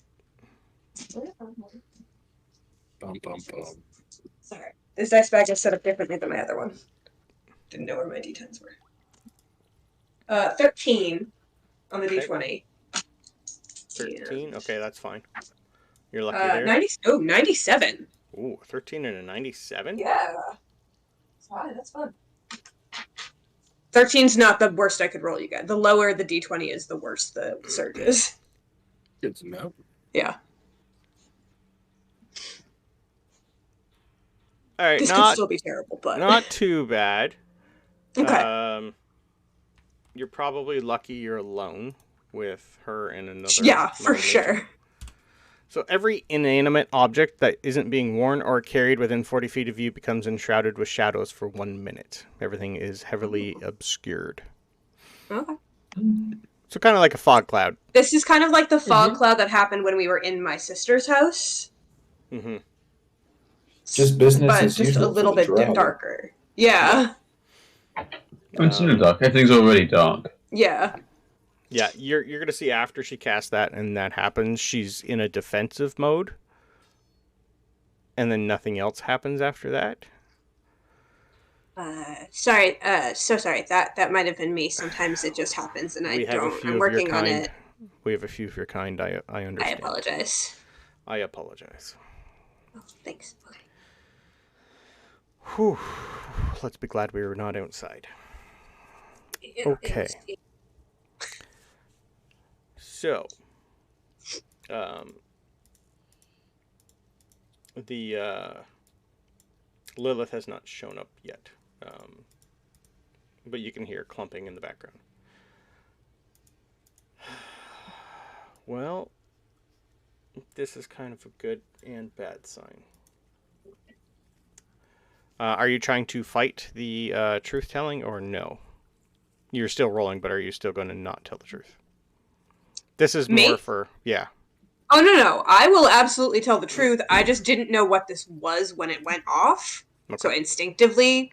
Bum, bum, bum. Sorry. This dice bag is set up differently than my other one. Didn't know where my d10s were. 13 on the Okay. d20. 13? Okay, that's fine. You're lucky there. 97. Ooh, 13 and a 97? Yeah. That's fine. That's fun. 13's not the worst I could roll, you guys. The lower the d20 is, the worse the surge is. Good to know. Yeah. All right, This could not, still be terrible, but... not too bad. Okay. You're probably lucky you're alone with her and another. Yeah, for mage. sure. So every inanimate object that isn't being worn or carried within 40 feet of you becomes enshrouded with shadows for 1 minute. Everything is heavily obscured. Okay. So kind of like a fog cloud. This is kind of like the fog cloud that happened when we were in my sister's house. Mm-hmm. Just business But as just usual a little for the bit Drow. darker. Yeah. It's in the dark. Everything's already dark. Yeah. Yeah, you're gonna see after she casts that and that happens, she's in a defensive mode, and then nothing else happens after that. Sorry. So sorry. That might have been me. Sometimes it just happens, and We I have a don't. few I'm of your working on kind. it. We have a few of your kind. I I understand. apologize. I apologize. Oh, thanks. Okay. Whew. Let's be glad we were not outside. Okay. So, the Lilith has not shown up yet, but you can hear clumping in the background. Well, this is kind of a good and bad sign. Are you trying to fight the truth-telling or no? You're still rolling, but are you still going to not tell the truth? This is Me? more for... Yeah. Oh, no. I will absolutely tell the truth. I just didn't know what this was when it went off. Okay. So instinctively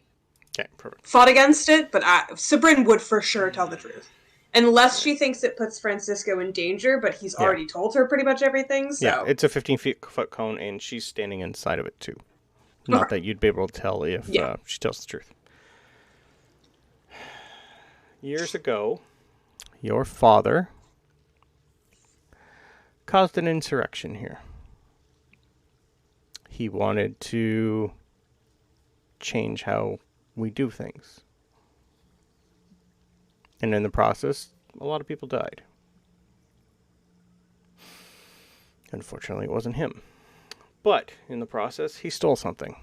Okay, perfect. fought against it, but Sabryn would for sure tell the truth. Unless she thinks it puts Francisco in danger, but he's already told her pretty much everything, so... Yeah, it's a 15-foot cone, and she's standing inside of it, too. Not that you'd be able to tell if she tells the truth. Years ago, your father caused an insurrection here. He wanted to change how we do things. And in the process, a lot of people died. Unfortunately, it wasn't him. But in the process, he stole something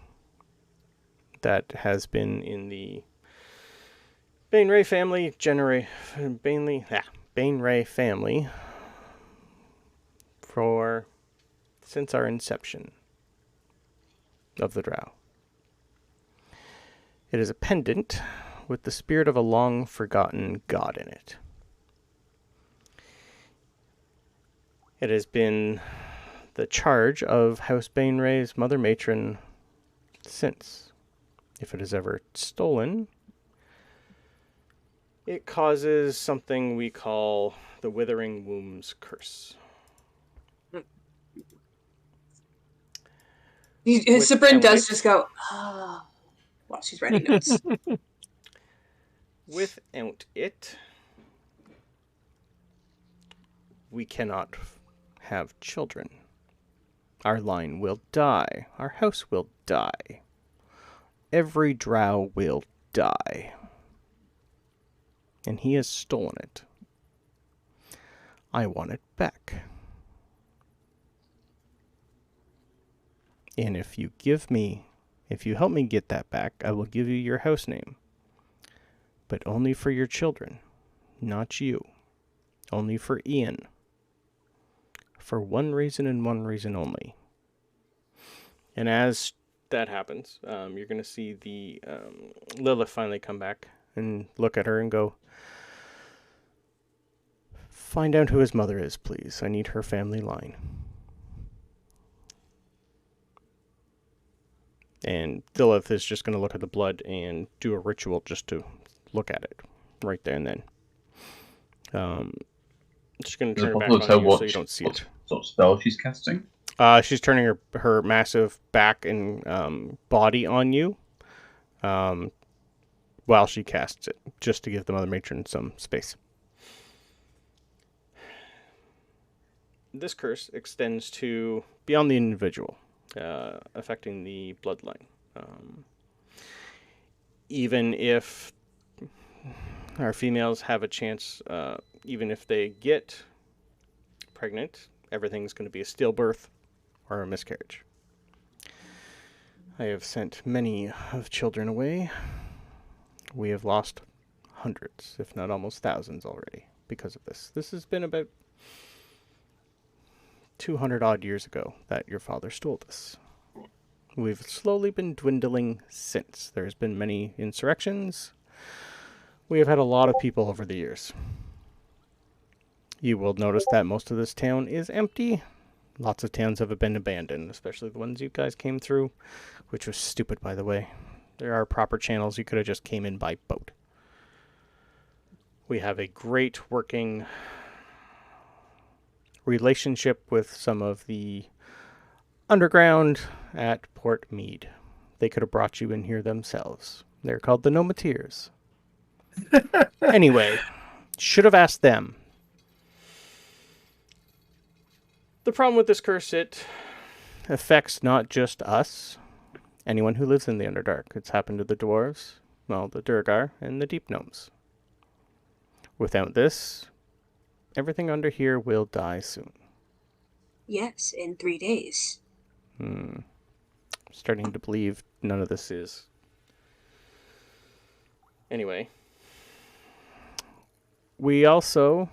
that has been in the Bainray family Bainray family since our inception of the Drow. It is a pendant with the spirit of a long-forgotten god in it. It has been the charge of House Bainray's mother matron since. If it is ever stolen, it causes something we call the Withering Womb's Curse. Sabryn does just go, while she's writing notes. Without it, we cannot have children. Our line will die. Our house will die. Every drow will die. And he has stolen it. I want it back. And if you help me get that back, I will give you your house name. But only for your children, not you. Only for Ian. For one reason and one reason only. And as that happens, you're going to see the Lilith finally come back and look at her and go, find out who his mother is, please. I need her family line. And Lilith is just going to look at the blood and do a ritual just to look at it right there and then. Just going to turn it back on you so you don't see it. What sort of spell she's casting? She's turning her massive back and body on you while she casts it, just to give the Mother Matron some space. This curse extends to beyond the individual, affecting the bloodline. Even if our females have a chance, even if they get pregnant, everything's going to be a stillbirth or a miscarriage. I have sent many of children away. We have lost hundreds, if not almost thousands already because of this. This has been about 200 odd years ago that your father stole this. We've slowly been dwindling since. There's been many insurrections. We have had a lot of people over the years. You will notice that most of this town is empty. Lots of towns have been abandoned, especially the ones you guys came through, which was stupid, by the way. There are proper channels. You could have just came in by boat. We have a great working relationship with some of the underground at Port Mead. They could have brought you in here themselves. They're called the Nomateers. Anyway, should have asked them. The problem with this curse, it affects not just us, anyone who lives in the Underdark. It's happened to the dwarves, well, the Durgar, and the Deep Gnomes. Without this, everything under here will die soon. Yes, in 3 days. Starting to believe none of this is. Anyway. We also,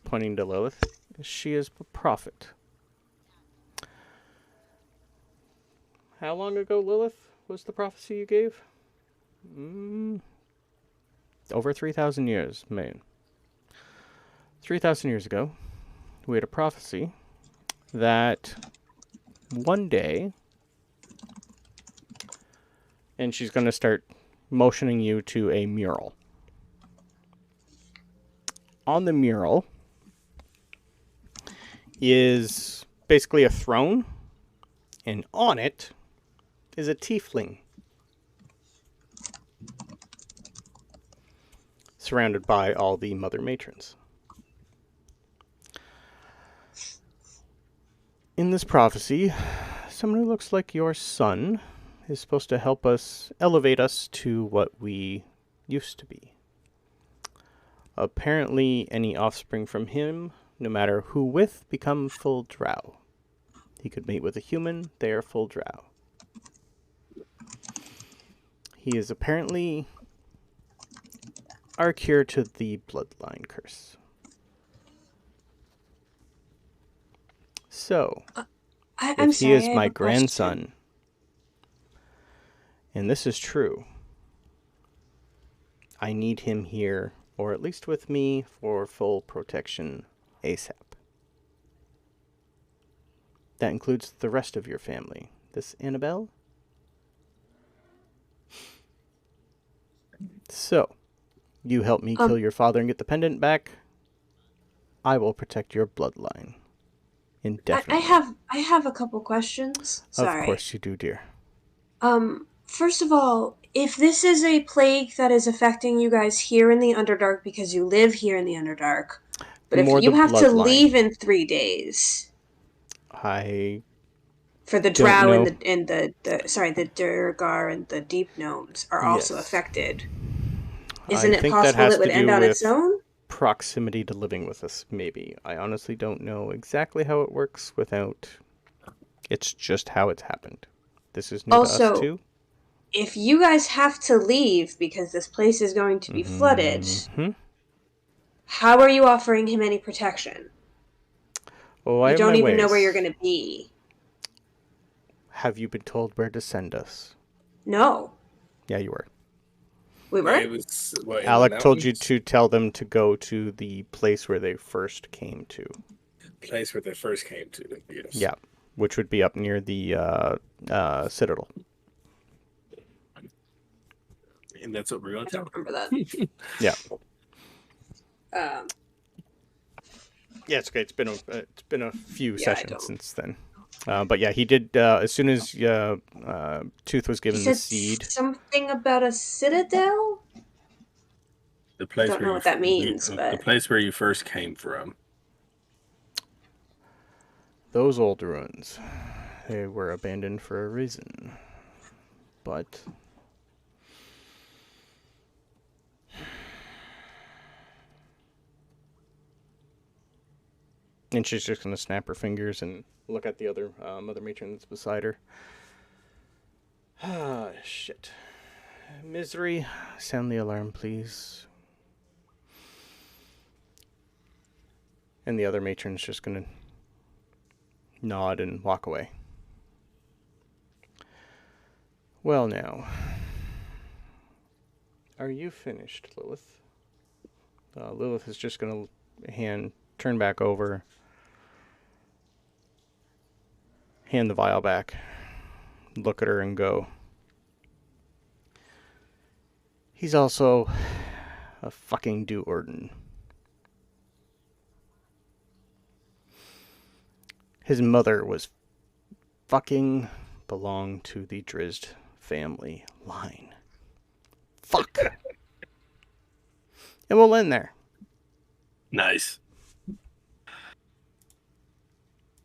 pointing to Lilith, she is a prophet. How long ago, Lilith, was the prophecy you gave? Over 3,000 years, man. 3,000 years ago, we had a prophecy that one day, and she's going to start motioning you to a mural. On the mural is basically a throne, and on it is a tiefling surrounded by all the mother matrons. In this prophecy, someone who looks like your son is supposed to help us elevate us to what we used to be. apparently any offspring from him, no matter who with, become full Drow. He could mate with a human, they are full Drow. He is apparently our cure to the bloodline curse. So, I'm if he sorry, is I have my a question. grandson, and this is true, I need him here, or at least with me, for full protection ASAP. That includes the rest of your family. This Annabelle? So, you help me kill your father and get the pendant back. I will protect your bloodline. Indefinitely. I have a couple questions. Sorry. Of course you do, dear. First of all, if this is a plague that is affecting you guys here in the Underdark because you live here in the Underdark, but More if you the have to bloodline. leave in 3 days I for the don't Drow know. and the Durgar and the Deep Gnomes are also Yes. affected, I isn't it think that possible has it would to end do on with its own? proximity to living with us, maybe. I honestly don't know exactly how it works without... It's just how it's happened. This is new to us, Also, too. if you guys have to leave because this place is going to be flooded, Mhm. how are you offering him any protection? Oh, I You have don't my even know ways. where you're going to be. Have you been told where to send us? No. Yeah, you were. We were? It was what, in the Alec told you mountains? to tell them to go to the place where they first came to. Place where they first came to. Yes. Yeah, which would be up near the Citadel. And that's what we're going I to don't tell. remember that. Yeah. Um, Yeah, it's okay. It's been a few Yeah, I sessions don't. since then. But yeah, he did. As soon as Tooth was you given the said seed, something about a citadel? The place Don't where know you what that means, the but place where you first came from. those old ruins, they were abandoned for a reason. But and she's just gonna snap her fingers and look at the other mother matron that's beside her. Ah, shit. Misery, sound the alarm, please. And the other matron's just gonna nod and walk away. Well, now, are you finished, Lilith? Lilith is just gonna turn back over, hand the vial back, look at her and go, he's also a fucking do-ordin. His mother was fucking belonged to the Drizzt family line. Fuck. And we'll end there. Nice.